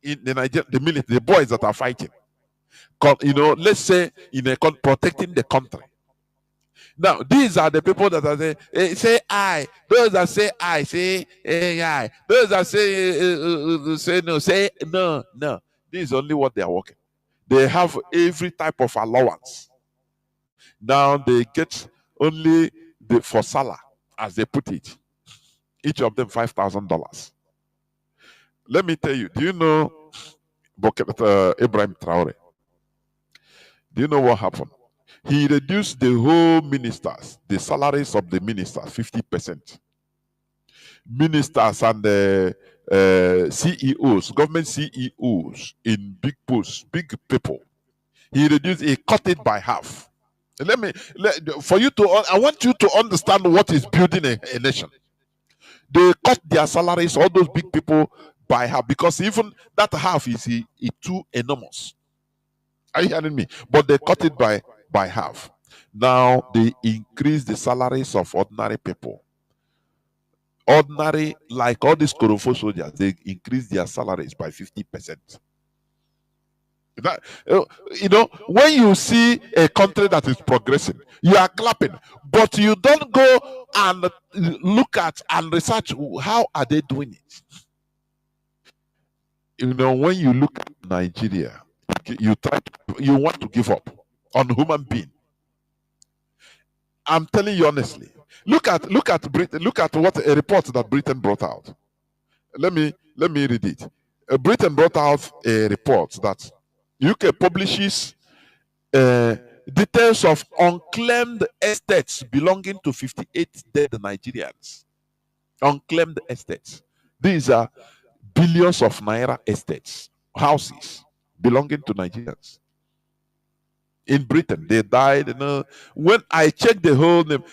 In the Nigeria, the military, the boys that are fighting. Let's say protecting the country. Now, these are the people that are say I. Those that say I, say I. Those that say no, say no. This is only what they are working. They have every type of allowance. Now they get only for salary, as they put it. Each of them $5,000. Let me tell you. Do you know Ibrahim Traore? Do you know what happened? He reduced the whole ministers, the salaries of the ministers, 50%. Ministers and the CEOs, government CEOs in big posts, big people. He cut it by half. I want you to understand what is building a nation. They cut their salaries, all those big people, by half, because even that half is too enormous. Are you hearing me? But they cut it by half. Now they increase the salaries of ordinary people. Ordinary, like all these Korofo soldiers, they increase their salaries by 50%. That, when you see a country that is progressing, you are clapping, but you don't go and look at and research how are they doing it. When you look at Nigeria, you want to give up on human being. I'm telling you honestly. Look at Britain. Look at what a report that Britain brought out. Let me read it. Britain brought out a report that UK publishes details of unclaimed estates belonging to 58 dead Nigerians. Unclaimed estates. These are billions of naira estates, houses belonging to Nigerians. In Britain, they died. When I checked the whole name,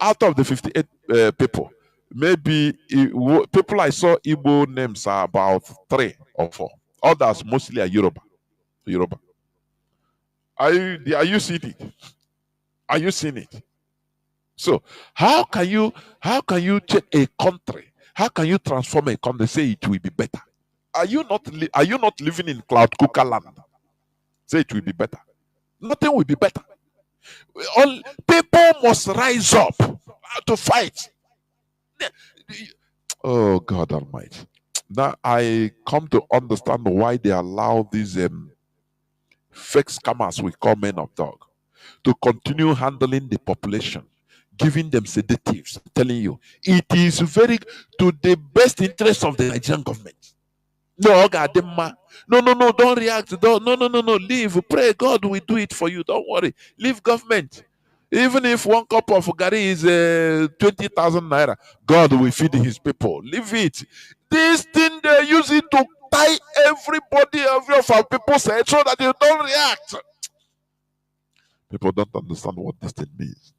out of the 58 people, maybe people I saw Igbo names are about 3 or 4. Others mostly are Yoruba. Are you seeing it? Are you seeing it? So how can you check a country? How can you transform a country? Say it will be better. Are you not living in cloud cooker land? Say it will be better. Nothing will be better. All people must rise up to fight. Oh God Almighty! Now I come to understand why they allow these fake scammers we call men of dog to continue handling the population, giving them sedatives, telling you it is very to the best interest of the Nigerian government. No, God, no, don't react. No, leave. Pray, God will do it for you. Don't worry. Leave government. Even if one cup of gari is 20,000 naira, God will feed his people. Leave it. This thing they use it to tie every of our people said so that they don't react. People don't understand what this thing means.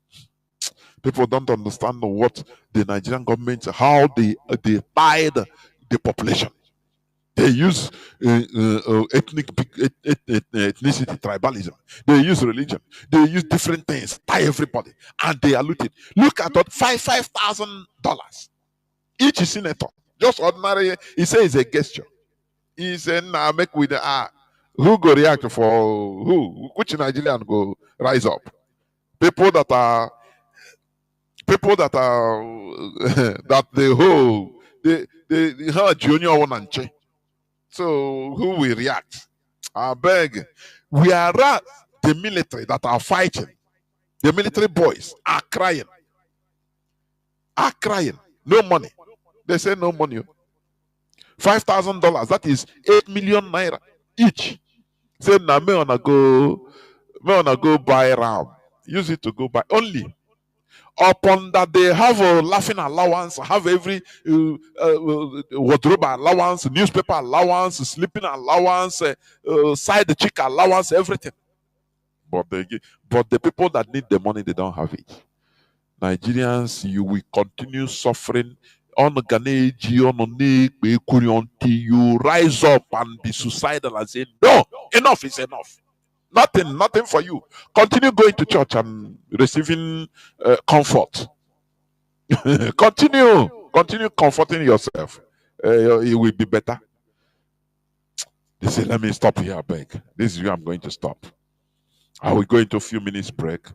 People don't understand what the Nigerian government, how they tied the population. They use ethnicity, tribalism. They use religion. They use different things, tie everybody, and they are looting. Look at that, $5,000. Each senator, just ordinary. He says it's a gesture. He said, "Nah, make with the who go react for who? Which Nigerian go rise up? People that are that the whole they heard junior one and check. So who will react? I beg. We are the military that are fighting. The military boys are crying. No money. They say no money. $5,000. That is 8 million naira each. Say now me wanna go buy ram. Use it to go buy only. Upon that they have a laughing allowance, have every wardrobe allowance, newspaper allowance, sleeping allowance, side chick allowance, everything. But the people that need the money, they don't have it. Nigerians, you will continue suffering until you rise up and be suicidal and say, no, enough is enough. Nothing for you. Continue going to church and receiving comfort. Continue comforting yourself. It will be better. They say, let me stop here, I beg. This is where I'm going to stop. I will go into a few minutes break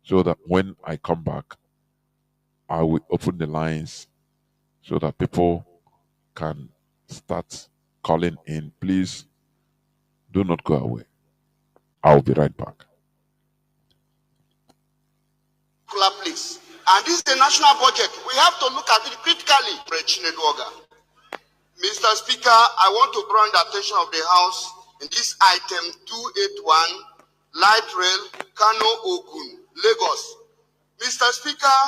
so that when I come back, I will open the lines so that people can start calling in. Please do not go away. I'll be right back. Please. And this is the national budget. We have to look at it critically. Mr. Speaker, I want to draw the attention of the House in this item 281, Light Rail, Kanu, Ogun, Lagos. Mr. Speaker,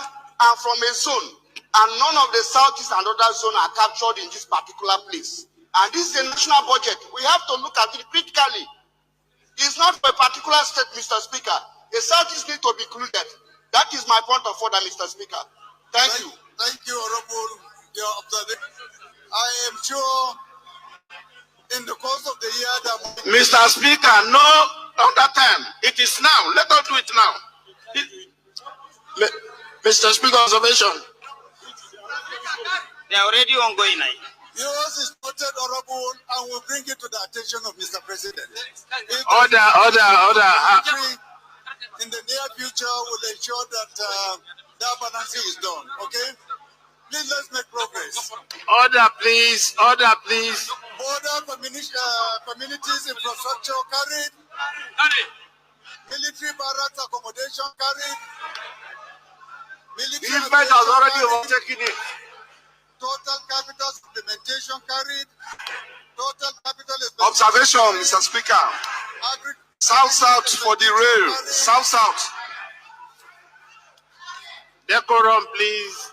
I'm from a zone, and none of the southeast and other zones are captured in this particular place. And this is a national budget. We have to look at it critically. It's not for a particular state, Mr. Speaker. The southeast need to be included. That is my point of order, Mr. Speaker. Thank you. Thank you, Honorable, your observation. I am sure in the course of the year that... Mr. Speaker, no other time. It is now. Let us do it now. Mr. Speaker, observation. They are already ongoing now. Yours is noted, Honorable, and we'll bring it to the attention of Mr. President. Order. In the near future, we'll ensure that that balancing is done, okay? Please, let's make progress. Order, please. Border communities infrastructure carried. Military barracks accommodation carried. Military Movement has already overtaken it. Total capital supplementation carried. Total capital Observation, Mr. Speaker. South for the rail. South. Decorum, please.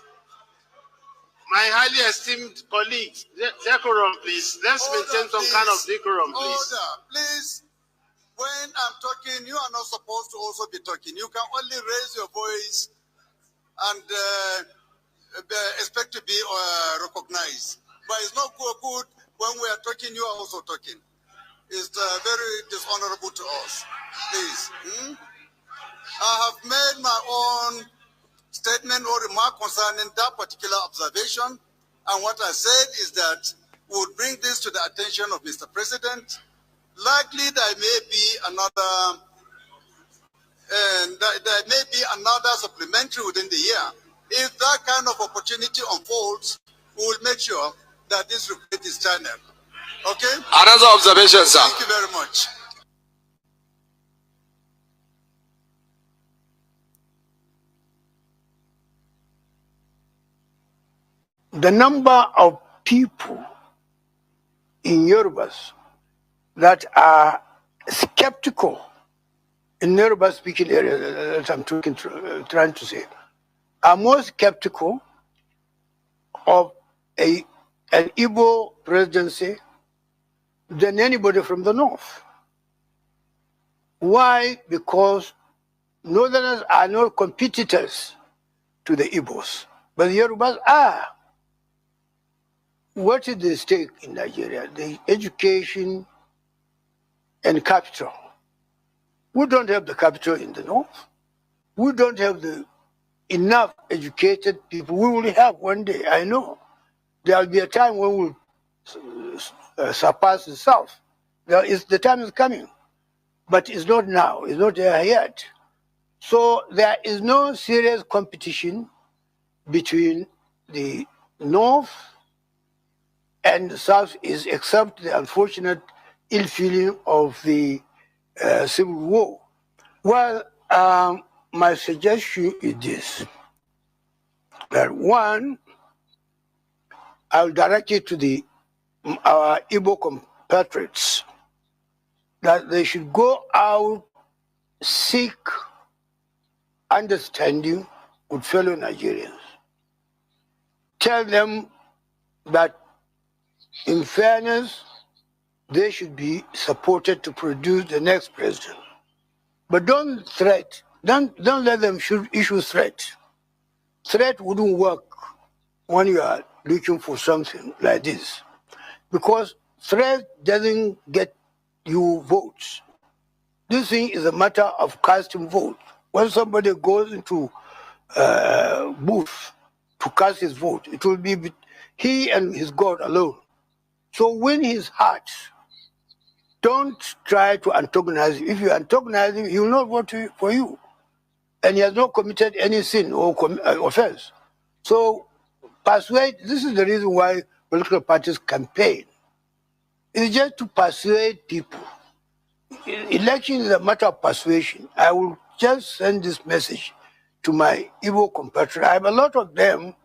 My highly esteemed colleagues, decorum, please. Let's maintain some kind of decorum, please. Order, please. When I'm talking, you are not supposed to also be talking. You can only raise your voice and expect to be recognized. But it's not good when we are talking, you are also talking. It's very dishonorable to us. Please. I have made my own statement or remark concerning that particular observation. And what I said is that we would bring this to the attention of Mr. President. Likely there may be another supplementary within the year. If that kind of opportunity unfolds, we will make sure that this request is channeled. Okay? Another observation, sir. Thank you very much. The number of people in Yorubas that are skeptical in Yoruba speaking areas that I'm trying to say are more skeptical of an Igbo presidency than anybody from the north. Why? Because northerners are not competitors to the Igbos, but the Yorubas are. What is the stake in Nigeria? The education and capital. We don't have the capital in the north. We don't have enough educated people. We will have one day, I know. There will be a time when we'll surpass the south. The time is coming, but it's not now. It's not there yet. So there is no serious competition between the north and the south, except the unfortunate ill feeling of the civil war. Well, my suggestion is this: that one, I'll direct it to our Igbo compatriots, that they should go out, seek understanding with fellow Nigerians. Tell them that, in fairness, they should be supported to produce the next president. But don't threat. Don't let them issue threat. Threat wouldn't work when you are looking for something like this, because threat doesn't get you votes. This thing is a matter of casting vote. When somebody goes into booth to cast his vote, it will be he and his God alone. So win his heart. Don't try to antagonize him. If you antagonize him, he will not vote for you. And he has not committed any sin or offense. So persuade, this is the reason why political parties campaign. It's just to persuade people. Election is a matter of persuasion. I will just send this message to my Igbo compatriots. I have a lot of them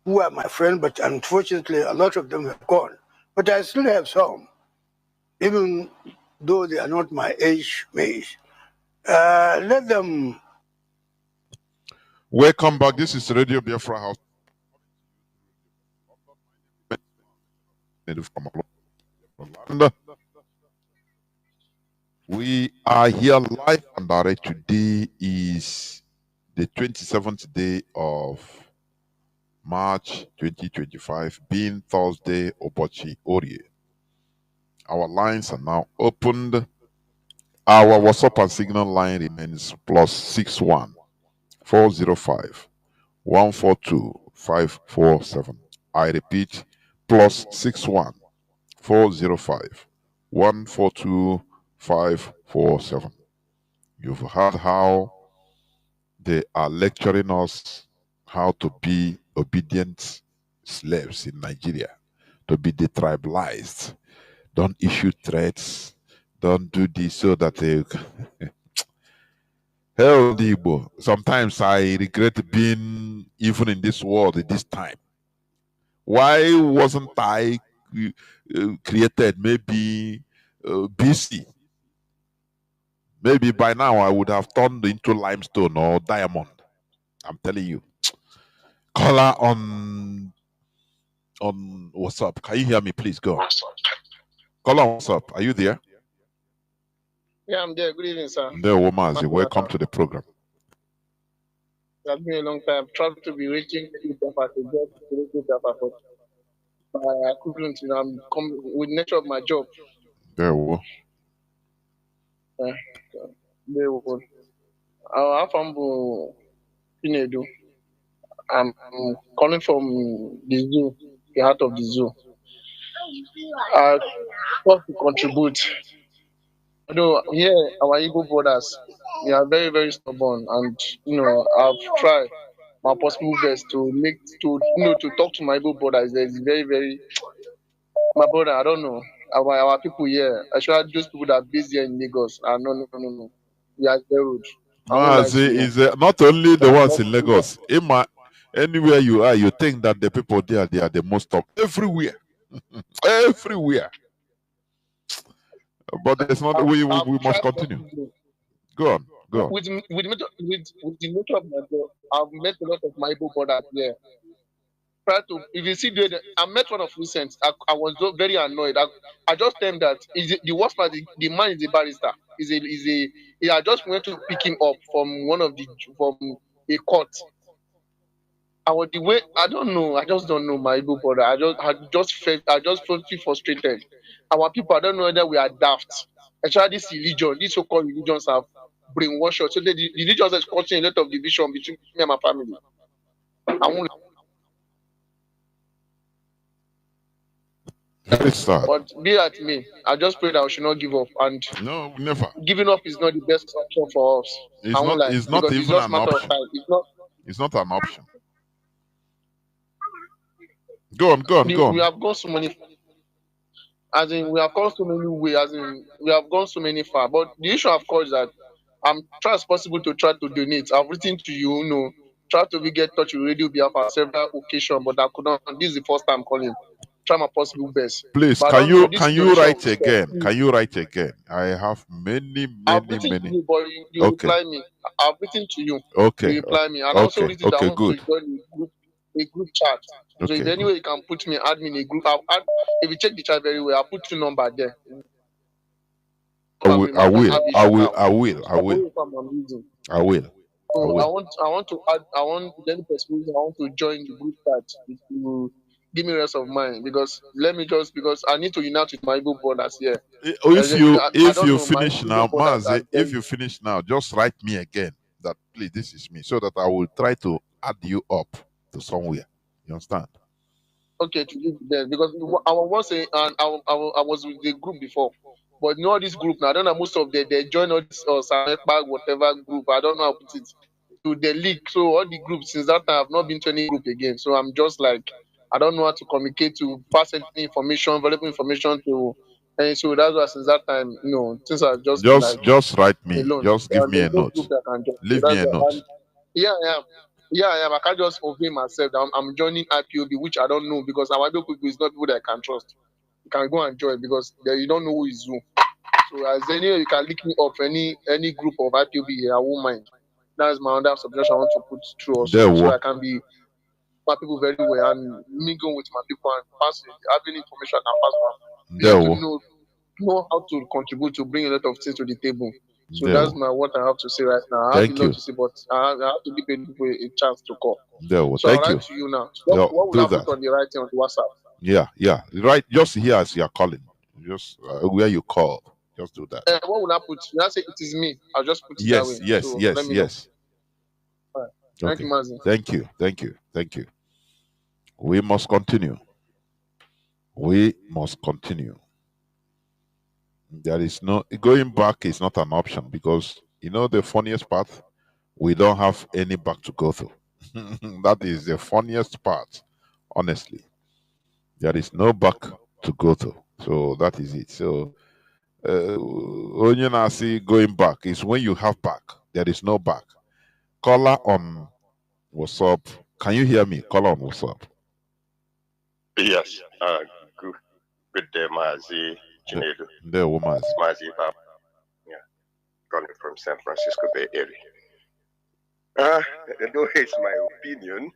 who are my friends, but unfortunately a lot of them have gone. But I still have some, even though they are not my age mate. Let them. Welcome back. This is Radio Biafra House. We are here live and direct. Today is the 27th day of March 2025, being Thursday, Obochi Orie. Our lines are now opened. Our WhatsApp and Signal line remains +61 405 142 547. I repeat, +61 405 142 547. You've heard how they are lecturing us how to be obedient slaves in Nigeria, to be detribalized. Don't issue threats. Don't do this so that they. Hell, Igbo. Sometimes I regret being even in this world at this time. Why wasn't I created maybe BC? Maybe by now I would have turned into limestone or diamond. I'm telling you. Caller on what's up? Can you hear me? Please go. Caller, what's up? Are you there? Yeah, I'm there. Good evening, sir. There, Mazi. Welcome to the program. It's been a long time. I've tried to be reaching Biafra to get to Biafra, but I couldn't. You know, I'm with the nature of my job. There we go. There we go. I'm from Pinedu. I'm calling from the zoo, the heart of the zoo. I want to contribute. Although here, our Igbo brothers, we are very, very stubborn, and you know, I've tried my possible best to to talk to my Igbo brothers. There's very, very my brother. I don't know our people here. Actually, those people that are based here in Lagos are no. We are very rude. Mazi is not only the ones in Lagos. Anywhere you are, you think that the people there, they are the most of everywhere. Everywhere. But it's not. We must continue. Go on. Go on. With the nature of my job, I've met a lot of my Igbo brothers here. If you see, I met one of recent. I was so very annoyed. I just tell him that the worst part. The man is a barrister. I just went to pick him up from from a court. I don't know. I just don't know my Igbo brother. I just felt frustrated. Our people, I don't know whether we are daft. Actually, this religion, these so-called religions have brainwashed us. So the religions is causing a lot of division between me and my family. But be at me. I just pray that I should not give up. And no, never. Giving up is not the best option for us. It's not even an option. It's not an option. Go on. We have gone so many. As in, we have gone so many ways. As in, we have gone so many far. But the issue, of course, is that I'm trying as possible to try to donate. I've written to you, try to get in touch with Radio Biafra several occasions, but I could not. This is the first time calling. Try my possible best. Please, can you write again? Can you write again? I have many. I've written to you, but you reply me. I've written to you. Okay. You reply me. And also written that I want to join a group chat. So if any way you can put me, add me in a group. If you check the chat very well, I'll put your number there. I will. I want to join the group chat to give me rest of mind because I need to unite with my Igbo brothers here. If you finish now, Mazi, if you finish now, just write me again that please this is me so that I will try to add you up to somewhere. You understand? Okay, to give them because I was with the group before. But you know this group now, I don't know most of they join all this whatever group. I don't know how to put it to the league. So all the groups since that time I've not been to any group again. So I'm just like I don't know how to communicate to pass any information, valuable information to and so that's why since that time, since I just write me. Alone. Just give me a note. Leave me a note. Yeah, I can't just obey myself. I'm joining IPOB, which I don't know because our people is not people that I can trust. You can go and join because you don't know who is who. So as anyway, you can link me up any group of IPOB here. I won't mind. That's my other suggestion I want to put through also, so I can be my people very well and mingle with my people and pass having information I can pass on. To know how to contribute to bring a lot of things to the table. So that's what I have to say right now. I have a lot to say, but I have to give people a chance to call. So I'll write to you now. What will I put on the writing on the WhatsApp? Yeah. Right, just here as you are calling. Just where you call. Just do that. What will I put? When I say it is me, I'll just put it that way. Yes. Right. Thank you, Mazi. Thank you. We must continue. We must continue. There is no going back is not an option because you know the funniest part, we don't have any back to go to. That is the funniest part, honestly. There is no back to go to. So that is it. So when you now see going back is when you have back. There is no back. Caller on WhatsApp. Can you hear me? Caller on WhatsApp. Yes. Good day, Mazi. The woman. Mazi, yeah, calling from San Francisco Bay Area. Though it's my opinion,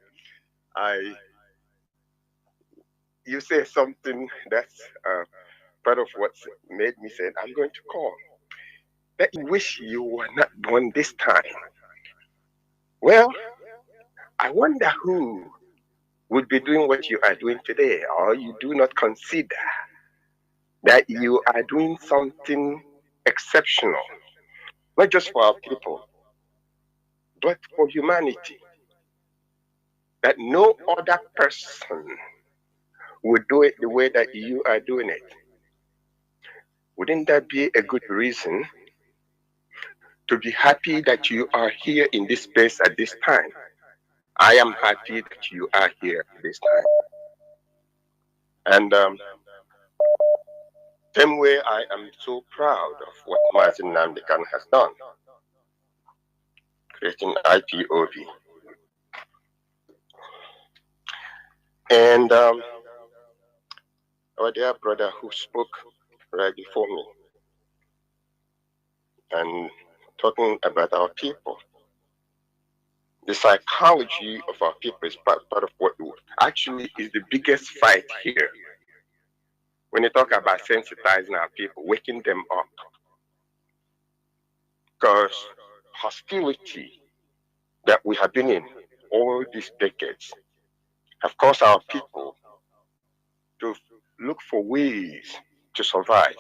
you say something that's part of what made me say I'm going to call. That you wish you were not born this time. Well, I wonder who would be doing what you are doing today, or you do not consider that you are doing something exceptional, not just for our people, but for humanity. That no other person would do it the way that you are doing it. Wouldn't that be a good reason to be happy that you are here in this space at this time? I am happy that you are here at this time. And same way, I am so proud of what Mazi Nnamdi has done, creating IPOB. And our dear brother who spoke right before me, and talking about our people. The psychology of our people is part of what actually is the biggest fight here. When you talk about sensitizing our people, waking them up. Because hostility that we have been in all these decades have caused our people to look for ways to survive.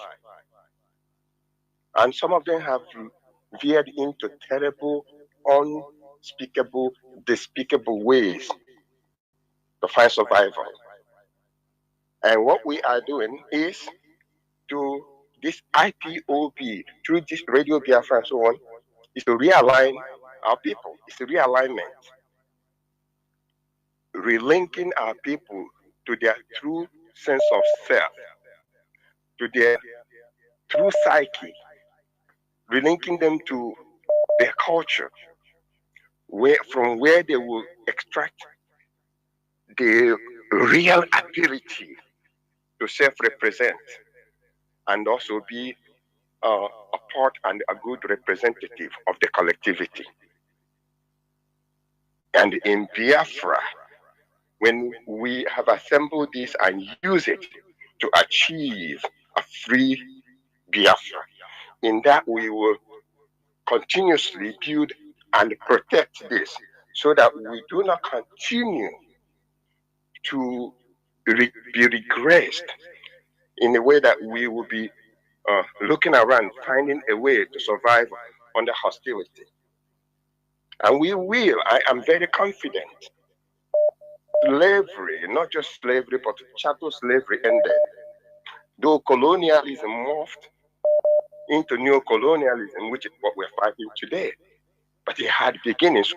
And some of them have veered into terrible, unspeakable, despicable ways to find survival. And what we are doing is to this IPOB, through this Radio Biafra and so on, is to realign our people. It's a realignment. Relinking our people to their true sense of self, to their true psyche, relinking them to their culture, from where they will extract the real ability to self-represent and also be a part and a good representative of the collectivity. And in Biafra, when we have assembled this and use it to achieve a free Biafra, in that we will continuously build and protect this so that we do not continue to be regressed in a way that we will be looking around, finding a way to survive under hostility. And we will, I am very confident, slavery, not just slavery, but chattel slavery ended. Though colonialism morphed into neo-colonialism, which is what we're fighting today. But it had beginnings.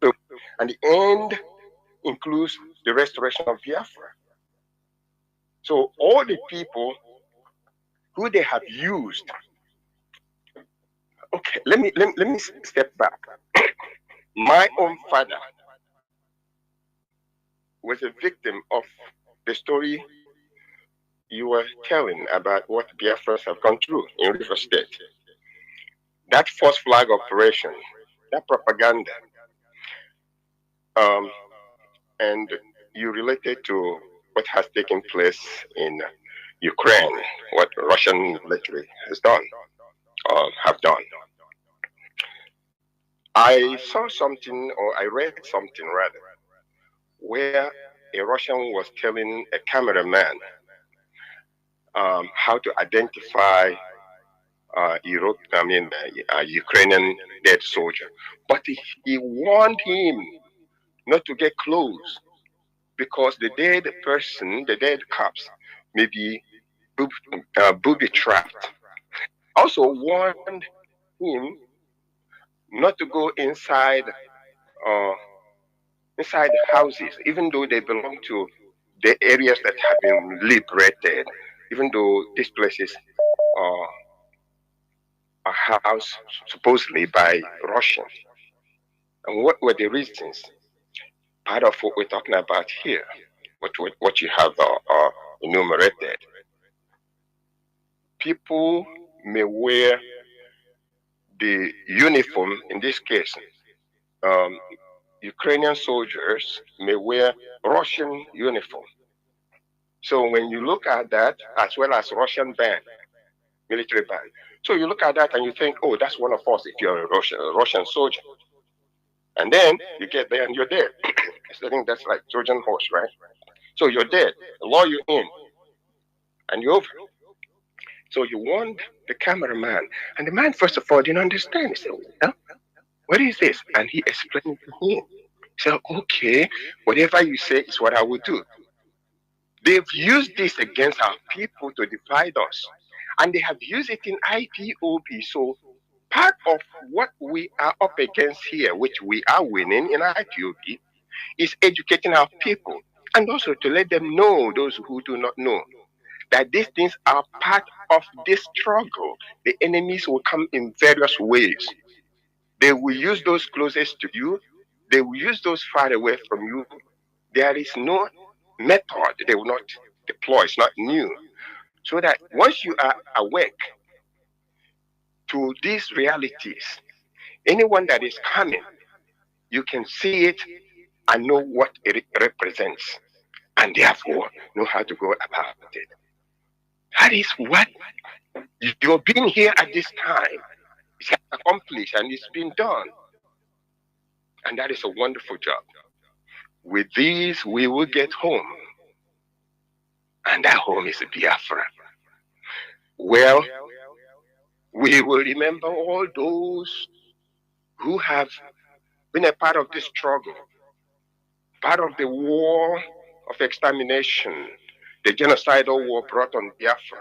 So, and the end includes the restoration of Biafra. So all the people who they have used. Okay, let me step back. My own father was a victim of the story you were telling about what Biafrans have gone through in River State. That false flag operation, that propaganda, and you related to what has taken place in Ukraine, what Russian military has done, or have done. I saw something, or I read something rather, where a Russian was telling a cameraman how to identify a Ukrainian dead soldier. But he warned him not to get close because the dead person, the dead corpse, maybe booby trapped. Also warned him not to go inside houses, even though they belong to the areas that have been liberated, even though these places are housed supposedly by Russians. And what were the reasons? Part of what we're talking about here, what you have enumerated. People may wear the uniform, in this case, Ukrainian soldiers may wear Russian uniform. So when you look at that, as well as Russian band, military band, so you look at that and you think, oh, that's one of us if you're a Russian soldier. And then you get there and you're dead. I think that's like Trojan horse, right? So you're dead. They lure you in, and you're over. So you warned the cameraman, and the man, first of all, didn't understand. He said, well, what is this? And he explained to him. He said, okay, whatever you say is what I will do. They've used this against our people to divide us, and they have used it in IPOB. So part of what we are up against here, which we are winning in IPOB, is educating our people, and also to let them know, those who do not know, that these things are part of this struggle. The enemies will come in various ways. They will use those closest to you. They will use those far away from you. There is no method they will not deploy. It's not new. So that once you are awake to these realities, anyone that is coming, you can see it and know what it represents, and therefore know how to go about it. That is what you're being here at this time. It's accomplished and it's been done. And that is a wonderful job. With these, we will get home. And that home is Biafra. Well, we will remember all those who have been a part of this struggle, part of the war of extermination, the genocidal war brought on Biafra.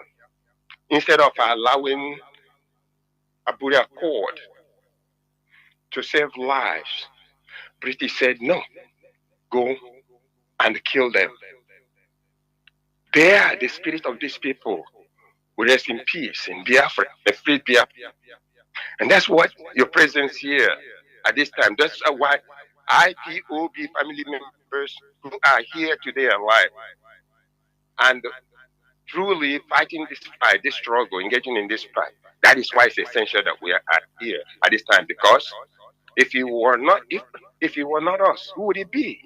Instead of allowing a Buria Accord to save lives, British said, no, go and kill them. There, the spirit of these people will rest in peace in Biafra, a free Biafra. And that's what your presence here at this time, that's why IPOB family members who are here today alive and truly fighting this fight, this struggle, engaging in this fight. That is why it's essential that we are here at this time. Because if you were not, if you were not us, who would it be?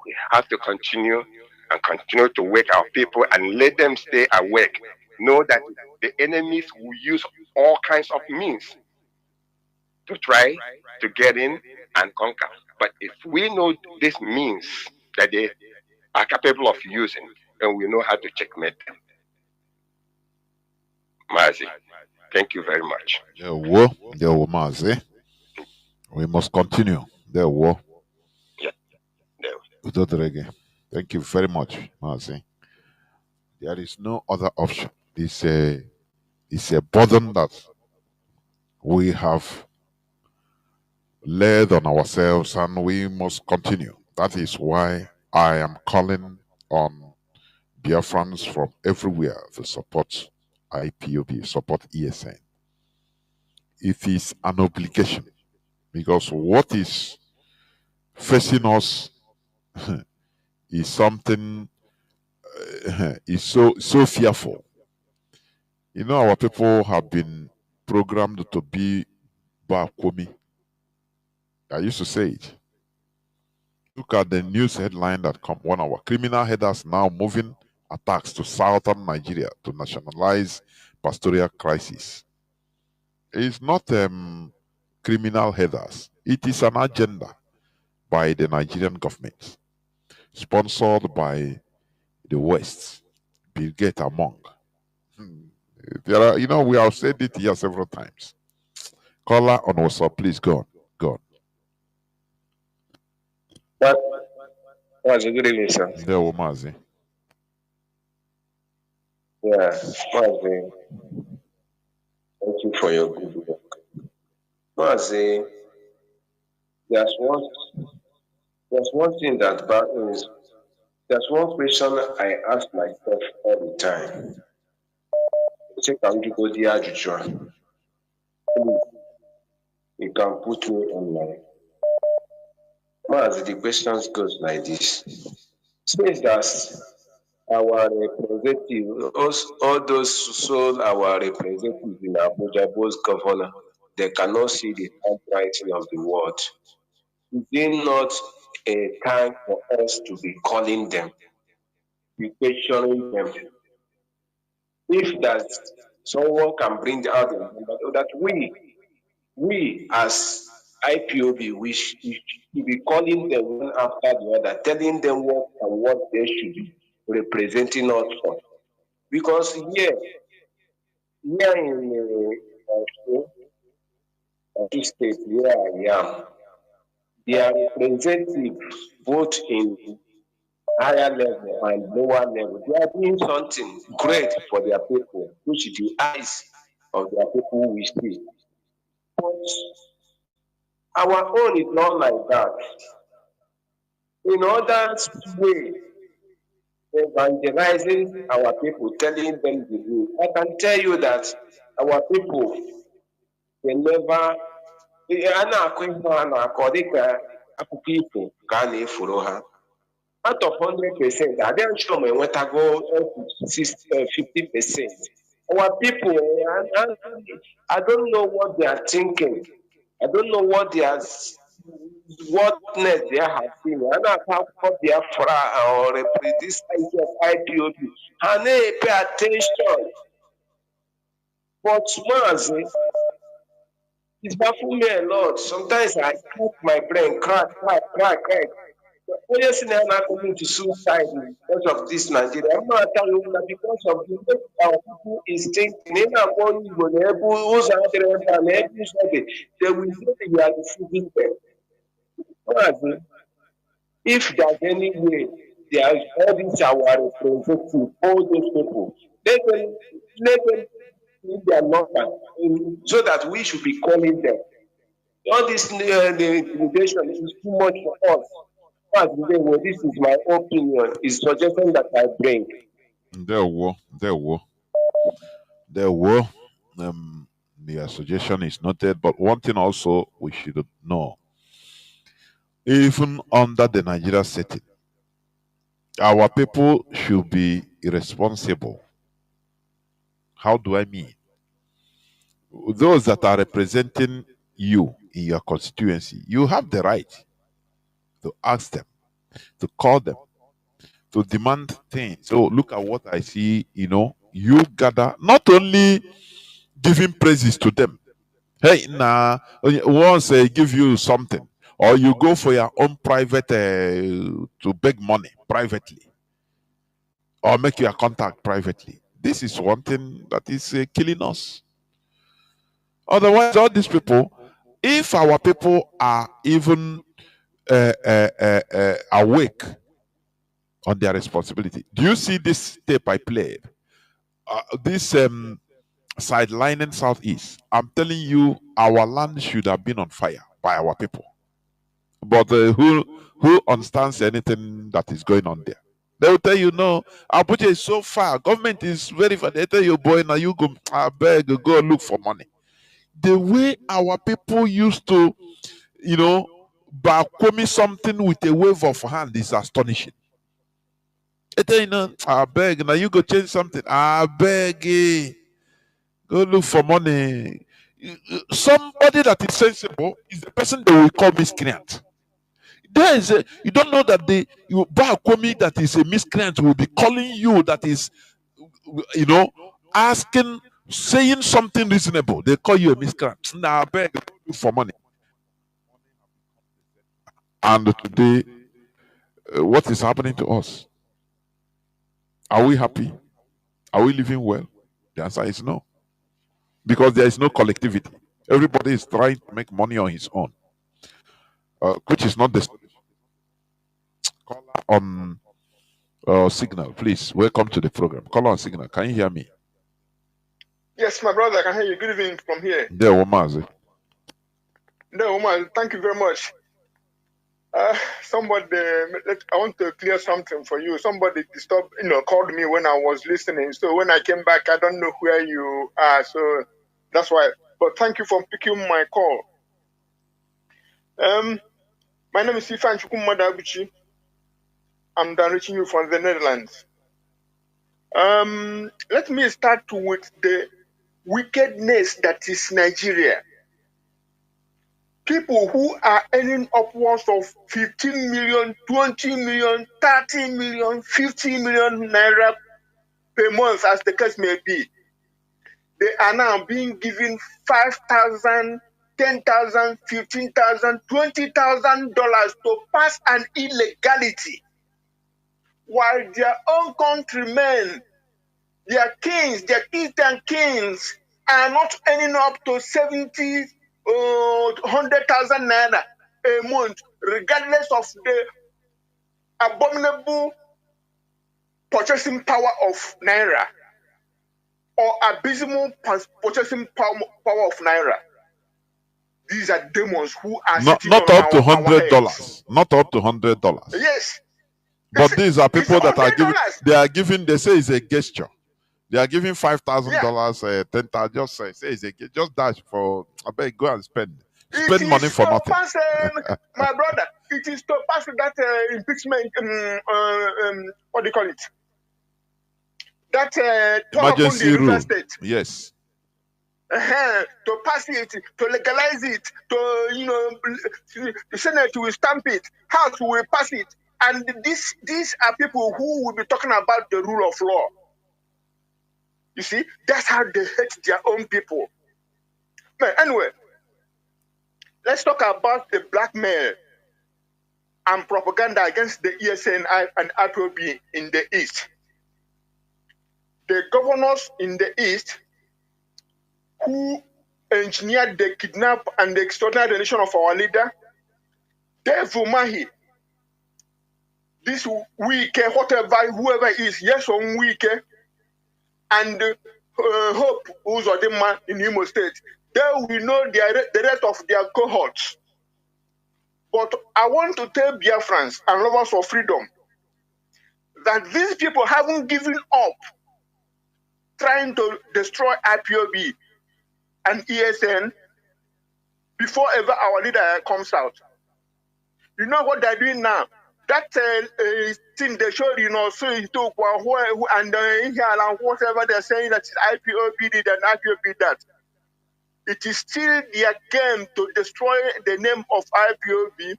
We have to continue and continue to wake our people and let them stay awake. Know that the enemies will use all kinds of means to try to get in and conquer. But if we know these means that they are capable of using, then we know how to checkmate them. Mazi, thank you very much. There were Mazi. We must continue. There were. Yeah. Thank you very much, Mazi. There is no other option. It's a burden that we have laid on ourselves, and we must continue. That is why I am calling on Biafrans from everywhere to support IPOB, support ESN. It is an obligation, because what is facing us is something is so fearful. You know, our people have been programmed to be Bakomi. I used to say it. Look at the news headline that come 1 hour. Criminal headers now moving attacks to southern Nigeria to nationalize pastoral crisis. It's not criminal headers. It is an agenda by the Nigerian government, sponsored by the West, Bill Gates among. There are, you know, we have said it here several times. Caller on WhatsApp, please go on. Go on. Good evening, sir. There, Mazi. Yeah, Mazi, thank you for your good work. Mazi, there's one there's one thing that is there's one question I ask myself all the time. Say, can you go there, Joshua? Please, you can put me online. Mazi, the questions goes like this. Since that our representative, all those so our representatives in Abuja, both governor, they cannot see the handwriting of the word. Is it not a time for us to be calling them, be questioning them? If that someone can bring out the number, so that we as IPOB, we should be calling them one after the other, telling them what they should be representing us for. Because here in Osun State, where I am, their representative both in higher level and lower level, they are doing something great for their people, which the eyes of their people we see. But our own is not like that. In other way, evangelizing our people, telling them the way. I can tell you that our people, they never, a na-akụ ihe ha na-akọ dịka akụkọ ifo ka a na-eforo ha. Out of 100%, I don't sure my go up to 50%. Our people, I don't know what they are thinking. I don't know what they are, what net they have seen. I don't know how Biafra or this idea of IPOB. And they pay attention. But Mazi, it's baffling me a lot. Sometimes I crack my brain, crack. When you see them coming to suicide because of this Nigeria, I'm not telling you that because of the way our people is thinking, they will say that you are deceiving them. If there's any way, there is all these our representatives, all those people, let them leave their number so that we should be calling them. All this the intimidation is too much for us. This is my opinion. It's suggestion that I bring. There were. Their suggestion is noted, but one thing also we should know, even under the Nigeria setting, our people should be irresponsible. How do I mean? Those that are representing you in your constituency, you have the right to ask them, to call them, to demand things. So look at what I see, you gather, not only giving praises to them. Hey, once they give you something, or you go for your own private, to beg money privately, or make your contact privately. This is one thing that is killing us. Otherwise, all these people, if our people are even awake on their responsibility. Do you see this tape I played? This sidelining Southeast. I'm telling you, our land should have been on fire by our people. But who understands anything that is going on there? They will tell you, no, Abuja is so far. Government is very far. They tell you, boy, now you go, I beg, go look for money. The way our people used to, back something with a wave of hand is astonishing. They tell you, I beg, now you go change something. I beg, go look for money. Somebody that is sensible is the person they will call miscreant. There is you don't know that that is a miscreant will be calling you that is, asking, saying something reasonable. They call you a miscreant. Now, I beg for money. And today, what is happening to us? Are we happy? Are we living well? The answer is no. Because there is no collectivity. Everybody is trying to make money on his own, which is not the color on Signal, please. Welcome to the program. Call on Signal. Can you hear me? Yes, my brother, I can hear you. Good evening from here. There, Mazi. No, Omar, thank you very much. Somebody, I want to clear something for you. Somebody disturbed, called me when I was listening. So when I came back, I don't know where you are. So that's why. But thank you for picking my call. My name is Ifan Chukwumadabuchi. I'm done reaching you from the Netherlands. Let me start with the wickedness that is Nigeria. People who are earning upwards of 15 million, 20 million, 30 million, 50 million naira per month, as the case may be, they are now being given $5,000, $10,000, $15,000, $20,000 to pass an illegality, while their own countrymen, their kings, their Eastern kings, are not earning up to 70 or 100,000 naira a month, regardless of the abominable purchasing power of naira or abysmal purchasing power of naira. These are demons who are sitting Not on up to our $100. heads. Not up to $100. Yes. But these are people that are giving. $100. They are giving. They say it's a gesture. They are giving $5,000, Yeah. $10,000. Just say it's a just dash for. I bet go and spend. It Spend money is for to nothing. pass, my brother. It is to pass that impeachment. What do you call it? That Emergency rule. State. Yes. To pass it, to legalize it, to the Senate will stamp it, House will pass it, and these are people who will be talking about the rule of law. You see, that's how they hate their own people. But anyway, let's talk about the blackmail and propaganda against the ESN and RPOB in the East. The governors in the East who engineered the kidnap and the extraordinary donation of our leader, Dave Umahi, this week, whoever is, yes, on week, and Hope, who's the man in Imo State, they will know the rest of their cohorts. But I want to tell Biafrans and lovers of freedom that these people haven't given up trying to destroy IPOB and ESN before ever our leader comes out. You know what they're doing now? That thing they showed, so he took and whatever they're saying that IPOB did and IPOB that. It is still their game to destroy the name of IPOB.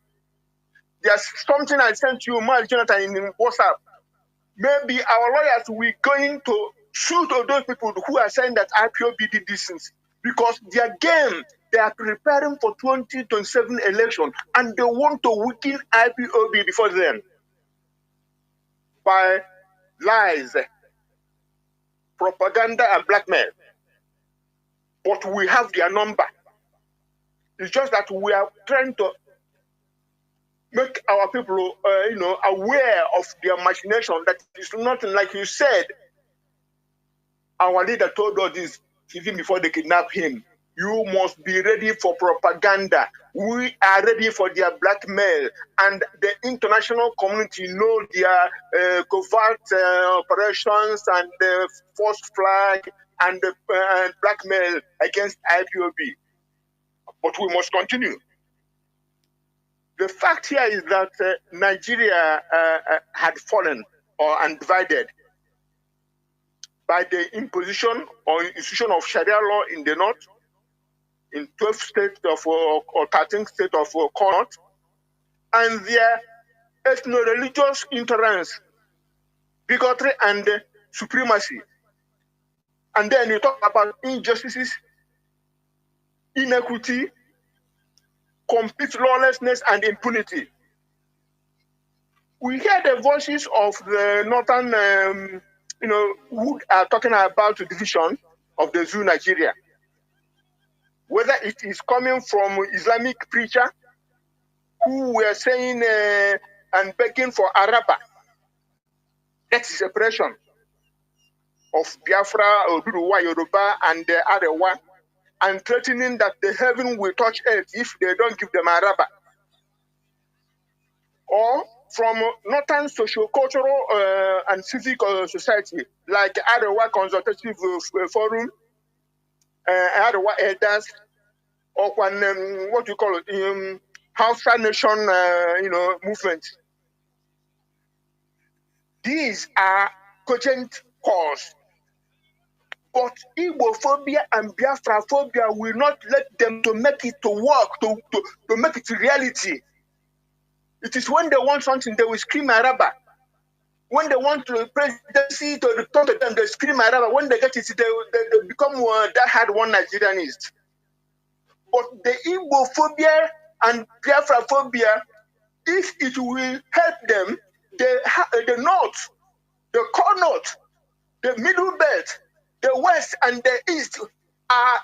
There's something I sent you, Mark Jonathan, in WhatsApp. Maybe our lawyers will going to shoot those people who are saying that IPOB did these things, because their game, they are preparing for 2027 election and they want to weaken IPOB before then by lies, propaganda, and blackmail. But we have their number. It's just that we are trying to make our people, aware of their machination. That is nothing like you said. Our leader told us this even before they kidnapped him. You must be ready for propaganda. We are ready for their blackmail, and the international community know their covert operations and the false flag and the blackmail against IPOB. But we must continue. The fact here is that Nigeria had fallen and divided by the imposition or institution of Sharia law in the north, in 12 states of or 13 states of Connaught, and their ethno-religious intolerance, bigotry, and supremacy. And then you talk about injustices, inequity, complete lawlessness, and impunity. We hear the voices of the northern, who are talking about the division of the Zoo Nigeria. Whether it is coming from Islamic preacher who were saying and begging for Araba, That is separation of Biafra, Oduduwa, Yoruba, and the other one, and threatening that the heaven will touch earth if they don't give them a rubber. Or from Northern Socio-Cultural and Civic Society, like Arewa Consultative Forum, Arewa Elders, or what do you call it, Hausa Nation, movement. These are cogent cause. But Igbophobia and Biafraphobia will not let them to make it to work, to make it reality. It is when they want something, they will scream Araba. When they want the presidency to return to them, they scream Araba. When they get it, they become that hard one Nigerianist. But the Igbophobia and Biafraphobia, if it will help them, the North, the core North, the Middle Belt, the West and the East are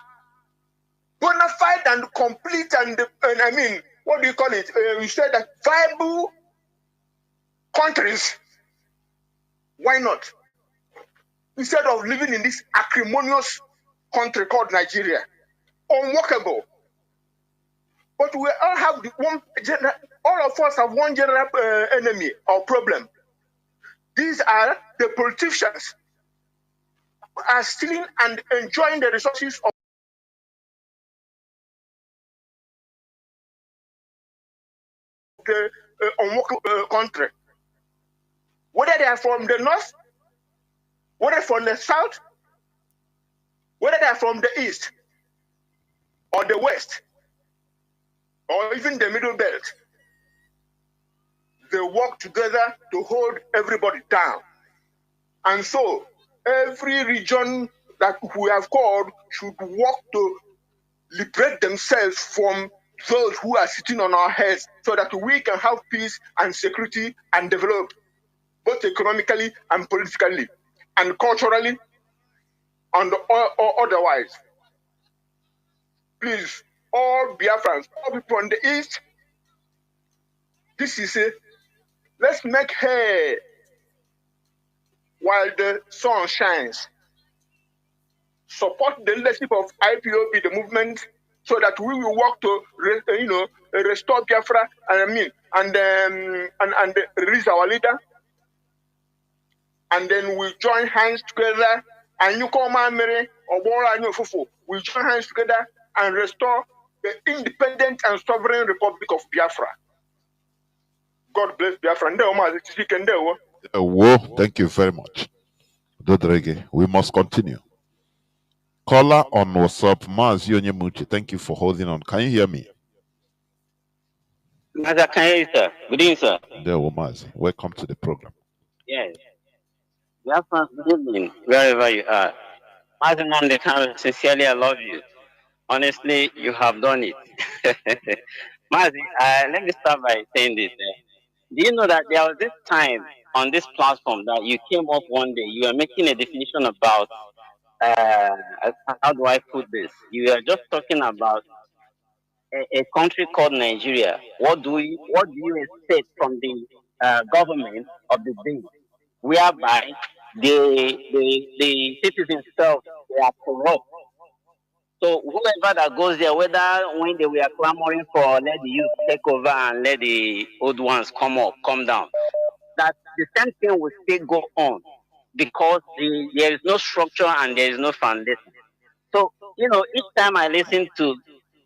bona fide and complete and I mean, what do you call it? We said that viable countries. Why not? Instead of living in this acrimonious country called Nigeria, unworkable. But we all have all of us have one general enemy or problem. These are the politicians who are stealing and enjoying the resources of the unworkable country. Whether they are from the north, whether from the south, whether they are from the east or the west, or even the middle belt, they work together to hold everybody down. And so every region that we have called should work to liberate themselves from those who are sitting on our heads so that we can have peace and security and develop both economically and politically and culturally and or otherwise. Please, all Biafrans, all people on the east, this is a let's make hay while the sun shines. Support the leadership of IPOB, the movement, so that we will work to restore Biafra and release our leader. And then we join hands together and you call Mary or Fufu. We join hands together and restore the independent and sovereign Republic of Biafra. God bless Biafra. Whoa, thank you very much. Dodrege, we must continue. Caller on WhatsApp, Mazi Onyemuchi, thank you for holding on. Can you hear me? Mazi, I can hear you, sir. Good evening, sir. There, Mazi. Welcome to the program. Yes. Biafrans, good evening, wherever you are. Mazi Nnamdi Kanu, sincerely, I love you. Honestly, you have done it. Mazi, let me start by saying this. Do you know that there was this time on this platform that you came up one day, you were making a definition about, how do I put this? You were just talking about a country called Nigeria. What do you expect from the government of the day, whereby the citizens themselves, they are corrupt? So whoever that goes there, whether when they were clamoring for let the youth take over and let the old ones come down, that the same thing will still go on because there is no structure and there is no foundation. So, each time I listen to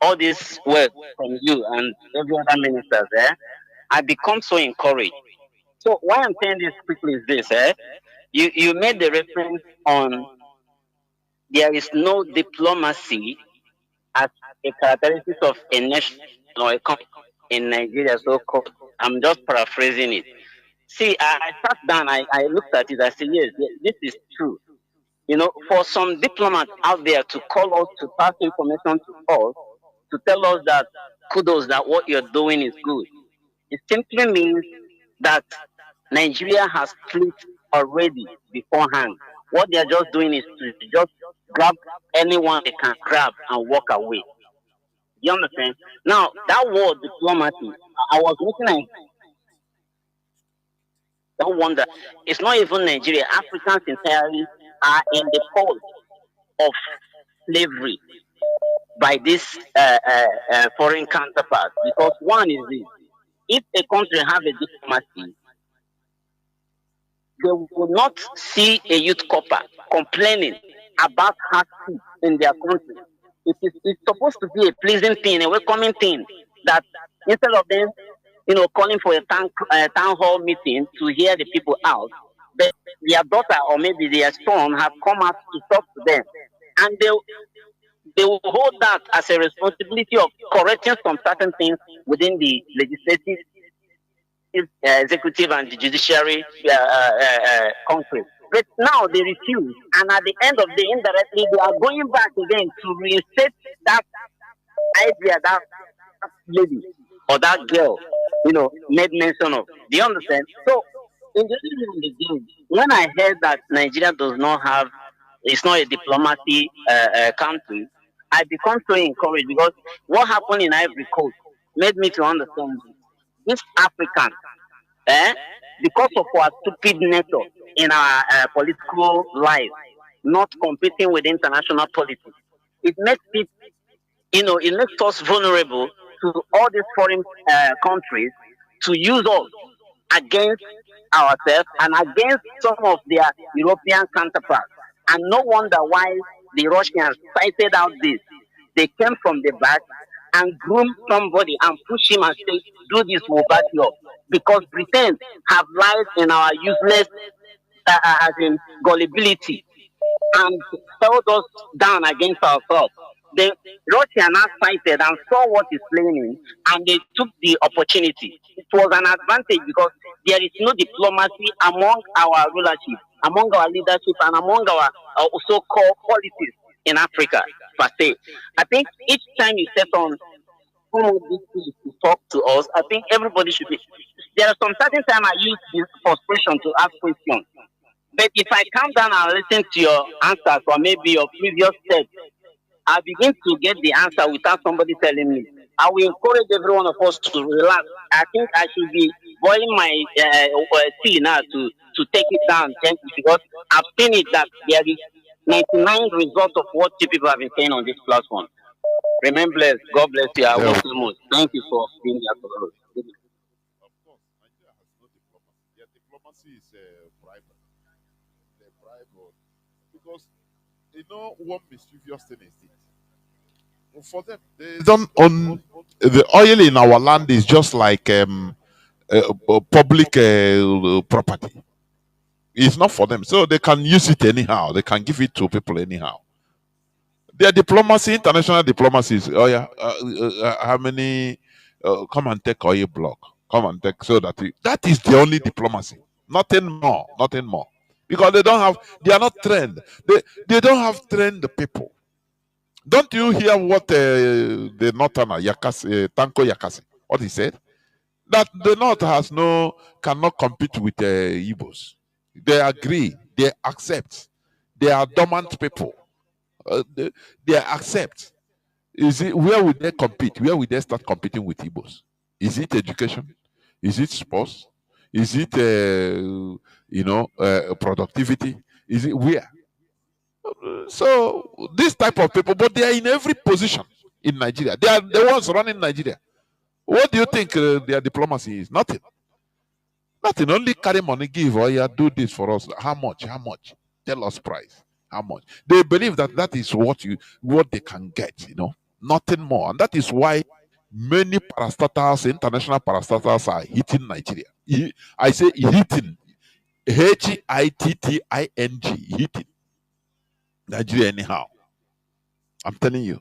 all this work from you and every other minister there, I become so encouraged. So why I'm saying this quickly is this, you made the reference on there is no diplomacy as a characteristic of a nation or a country in Nigeria. So I'm just paraphrasing it. See, I sat down, I looked at it, I said, yes, this is true. For some diplomats out there to call us, to pass information to us, to tell us that kudos, that what you're doing is good, it simply means that Nigeria has split already beforehand. What they're just doing is to just grab anyone they can grab and walk away. You understand? Now, that word diplomacy, I was looking at Don't wonder. It's not even Nigeria. Africans entirely are in the fold of slavery by this foreign counterpart. Because one is this: if a country have a diplomacy, they will not see a youth copper complaining about hardship in their country. It's supposed to be a pleasing thing, a welcoming thing. That instead of them, calling for a town hall meeting to hear the people out, but their daughter or maybe their son have come out to talk to them, and they will hold that as a responsibility of correcting some certain things within the legislative, executive, and the judiciary country. But now they refuse, and at the end of the day, indirectly, they are going back again to reinstate that idea that lady or that girl, made mention of. Do you understand? So, in the end of the game, when I heard that Nigeria does not have, it's not a diplomacy country, I become so encouraged because what happened in Ivory Coast made me to understand this African, eh, because of our stupid nature in our political life, not competing with international politics, it makes it, it makes us vulnerable to all these foreign countries to use us against ourselves and against some of their European counterparts. And no wonder why the Russians cited out this. They came from the back and groomed somebody and pushed him and said, do this, we'll back you up. Because Britain have lied in our useless, as in gullibility, and held us down against ourselves. The Russia now cited and saw what is playing, and they took the opportunity. It was an advantage because there is no diplomacy among our rulership, among our leadership, and among our so-called policies in Africa, per se. I think each time you set on some of these things to talk to us, I think everybody should be. There are some certain time I use this frustration to ask questions. But if I calm down and listen to your answers or maybe your previous steps, I begin to get the answer without somebody telling me. I will encourage every one of us to relax. I think I should be boiling my tea now to take it down gently because I've seen it that there is 99 results of what you people have been saying on this platform. Remain blessed. God bless you. I Yeah, will so much. Thank you for being here for us. of course, Nigeria has no diplomacy. Their diplomacy is private. They bribe because one mischievous thing is this. For them, they don't own the oil in our land is just like public property. It's not for them, so they can use it anyhow. They can give it to people anyhow. Their diplomacy, international diplomacy is, oh yeah, how many? Come and take oil block. Come and take so that that is the only diplomacy. Nothing more. Nothing more. Because they don't have. They are not trained. They don't have trained people. Don't you hear what the Northerner Yakasi, Tanko Yakasi, what he said? That the North cannot compete with the Igbos. They agree. They accept. They are dormant people. They accept. Is it where would they compete? Where would they start competing with Igbos? Is it education? Is it sports? Is it productivity? Is it where? So this type of people, but they are in every position in Nigeria. They are the ones running Nigeria. What do you think their diplomacy is? Nothing. Nothing. Only carry money, give or yeah, do this for us. How much? How much? Tell us price. How much? They believe that that is what they can get. Nothing more, and that is why many parastatals, international parastatals, are hitting Nigeria. I say hitting, HITTING, hitting Nigeria anyhow. I'm telling you,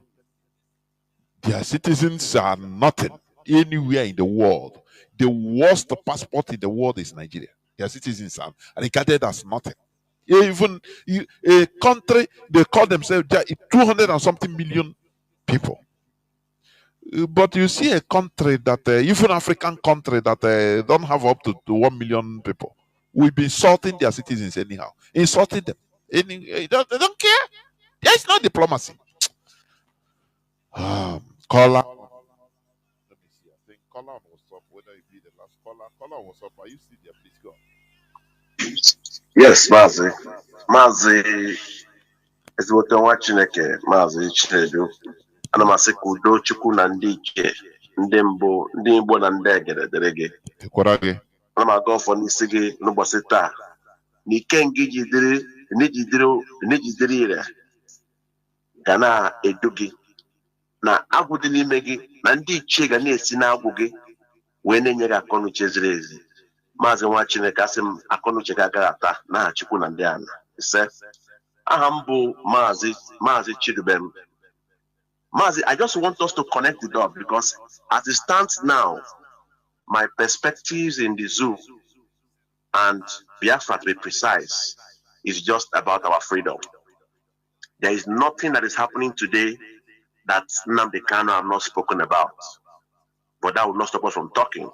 their citizens are nothing anywhere in the world. The worst passport in the world is Nigeria. Their citizens are regarded as nothing. Even a country, they call themselves 200 and something million people. But you see a country that, even African country that don't have up to 1 million people, will be insulting their citizens anyhow. Insulting them. They don't care. There's no diplomacy. Caller. Let me see. I think caller was up. Whether it be the last caller. Caller was up. Are you still there? Please go. Yes, Mazi. Mazi ezigbote nwa Chineke, Mazi Chinedu. Ana m asị ka udo Chukwu na ndị ike, ndị mbụ, ndị Igbo na ndị egede dịrị gị. Ana m aga ọfọ n'isi gị n'ụbọchị taa. N'ike ngị jidere ire ga na-edu gị, na agwụ dị n'ime gị na ndị ichie ga na-esi n'agwụ gị wee na-enye gị akọnuche ziri ezi. Maazị nwa Chineke, asị m akọnuche gị agaghị ata n'aha Chukwu na ndị ala ise. Aha m bụ Mazi Chidubem. Mazi, I just want us to connect the dot because as it stands now, my perspectives in the zoo and Biafra, to be precise, is just about our freedom. There is nothing that is happening today that Nnamdi Kanu have not spoken about, but that will not stop us from talking.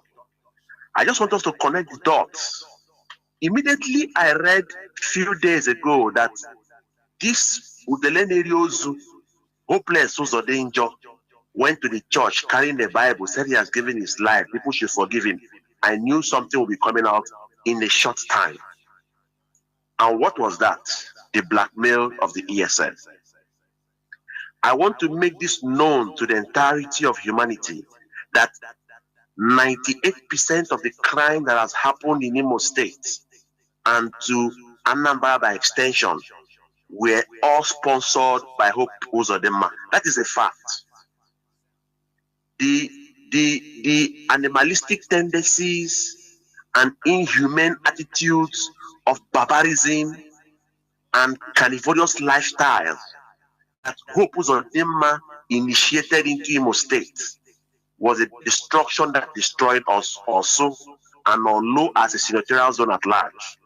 I just want us to connect the dots. Immediately I read a few days ago that this Udelenero Zoo, hopeless danger, went to the church carrying the Bible, said he has given his life, people should forgive him. I knew something will be coming out in a short time. And what was that? The blackmail of the ESN. I want to make this known to the entirety of humanity that 98% of the crime that has happened in Imo State and to Anambra by extension were all sponsored by Hope Uzodinma. That is a fact. The animalistic tendencies and inhumane attitudes of barbarism and carnivorous lifestyle that Hope Uzodinma initiated into Imo State was a destruction that destroyed us also and Olo as a senatorial zone at large.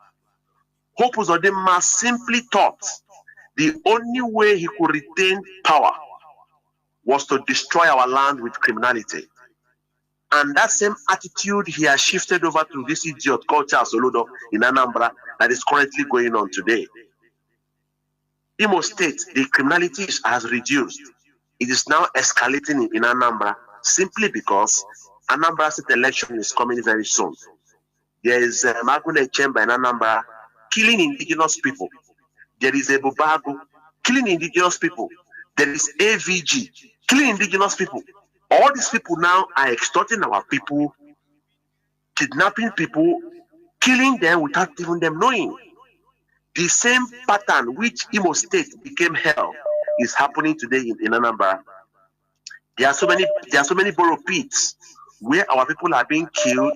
Hope Uzodinma simply thought the only way he could retain power was to destroy our land with criminality. And that same attitude he has shifted over to this idiot called Charles Olodo in Anambra that is currently going on today. Imo State, the criminality has reduced. It is now escalating in Anambra simply because Anambra State election is coming very soon. There is a Magune Chamber in Anambra killing indigenous people. There is a Bubago killing indigenous people. There is AVG killing indigenous people. All these people now are extorting our people, kidnapping people, killing them without even them knowing. The same pattern which Imo State became hell is happening today in Anambra. There are so many borrow pits where our people are being killed,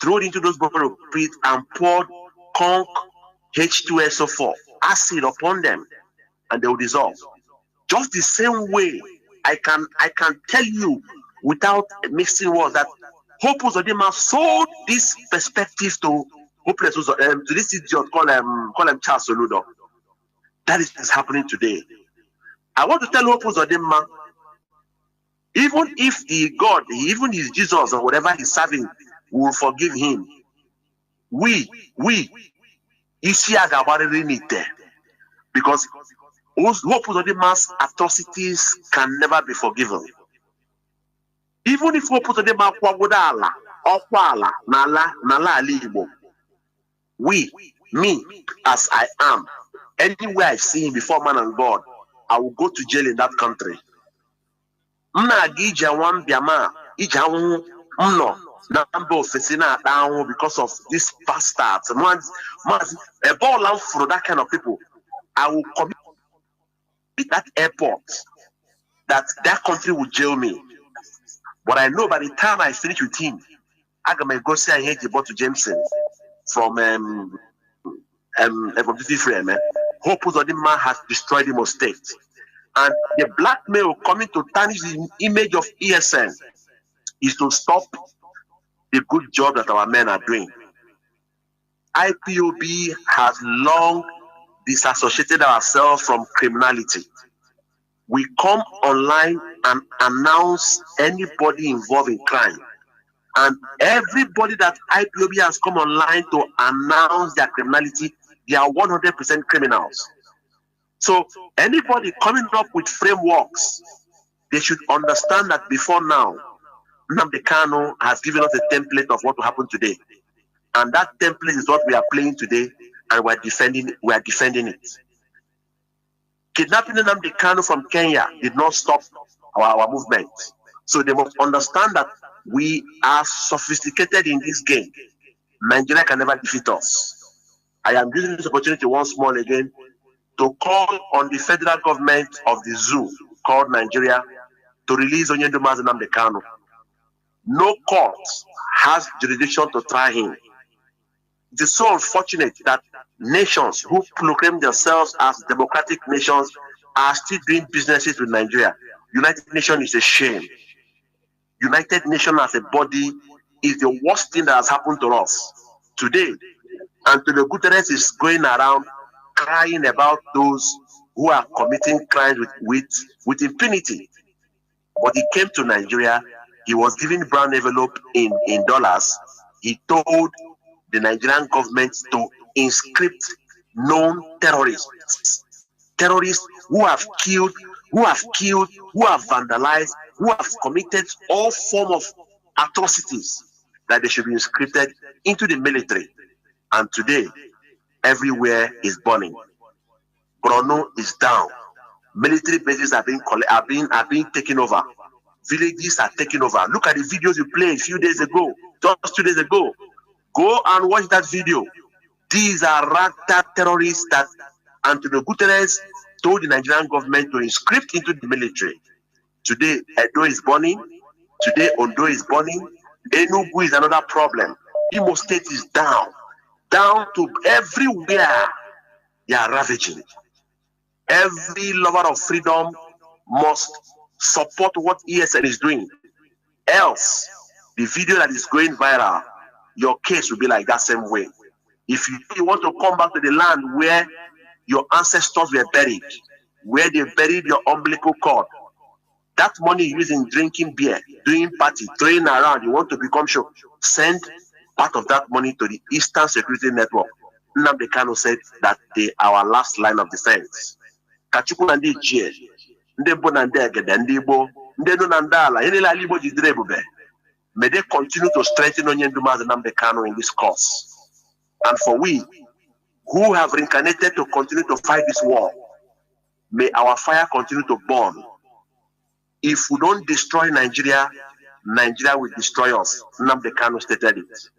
thrown into those borrow pits and poured conch H2SO4 acid upon them, and they will dissolve. Just the same way, I can tell you without mixing words that Hope Uzodinma sold this perspective to hopeless to this idiot call him Charles Oludo. That is happening today. I want to tell Hope Uzodinma, even if the God, even his Jesus or whatever he's serving will forgive him, we because Hope Uzodinma's atrocities can never be forgiven. Even if Hope Uzodinma kwagodala okwala nala Igbo, me as I am, anywhere I see him before man and God, I will go to jail in that country. Because of these bastards, a ball out for that kind of people. I will commit that airport that country will jail me. But I know by the time I finish with him, I'm gonna go say I hate the to Jameson from duty free, man. Hope Uzodinma has destroyed Imo State. And the blackmail coming to tarnish the image of ESN is to stop the good job that our men are doing. IPOB has long disassociated ourselves from criminality. We come online and announce anybody involved in crime. And everybody that IPOB has come online to announce their criminality, they are 100% criminals. So anybody coming up with frameworks, they should understand that before now, Nnamdi Kanu has given us a template of what will happen today. And that template is what we are playing today. and we are defending it. Kidnapping Nnamdi Kanu from Kenya did not stop our movement. So they must understand that we are sophisticated in this game. Nigeria can never defeat us. I am using this opportunity once more again to call on the federal government of the zoo called Nigeria to release Mazi Nnamdi Kanu. No court has jurisdiction to try him. It is so unfortunate that nations who proclaim themselves as democratic nations are still doing businesses with Nigeria. United Nations is a shame. United Nations as a body is the worst thing that has happened to us today. Antonio Guterres is going around crying about those who are committing crimes with impunity. But he came to Nigeria, he was given brown envelope in dollars. He told the Nigerian government to inscript known terrorists. Terrorists who have killed, who have vandalized, who have committed all form of atrocities, that they should be inscripted into the military. And today, everywhere is burning. Borno is down. Military bases are being taken over. Villages are taken over. Look at the videos you played a few days ago, just 2 days ago. Go and watch that video. These are ragtag terrorists that Antonio Guterres told the Nigerian government to inscript into the military. Today, Edo is burning. Today, Ondo is burning. Enugu is another problem. Imo State is down to everywhere. They are ravaging. Every lover of freedom must support what ESN is doing. Else, the video that is going viral, your case will be like that same way. If you want to come back to the land where your ancestors were buried, where they buried your umbilical cord, that money you use in drinking beer, doing party, throwing around, you want to become sure, send part of that money to the Eastern Security Network. Nnamdi Kanu said that they are our last line of defense. Kachukwu na ndị ichie, ndị bụ na ndị egede, ndị Igbo, ndị nọ na ndị ala, ihe niile ala Igbo jidere ebube. May they continue to strengthen Mazi Nnamdi Kanu in this cause. And for we who have reincarnated to continue to fight this war, may our fire continue to burn. If we don't destroy Nigeria, Nigeria will destroy us. Nnamdi Kanu stated it.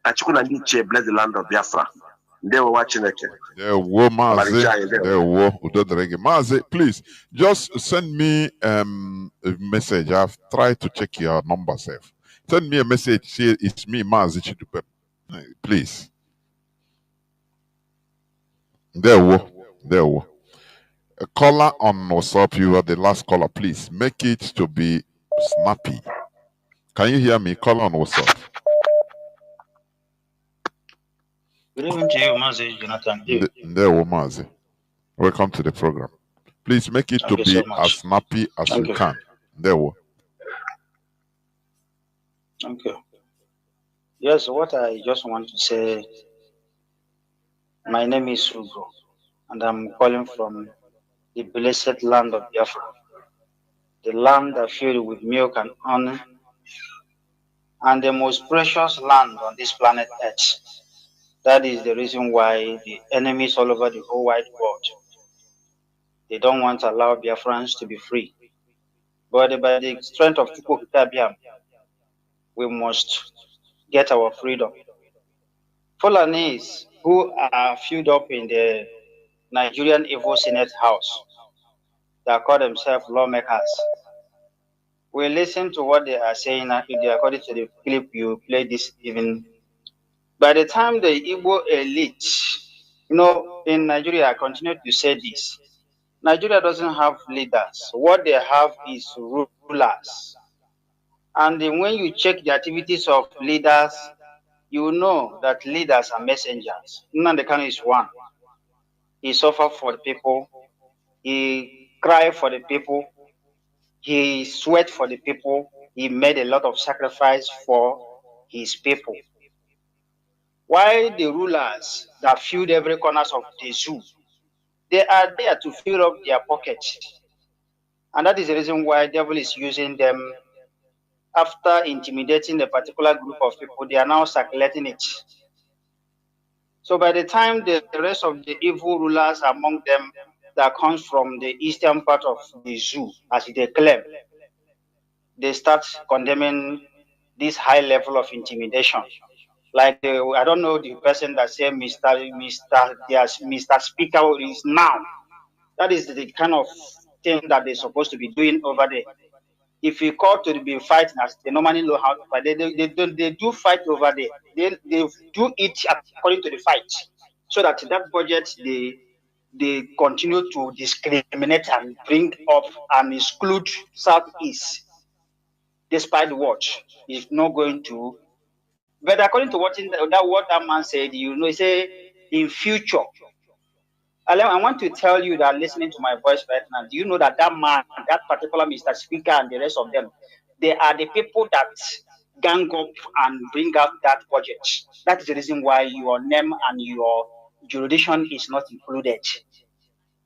Kachukwu na ndị ichie, bless the land of Biafra. They were watching it. Mazi, please just send me a message. I've tried to check your number, safe. Send me a message. Say it's me, Mazi Chidupe. Please. There were. A caller on WhatsApp. You are the last caller. Please make it to be snappy. Can you hear me? Caller on WhatsApp. Good evening to you, Mazi, Jonathan. There were Mazi. Welcome to the program. Please make it to be so as snappy as you can. There were. Thank you. Yes, what I just want to say, my name is Sugo, and I'm calling from the blessed land of Biafra, the land that filled with milk and honey, and the most precious land on this planet Earth. That is the reason why the enemies all over the whole wide world, they don't want to allow Biafrans to be free. But by the strength of Chukwukabiam, we must get our freedom. Fulanis who are filled up in the Nigerian Evil Senate House that call themselves lawmakers, we listen to what they are saying according to the clip you played this evening. By the time the Igbo elite, in Nigeria, I continue to say this, Nigeria doesn't have leaders. What they have is rulers. And then when you check the activities of leaders, you know that leaders are messengers. Nnamdi Kanu is one. He suffered for the people. He cried for the people. He sweat for the people. He made a lot of sacrifice for his people. Why the rulers that filled every corner of the zoo, they are there to fill up their pockets. And that is the reason why the devil is using them. After intimidating a particular group of people, they are now circulating it. So by the time the rest of the evil rulers among them that comes from the eastern part of the zoo, as they claim, they start condemning this high level of intimidation. Like I don't know the person that said Mr. Speaker is now. That is the kind of thing that they're supposed to be doing over there. If you call to be fighting as they normally know how to fight, they do fight over there. They do it according to the fight, so that budget they continue to discriminate and bring up and exclude Southeast, despite what is not going to. But according to what that man said, he say in future. I want to tell you that listening to my voice right now, do you know that man, that particular Mr. Speaker and the rest of them, they are the people that gang up and bring out that budget. That is the reason why your name and your jurisdiction is not included.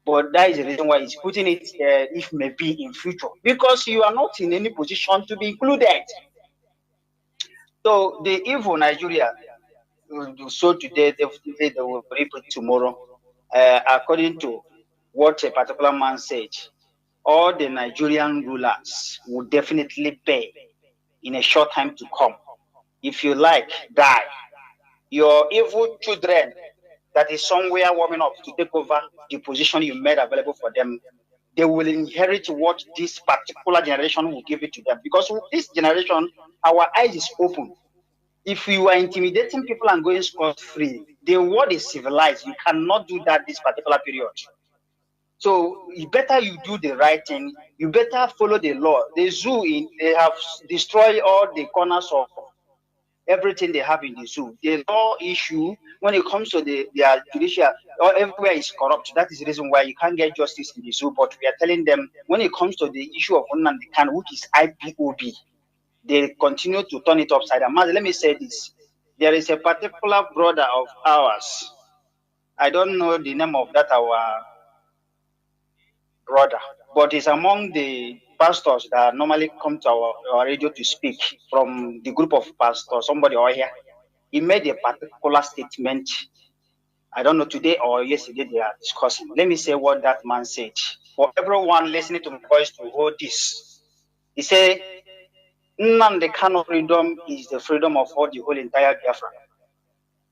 But that is the reason why he's putting it if maybe in future, because you are not in any position to be included. So the evil Nigeria will sow today, they will reap it tomorrow. According to what a particular man said, all the Nigerian rulers will definitely pay in a short time to come. If you like, die. Your evil children that is somewhere warming up to take over the position you made available for them, they will inherit what this particular generation will give it to them. Because this generation, our eyes is open. If you are intimidating people and going scot-free, the world is civilized. You cannot do that this particular period. So you better you do the right thing. You better follow the law. The zoo, they have destroyed all the corners of everything they have in the zoo. The law issue, when it comes to their judicial, everywhere is corrupt. That is the reason why you can't get justice in the zoo. But we are telling them, when it comes to the issue of Nnamdi Kanu, which is IPOB, they continue to turn it upside down. Mazi, let me say this. There is a particular brother of ours. I don't know the name of that our brother, but he's among the pastors that normally come to our radio to speak, from the group of pastors, somebody over here. He made a particular statement. I don't know, today or yesterday they are discussing. Let me say what that man said. For everyone listening to my voice to hold this. He said, Nnamdi Kanu freedom is the freedom of all the whole entire Biafra.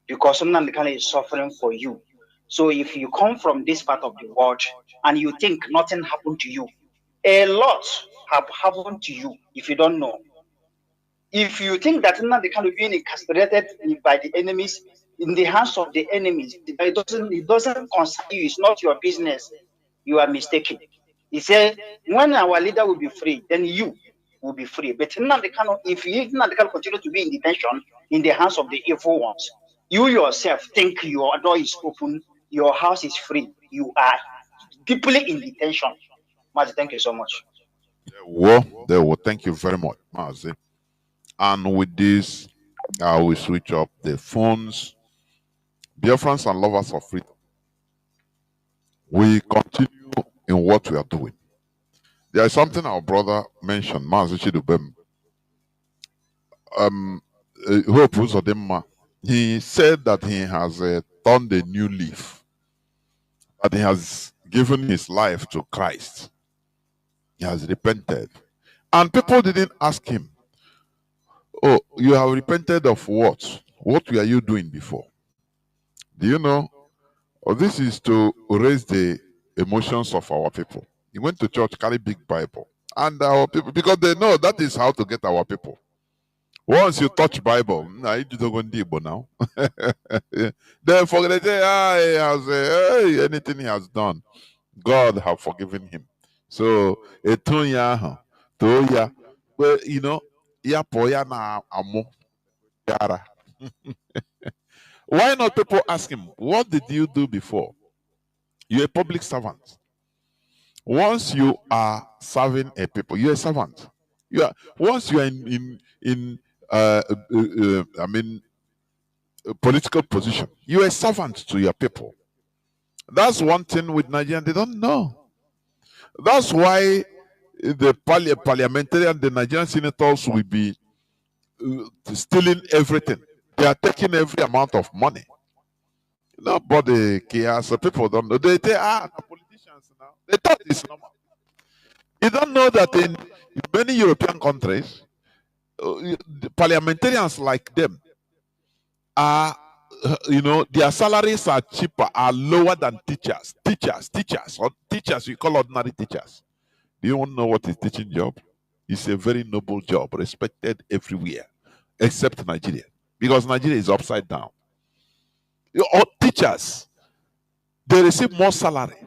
Because Nnamdi Kanu is suffering for you. So if you come from this part of the world and you think nothing happened to you, a lot have happened to you if you don't know. If you think that Nnamdi Kanu being incarcerated by the enemies, in the hands of the enemies, it doesn't concern you, it's not your business, you are mistaken. He said, when our leader will be free, then you will be free. But Nnamdi Kanu, if Nnamdi Kanu continue to be in detention in the hands of the evil ones, you yourself think your door is open, your house is free, you are deeply in detention. Mazi, thank you so much. There were. Thank you very much, Mazi. And with this, I will switch up the phones. Biafrans and lovers of freedom, we continue in what we are doing. There is something our brother mentioned, Mazi Chidubem. Hope Uzodema. He said that he has turned a new leaf, that he has given his life to Christ. He has repented. And people didn't ask him, oh, you have repented of what? What were you doing before? Do you know? Oh, this is to raise the emotions of our people. He went to church, carry big Bible. And our people, because they know that is how to get our people. Once you touch Bible, now. Then forget, he has anything he has done, God have forgiven him. So well, you know, why not people ask him, what did you do before? You're a public servant. Once you are serving a people, you're a servant. You are once you are in a political position, you're a servant to your people. That's one thing with Nigerians, they don't know. That's why the parliamentarian, the Nigerian senators will be stealing everything. They are taking every amount of money. Nobody cares. So people don't know. They are politicians now. They thought it's normal. You don't know that in many European countries, the parliamentarians like them are, their salaries are cheaper, are lower than teachers. Teachers, you call ordinary teachers. Do you want to know what is teaching job? It's a very noble job, respected everywhere, except Nigeria, because Nigeria is upside down. All teachers, they receive more salary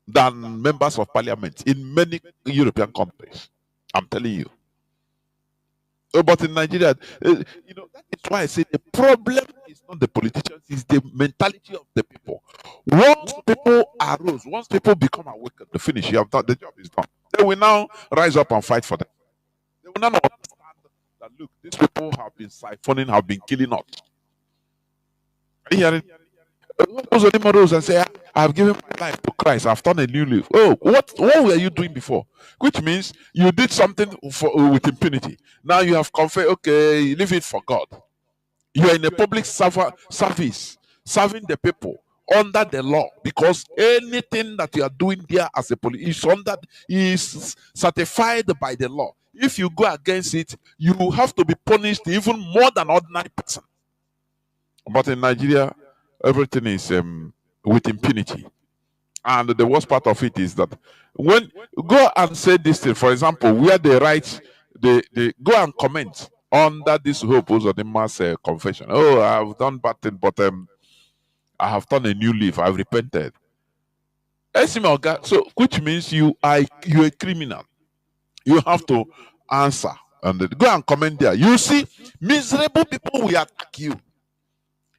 than members of parliament in many European countries. I'm telling you. But in Nigeria, that is why I say the problem is not the politicians, it's the mentality of the people. Once people arose, once people become awakened, the finish, you have done, the job is done. They will now rise up and fight for them. They will now understand that, look, these people have been siphoning, have been killing us. Are you hearing? Those rose and say, I have given my life to Christ, I've done a new leaf. Oh, what were you doing before? Which means you did something with impunity. Now you have confessed, okay, leave it for God. You are in a public service, serving the people under the law, because anything that you are doing there as a police is certified by the law. If you go against it, you have to be punished even more than ordinary person. But in Nigeria, everything is with impunity. And the worst part of it is that when go and say this thing, for example, where they write, they go and comment under this Hope or the mass confession. Oh, I've done bad thing, but I have done a new leaf. I've repented. So, which means you're a criminal. You have to answer and go and comment there. You see, miserable people will attack you.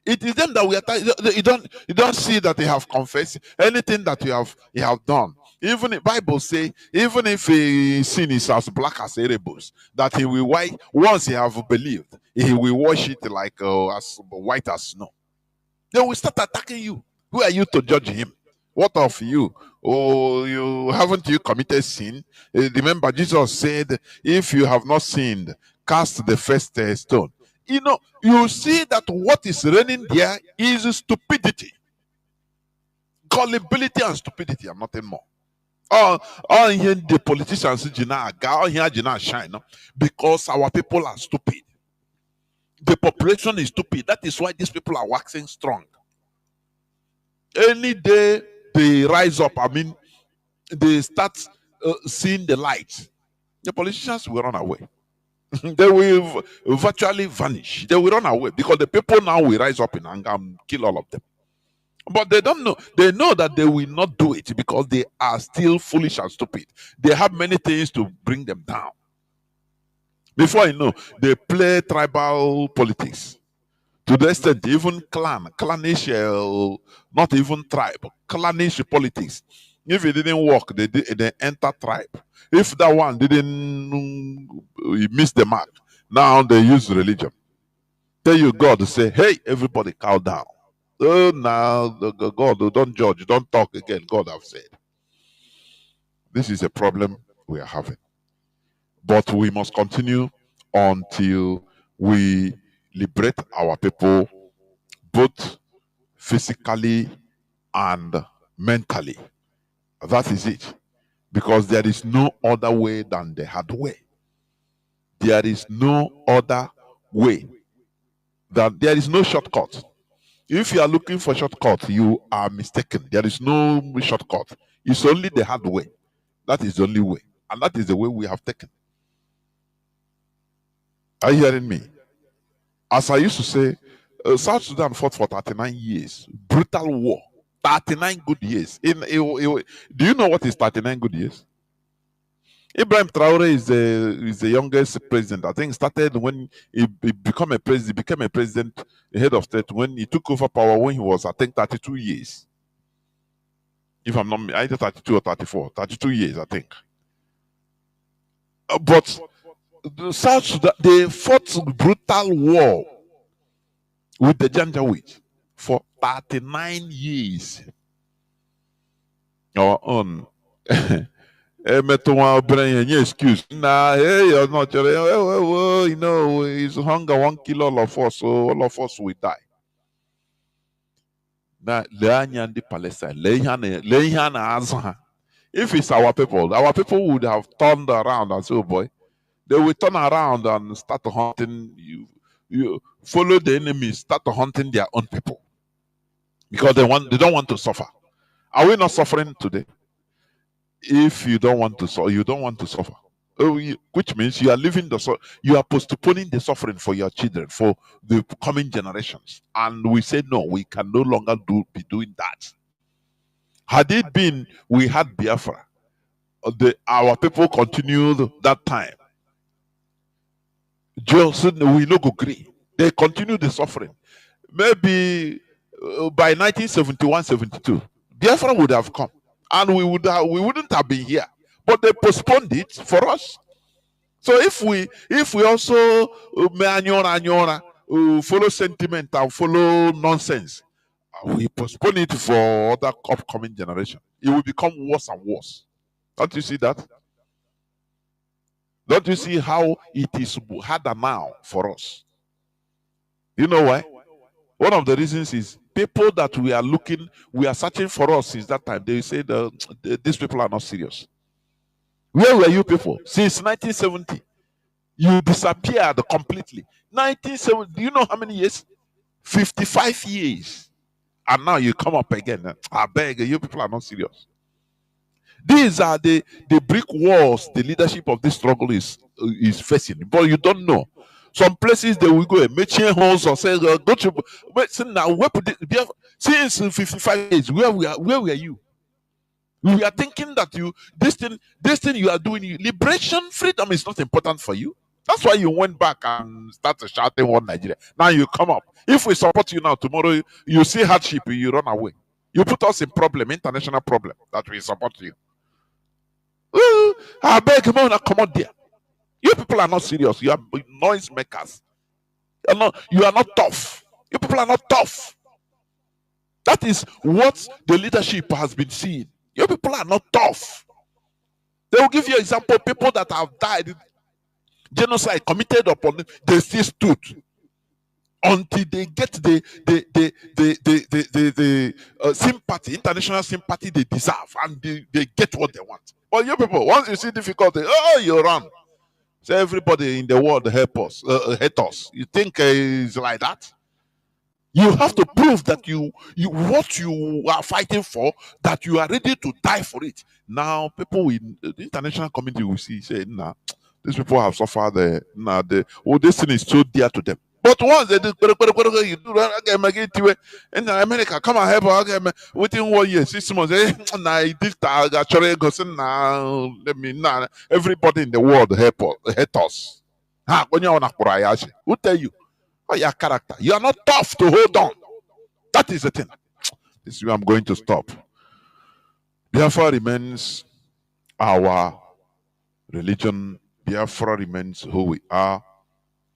It is them that we attack. You don't see that they have confessed anything that you have done. Even the Bible say, even if a sin is as black as erebus, that he will white once he have believed, he will wash it like as white as snow. They will start attacking you. Who are you to judge him? What of you? Oh, you committed sin? Remember, Jesus said, if you have not sinned, cast the first stone. You see that what is reigning there is stupidity, gullibility and stupidity, and nothing more. All here the politicians all here shine, no? Because our people are stupid. The population is stupid. That is why these people are waxing strong. Any day they rise up, they start seeing the light, the politicians will run away. They will virtually vanish. They will run away because the people now will rise up in anger and kill all of them. But they don't know. They know that they will not do it because they are still foolish and stupid. They have many things to bring them down. Before you know, they play tribal politics. To the extent, even clannish, not even tribe, clannish politics. If it didn't work, they enter tribe. If that one didn't miss the mark, now they use religion. Tell you God to say, hey, everybody calm down. Oh, now God, don't judge, don't talk again. God have said. This is a problem we are having. But we must continue until we liberate our people, both physically and mentally. That is it. Because there is no other way than the hard way. There is no other way. There is no shortcut. If you are looking for shortcut, you are mistaken. There is no shortcut. It's only the hard way. That is the only way. And that is the way we have taken. Are you hearing me? As I used to say, South Sudan fought for 39 years. Brutal war. 39 good years. Do you know what is 39 good years? Ibrahim Traore is the youngest president. I think started when he became a president, a head of state, when he took over power when he was, I think, 32 years. If I'm not, either 32 or 34. 32 years, I think. But the South Sudan, they fought brutal war with the Janjaweed for 39 years. On. Excuse. Nah, hey, you're not. It's hunger won't kill all of us, so all of us will die. na lee anya ndị Palestine, lee ihe a na-azụ ha. If it's our people would have turned around and say, oh boy, they will turn around and start hunting you. You follow the enemy, start hunting their own people because they don't want to suffer. Are we not suffering today? If you don't want to suffer, you don't want to suffer. Which means you are you are postponing the suffering for your children, for the coming generations. And we say no, we can no longer be doing that. Had it been we had Biafra, our people continued that time. Just we no go agree. They continue the suffering. Maybe by 1971-72, Biafra would have come, and we wouldn't have been here. But they postponed it for us. So if we also follow sentiment and follow nonsense, we postpone it for other upcoming generation, it will become worse and worse. Don't you see that? Don't you see how it is harder now for us? You know why? One of the reasons is people that we are searching for us since that time. They say these people are not serious. Where were you people? Since 1970, you disappeared completely. 1970, do you know how many years? 55 years. And now you come up again. I beg you, people are not serious. These are the brick walls the leadership of this struggle is facing. But you don't know. Some places they will go and make holes or say go to. But now, since 55 years, where were you? We are thinking that this thing you are doing, liberation, freedom is not important for you. That's why you went back and started shouting one Nigeria. Now you come up. If we support you now, tomorrow you see hardship, you run away. You put us in problem, international problem, that we support you. I beg you, come out there. You people are not serious. You are noise makers. You are not tough. You people are not tough. That is what the leadership has been seeing. You people are not tough. They will give you example, people that have died, genocide committed upon them, they still stood until they get the sympathy, international sympathy they deserve, and they get what they want. But you people, once you see difficulty, you run. So everybody in the world help us, hate us. You think it's like that? You have to prove that what you are fighting for, that you are ready to die for it. Now, people in the international community will say, nah, these people have suffered. This thing is so dear to them. But once they do, you do in America, come and help within 1 year, 6 months. Everybody in the world hate us. Who tell you? Oh, your character. You are not tough to hold on. That is the thing. This is where I'm going to stop. Biafra remains our religion. Biafra remains who we are.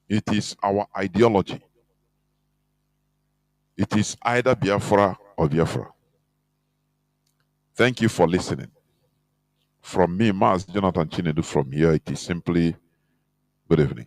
It is our ideology. It is either Biafra or Biafra. Thank you for listening. From me, Mazi Jonathan Chinedu, from here, it is simply good evening.